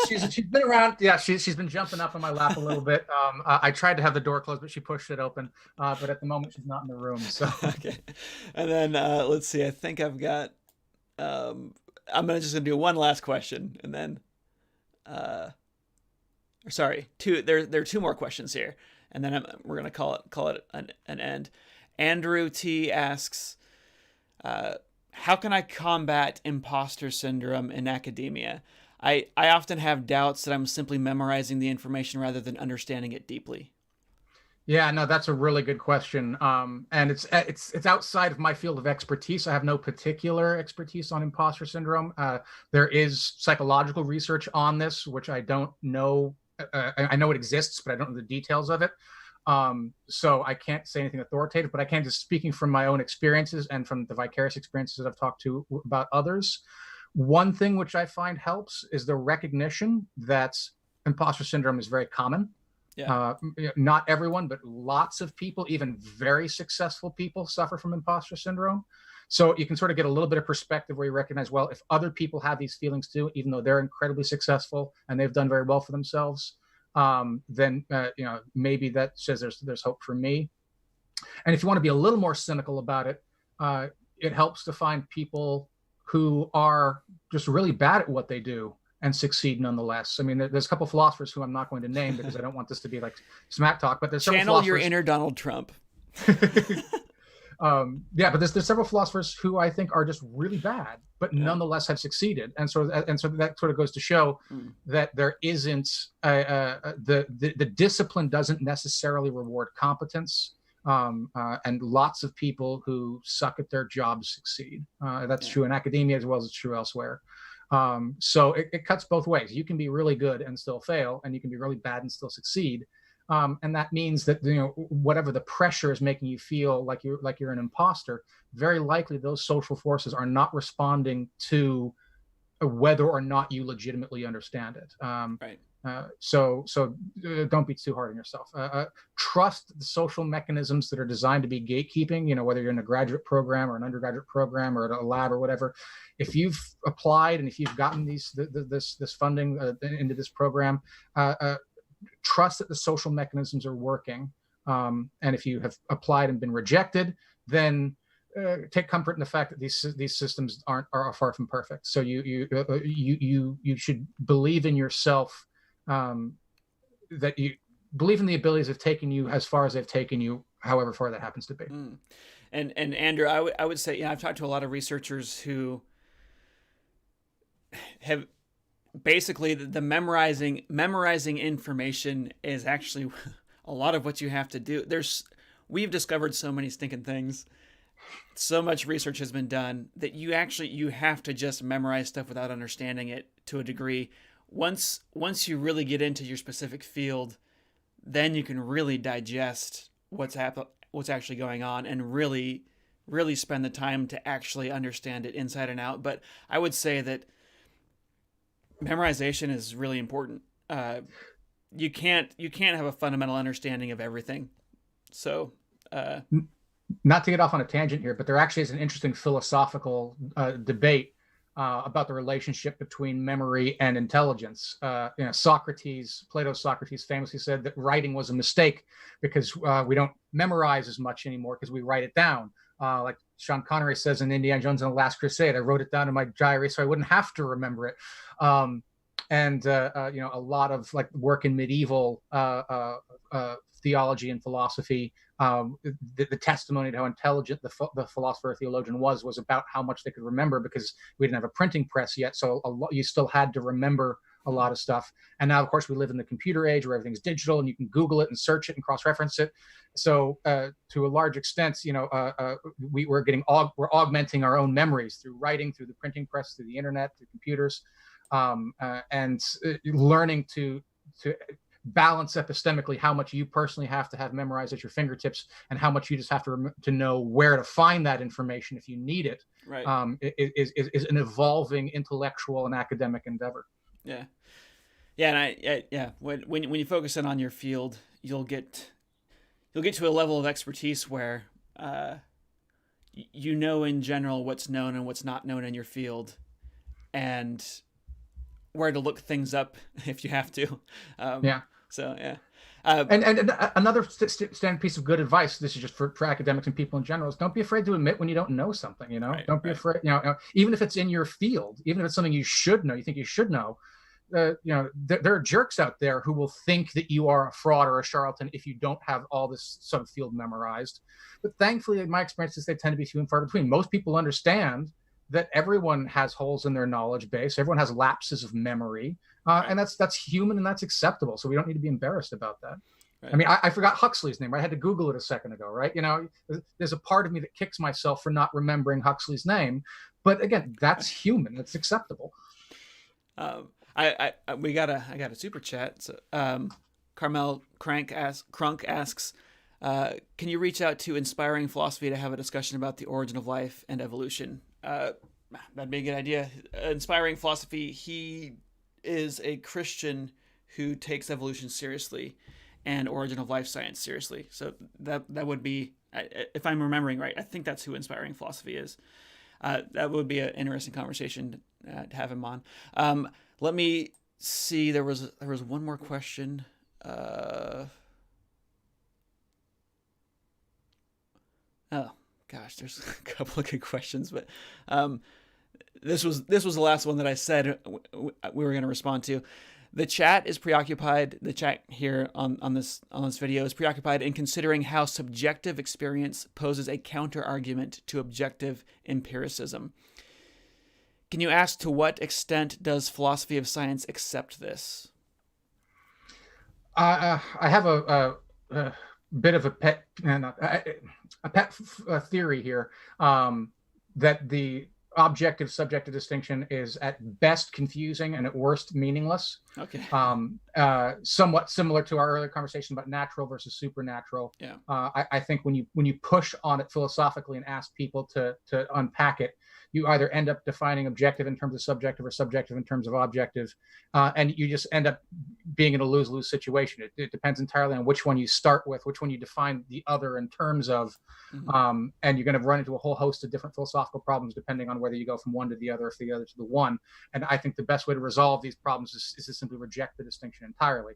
B: She's been around. Yeah, she's been jumping up on my lap a little bit. I tried to have the door closed, but she pushed it open. But at the moment, she's not in the room. So
A: okay. And then let's see. I think I've got. I'm just gonna do one last question, and then. Sorry, two. There are two more questions here, and then we're gonna call it an end. Andrew T asks, "How can I combat imposter syndrome in academia? I often have doubts that I'm simply memorizing the information rather than understanding it deeply."
B: Yeah, no, that's a really good question. And it's outside of my field of expertise. I have no particular expertise on imposter syndrome. There is psychological research on this, which I don't know. I know it exists, but I don't know the details of it. So I can't say anything authoritative, but I can, just speaking from my own experiences and from the vicarious experiences that I've talked to about others. One thing which I find helps is the recognition that imposter syndrome is very common. Yeah. Not everyone, but lots of people, even very successful people, suffer from imposter syndrome. So you can sort of get a little bit of perspective where you recognize, well, if other people have these feelings too, even though they're incredibly successful and they've done very well for themselves, then maybe that says there's hope for me. And if you want to be a little more cynical about it, it helps to find people who are just really bad at what they do and succeed nonetheless. I mean, there's a couple of philosophers who I'm not going to name because I don't want this to be like smack talk, but there's
A: channel your inner Donald Trump.
B: Yeah, but there's several philosophers who I think are just really bad, but nonetheless have succeeded. And so that sort of goes to show that there isn't the discipline doesn't necessarily reward competence. And lots of people who suck at their jobs succeed. That's true in academia as well as it's true elsewhere. So it cuts both ways. You can be really good and still fail, and you can be really bad and still succeed. And that means that whatever the pressure is making you feel like you're an imposter, very likely those social forces are not responding to whether or not you legitimately understand it. Right. So don't be too hard on yourself. Trust the social mechanisms that are designed to be gatekeeping, whether you're in a graduate program or an undergraduate program or at a lab or whatever. If you've applied and if you've gotten this funding into this program, trust that the social mechanisms are working. And if you have applied and been rejected, then take comfort in the fact that these systems are far from perfect. So you should believe in yourself, that you believe in the abilities have taken you as far as they've taken you, however far that happens to be.
A: And Andrew, I would say, I've talked to a lot of researchers who have basically the memorizing information is actually a lot of what you have to do. We've discovered so many stinking things. So much research has been done that you have to just memorize stuff without understanding it to a degree. Once you really get into your specific field, then you can really digest what's actually going on and really spend the time to actually understand it inside and out. But I would say that memorization is really important. You can't have a fundamental understanding of everything. So,
B: not to get off on a tangent here, but there actually is an interesting philosophical debate about the relationship between memory and intelligence. Plato Socrates famously said that writing was a mistake because we don't memorize as much anymore because we write it down. Like Sean Connery says in Indiana Jones and the Last Crusade, I wrote it down in my diary so I wouldn't have to remember it. A lot of like work in medieval theology and philosophy, the testimony to how intelligent the philosopher or theologian was about how much they could remember because we didn't have a printing press yet. So you still had to remember a lot of stuff. And now, of course, we live in the computer age where everything's digital and you can Google it and search it and cross-reference it. So to a large extent, we're augmenting our own memories through writing, through the printing press, through the internet, through computers, and learning to balance epistemically how much you personally have to have memorized at your fingertips and how much you just have to know where to find that information if you need it.
A: Right.
B: Is an evolving intellectual and academic endeavor.
A: Yeah. Yeah. And when you focus in on your field, you'll get to a level of expertise where you know in general what's known and what's not known in your field, and where to look things up if you have to. So yeah.
B: And another standard piece of good advice, this is just for academics and people in general, is don't be afraid to admit when you don't know something. Don't be afraid. Even if it's in your field, even if it's something you should know, you think you should know. There are jerks out there who will think that you are a fraud or a charlatan if you don't have all this subfield memorized. But thankfully, in my experiences, they tend to be few and far between. Most people understand that everyone has holes in their knowledge base. Everyone has lapses of memory. And that's human and that's acceptable. So we don't need to be embarrassed about that. Right. I mean, I forgot Huxley's name. I had to Google it a second ago, right? There's a part of me that kicks myself for not remembering Huxley's name. But again, that's human. It's acceptable.
A: I got a super chat. So, Carmel Crunk asks, can you reach out to Inspiring Philosophy to have a discussion about the origin of life and evolution? That'd be a good idea. Inspiring Philosophy, he is a Christian who takes evolution seriously and origin of life science seriously. So that would be, if I'm remembering right, I think that's who Inspiring Philosophy is. That would be an interesting conversation to have him on. Let me see. There was one more question. Oh gosh, there's a couple of good questions, but this was the last one that I said we were going to respond to. The chat is preoccupied. The chat here on this video is preoccupied in considering how subjective experience poses a counter argument to objective empiricism. Can you ask to what extent does philosophy of science accept this? I
B: have a bit of a pet theory here, that the objective subjective distinction is at best confusing and at worst meaningless.
A: Okay.
B: Somewhat similar to our earlier conversation about natural versus supernatural.
A: Yeah.
B: I think when you push on it philosophically and ask people to unpack it, you either end up defining objective in terms of subjective or subjective in terms of objective, and you just end up being in a lose-lose situation. It depends entirely on which one you start with, which one you define the other in terms of, and you're going to run into a whole host of different philosophical problems depending on whether you go from one to the other or from the other to the one. And I think the best way to resolve these problems is to simply reject the distinction entirely.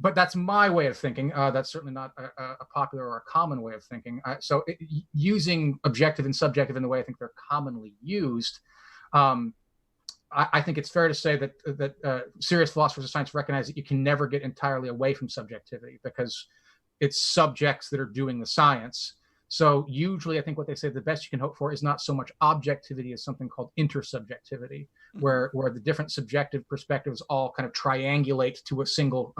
B: But that's my way of thinking. That's certainly not a popular or a common way of thinking. Using objective and subjective in the way I think they're commonly used, I think it's fair to say that serious philosophers of science recognize that you can never get entirely away from subjectivity because it's subjects that are doing the science. So usually I think what they say the best you can hope for is not so much objectivity as something called intersubjectivity, where the different subjective perspectives all kind of triangulate to a single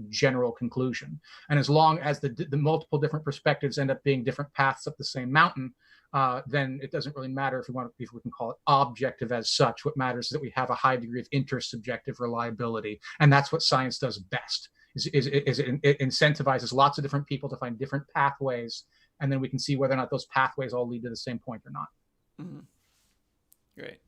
B: general conclusion. And as long as the multiple different perspectives end up being different paths up the same mountain, then it doesn't really matter if we can call it objective as such. What matters is that we have a high degree of intersubjective reliability. And that's what science does best, it incentivizes lots of different people to find different pathways, and then we can see whether or not those pathways all lead to the same point or not.
A: Mm-hmm. Great.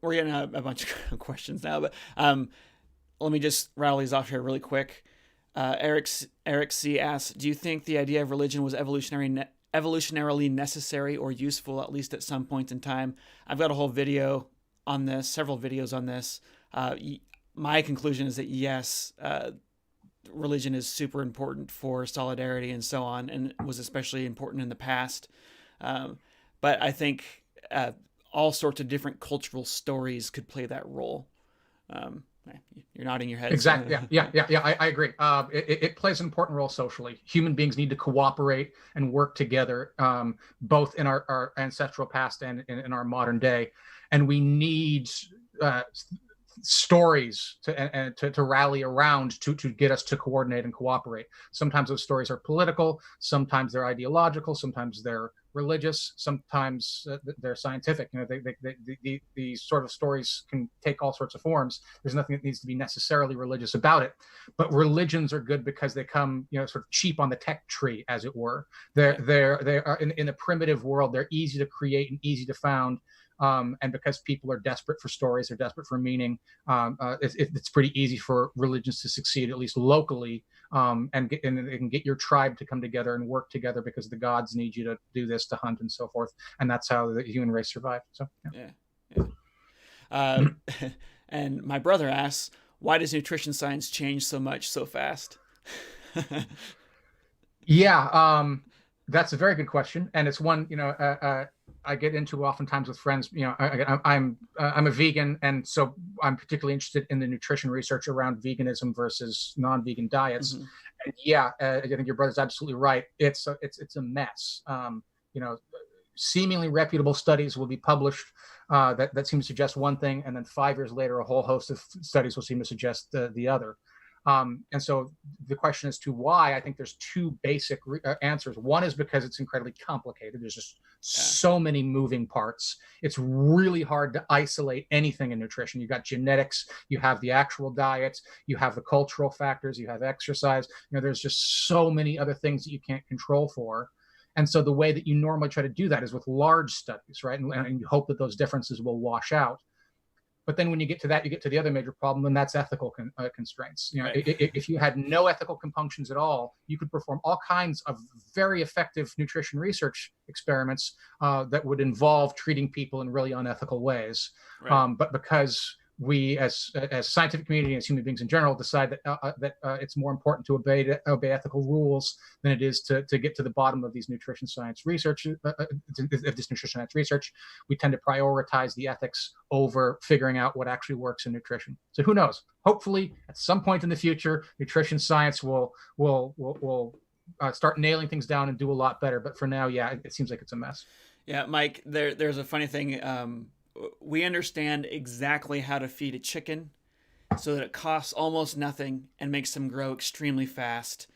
A: We're getting a bunch of questions now, but let me just rattle these off here really quick. Eric C. asks, do you think the idea of religion was evolutionarily necessary or useful, at least at some point in time? I've got a whole video on this, several videos on this. My conclusion is that yes, religion is super important for solidarity and so on, and was especially important in the past. But I think all sorts of different cultural stories could play that role. You're nodding your head.
B: Exactly. Yeah. I agree. It plays an important role socially. Human beings need to cooperate and work together, both in our ancestral past and in our modern day. And we need stories to rally around to get us to coordinate and cooperate. Sometimes those stories are political, sometimes they're ideological, sometimes they're religious, sometimes they're scientific. These sort of stories can take all sorts of forms. There's nothing that needs to be necessarily religious about it, but religions are good because they come, sort of cheap on the tech tree, as it were. They are in a primitive world. They're easy to create and easy to found. And because people are desperate for stories, they're desperate for meaning, it's pretty easy for religions to succeed, at least locally, and they can get your tribe to come together and work together because the gods need you to do this, to hunt and so forth. And that's how the human race survived. So,
A: and my brother asks, why does nutrition science change so much so fast?
B: That's a very good question. And it's one, I get into oftentimes with friends. I'm a vegan, and so I'm particularly interested in the nutrition research around veganism versus non-vegan diets. Mm-hmm. And I think your brother's absolutely right. It's a mess. Seemingly reputable studies will be published that seem to suggest one thing, and then 5 years later, a whole host of studies will seem to suggest the other. And so the question as to why, I think there's two basic answers. One is because it's incredibly complicated. There's just so many moving parts. It's really hard to isolate anything in nutrition. You've got genetics, you have the actual diets, you have the cultural factors, you have exercise. There's just so many other things that you can't control for. And so the way that you normally try to do that is with large studies, right? And you hope that those differences will wash out. But then when you get to that, you get to the other major problem, and that's ethical constraints. Right. If you had no ethical compunctions at all, you could perform all kinds of very effective nutrition research experiments that would involve treating people in really unethical ways. Right. But because we, as a scientific community, as human beings in general, decide that it's more important to obey ethical rules than it is to get to the bottom of these nutrition science research. We tend to prioritize the ethics over figuring out what actually works in nutrition. So who knows? Hopefully, at some point in the future, nutrition science will start nailing things down and do a lot better. But for now, it seems like it's a mess.
A: Yeah, Mike. There's a funny thing. We understand exactly how to feed a chicken so that it costs almost nothing and makes them grow extremely fast.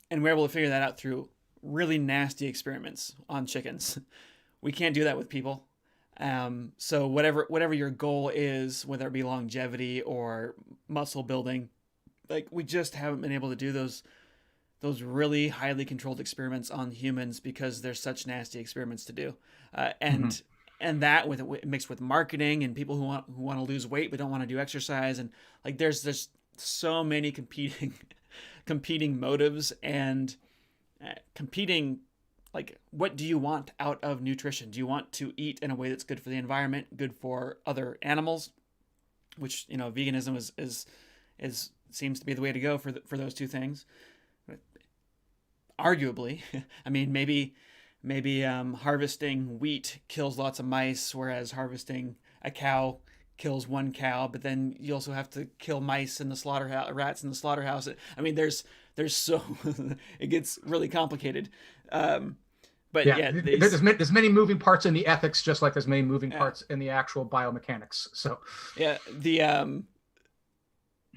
A: And we're able to figure that out through really nasty experiments on chickens. We can't do that with people. So whatever your goal is, whether it be longevity or muscle building, we just haven't been able to do those really highly controlled experiments on humans because they're such nasty experiments to do. And that mixed with marketing and people who want to lose weight but don't want to do exercise, and there's so many competing motives and competing. What do you want out of nutrition? Do you want to eat in a way that's good for the environment, good for other animals, which veganism is seems to be the way to go for those two things. Arguably, I mean maybe harvesting wheat kills lots of mice, whereas harvesting a cow kills one cow. But then you also have to kill mice in the slaughterhouse, rats in the slaughterhouse. I mean, there's so it gets really complicated. But
B: there's many moving parts in the ethics, just like there's many moving parts in the actual biomechanics. So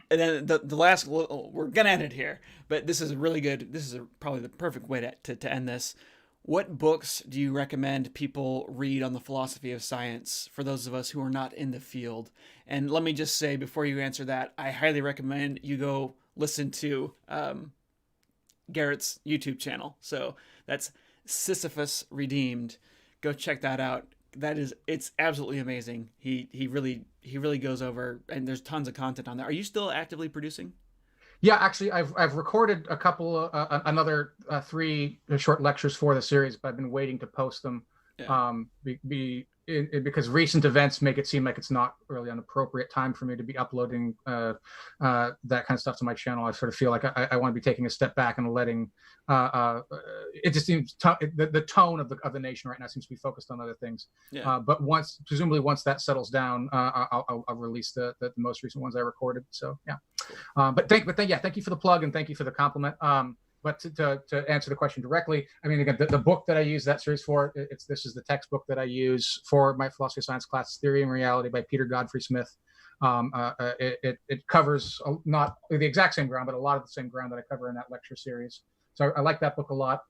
A: and then the last, we're gonna end it here, but this is really good. This is probably the perfect way to end this. What books do you recommend people read on the philosophy of science for those of us who are not in the field? And let me just say, before you answer that, I highly recommend you go listen to Garrett's YouTube channel. So that's Sisyphus Redeemed. Go check that out. It's absolutely amazing. He really goes over, and there's tons of content on there. Are you still actively producing?
B: Yeah, actually, I've recorded a couple, another 3 short lectures for the series, but I've been waiting to post them because recent events make it seem like it's not really an appropriate time for me to be uploading that kind of stuff to my channel. I sort of feel like I want to be taking a step back and letting it just seems the tone of the nation right now seems to be focused on other things. Yeah. But presumably once that settles down, I'll release the most recent ones I recorded. So yeah. Thank you for the plug and thank you for the compliment. But to answer the question directly, I mean, again, the book that I use that series for, this is the textbook that I use for my philosophy of science class, Theory and Reality by Peter Godfrey Smith. It covers not the exact same ground, but a lot of the same ground that I cover in that lecture series. So I like that book a lot.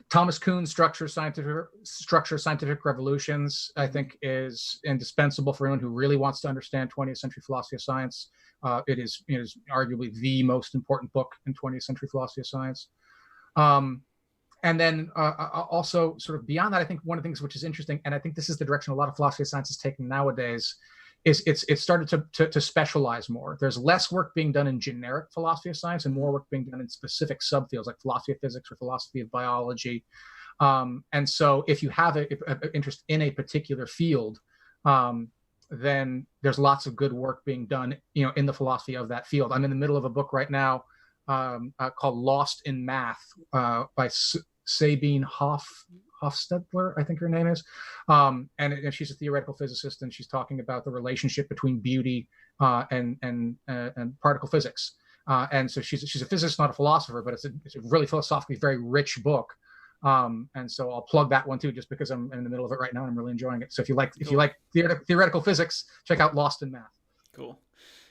B: Thomas Kuhn's Structure Scientific Revolutions, I think, is indispensable for anyone who really wants to understand 20th century philosophy of science. It is arguably the most important book in 20th century philosophy of science. And then also sort of beyond that, I think one of the things which is interesting, and I think this is the direction a lot of philosophy of science is taking nowadays, is it's started to specialize more. There's less work being done in generic philosophy of science and more work being done in specific subfields like philosophy of physics or philosophy of biology. And so if you have an interest in a particular field, then there's lots of good work being done, in the philosophy of that field. I'm in the middle of a book right now called Lost in Math by Sabine Hofstadter, I think her name is. And she's a theoretical physicist, and she's talking about the relationship between beauty and particle physics. And so she's a physicist, not a philosopher, but it's a really philosophically very rich book. And so I'll plug that one too, just because I'm in the middle of it right now and I'm really enjoying it. So if you like theoretical physics, check out Lost in Math.
A: Cool.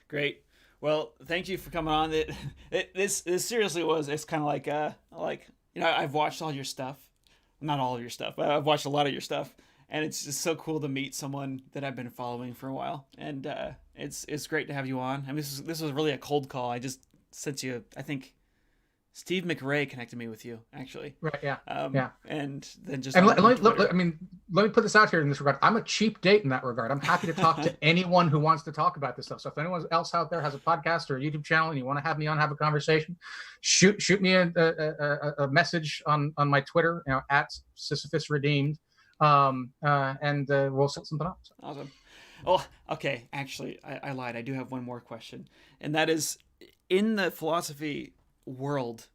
A: Great. Well, thank you for coming on. This seriously was, it's kind of like I've watched all your stuff. Not all of your stuff, but I've watched a lot of your stuff, and it's just so cool to meet someone that I've been following for a while, and it's great to have you on. I mean, this was really a cold call. I just sent you, I think Steve McRae connected me with you, actually.
B: Right. Yeah.
A: Yeah. And then just.
B: And let me put this out here in this regard. I'm a cheap date in that regard. I'm happy to talk to anyone who wants to talk about this stuff. So if anyone else out there has a podcast or a YouTube channel and you want to have me on, have a conversation, shoot me a message on my Twitter, at Sisyphus Redeemed, and we'll set something up.
A: Awesome. Oh, okay. Actually, I lied. I do have one more question, and that is, in the philosophy world,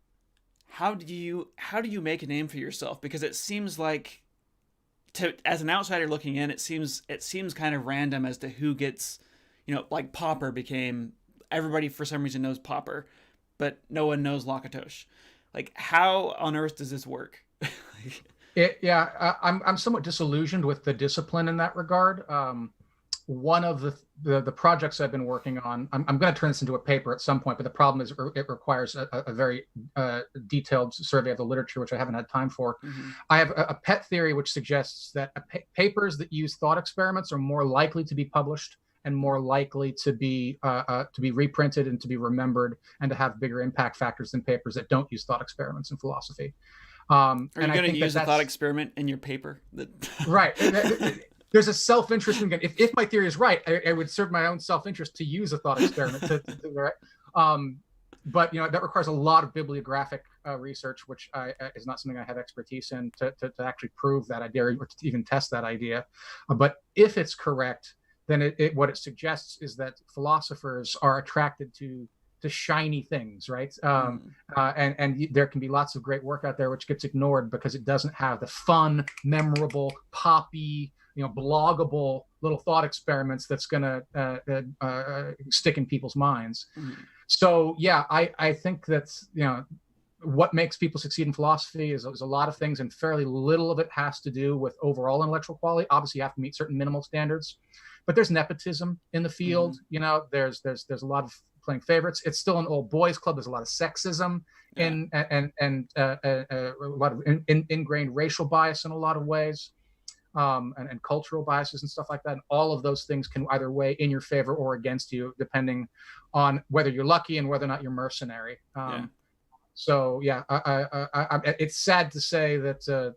A: how do you make a name for yourself? Because it seems like, as an outsider looking in, it seems kind of random as to who gets, like Popper became, everybody for some reason knows Popper, but no one knows Lackitose. Like, how on earth does this work?
B: I'm somewhat disillusioned with the discipline in that regard. One of the projects I've been working on, I'm going to turn this into a paper at some point, but the problem is it requires a very detailed survey of the literature, which I haven't had time for. Mm-hmm. I have a pet theory which suggests that papers that use thought experiments are more likely to be published and more likely to be reprinted and to be remembered and to have bigger impact factors than papers that don't use thought experiments in philosophy.
A: Are you going to use a thought experiment in your paper?
B: Right. There's a self-interest in, if my theory is right, I would serve my own self-interest to use a thought experiment right. But that requires a lot of bibliographic research, which is not something I have expertise in to actually prove that idea or to even test that idea. But if it's correct, then what it suggests is that philosophers are attracted to shiny things, right? And there can be lots of great work out there which gets ignored because it doesn't have the fun, memorable, poppy, bloggable little thought experiments that's going to stick in people's minds. Mm. So yeah, I think that's what makes people succeed in philosophy is a lot of things, and fairly little of it has to do with overall intellectual quality. Obviously, you have to meet certain minimal standards, but there's nepotism in the field. Mm. There's a lot of playing favorites. It's still an old boys club. There's a lot of sexism and a lot of ingrained racial bias in a lot of ways. And cultural biases and stuff like that. And all of those things can either weigh in your favor or against you, depending on whether you're lucky and whether or not you're mercenary. So yeah, it's sad to say that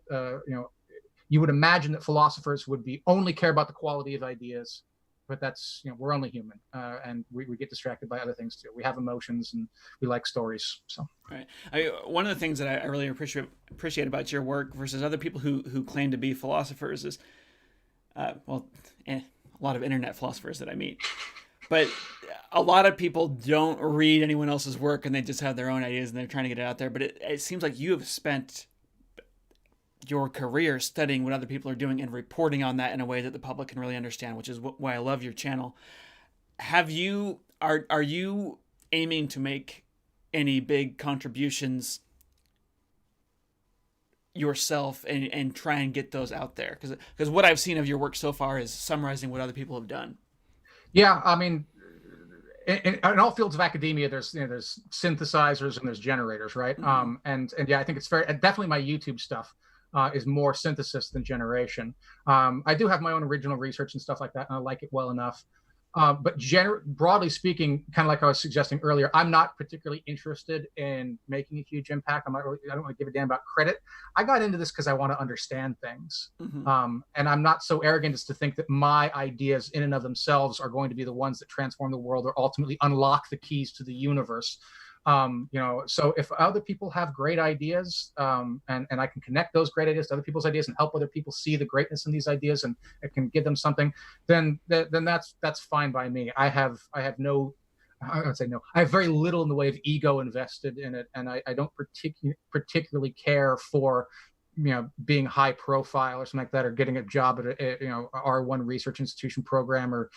B: you would imagine that philosophers would only care about the quality of ideas, but that's we're only human, and we get distracted by other things too. We have emotions and we like stories. So
A: right. One of the things that I really appreciate about your work versus other people who claim to be philosophers is, a lot of internet philosophers that I meet, but a lot of people don't read anyone else's work and they just have their own ideas and they're trying to get it out there. But it seems like you have spent your career studying what other people are doing and reporting on that in a way that the public can really understand, which is why I love your channel. Are you aiming to make any big contributions yourself and try and get those out there? Because what I've seen of your work so far is summarizing what other people have done.
B: Yeah, I mean, in all fields of academia, there's synthesizers and there's generators, right?
A: Mm-hmm.
B: And yeah, I think it's very definitely my YouTube stuff is more synthesis than generation. I do have my own original research and stuff like that, and I like it well enough. But broadly speaking, kind of like I was suggesting earlier, I'm not particularly interested in making a huge impact. I don't want to give a damn about credit. I got into this because I want to understand things.
A: Mm-hmm.
B: And I'm not so arrogant as to think that my ideas in and of themselves are going to be the ones that transform the world or ultimately unlock the keys to the universe. So if other people have great ideas, and I can connect those great ideas to other people's ideas and help other people see the greatness in these ideas, and it can give them something, then that's fine by me. I have no, I would say no. I have very little in the way of ego invested in it, and I don't particularly care for being high profile or something like that, or getting a job at a R1 research institution program, or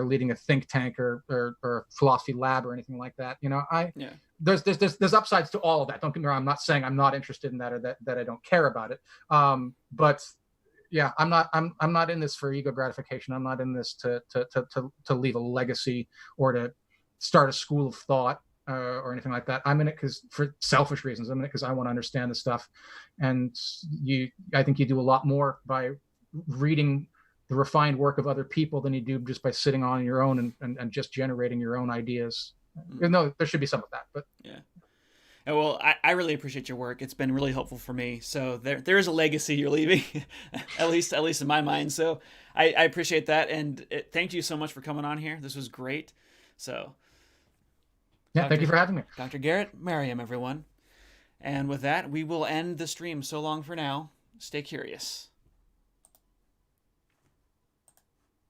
B: leading a think tank or a philosophy lab or anything like that.
A: Yeah.
B: There's upsides to all of that. Don't get me wrong. I'm not saying I'm not interested in that, or that I don't care about it. But yeah, I'm not in this for ego gratification. I'm not in this to leave a legacy or to start a school of thought, or anything like that. I'm in it for selfish reasons. I'm in it because I want to understand the stuff. And I think you do a lot more by reading the refined work of other people than you do just by sitting on your own and just generating your own ideas. No, there should be some of that, but
A: yeah. Well, I really appreciate your work. It's been really helpful for me. So there is a legacy you're leaving, at least in my mind. So I appreciate that, and thank you so much for coming on here. This was great. So
B: yeah, thank you for having me,
A: Dr. Garret Merriam, everyone. And with that, we will end the stream. So long for now. Stay curious.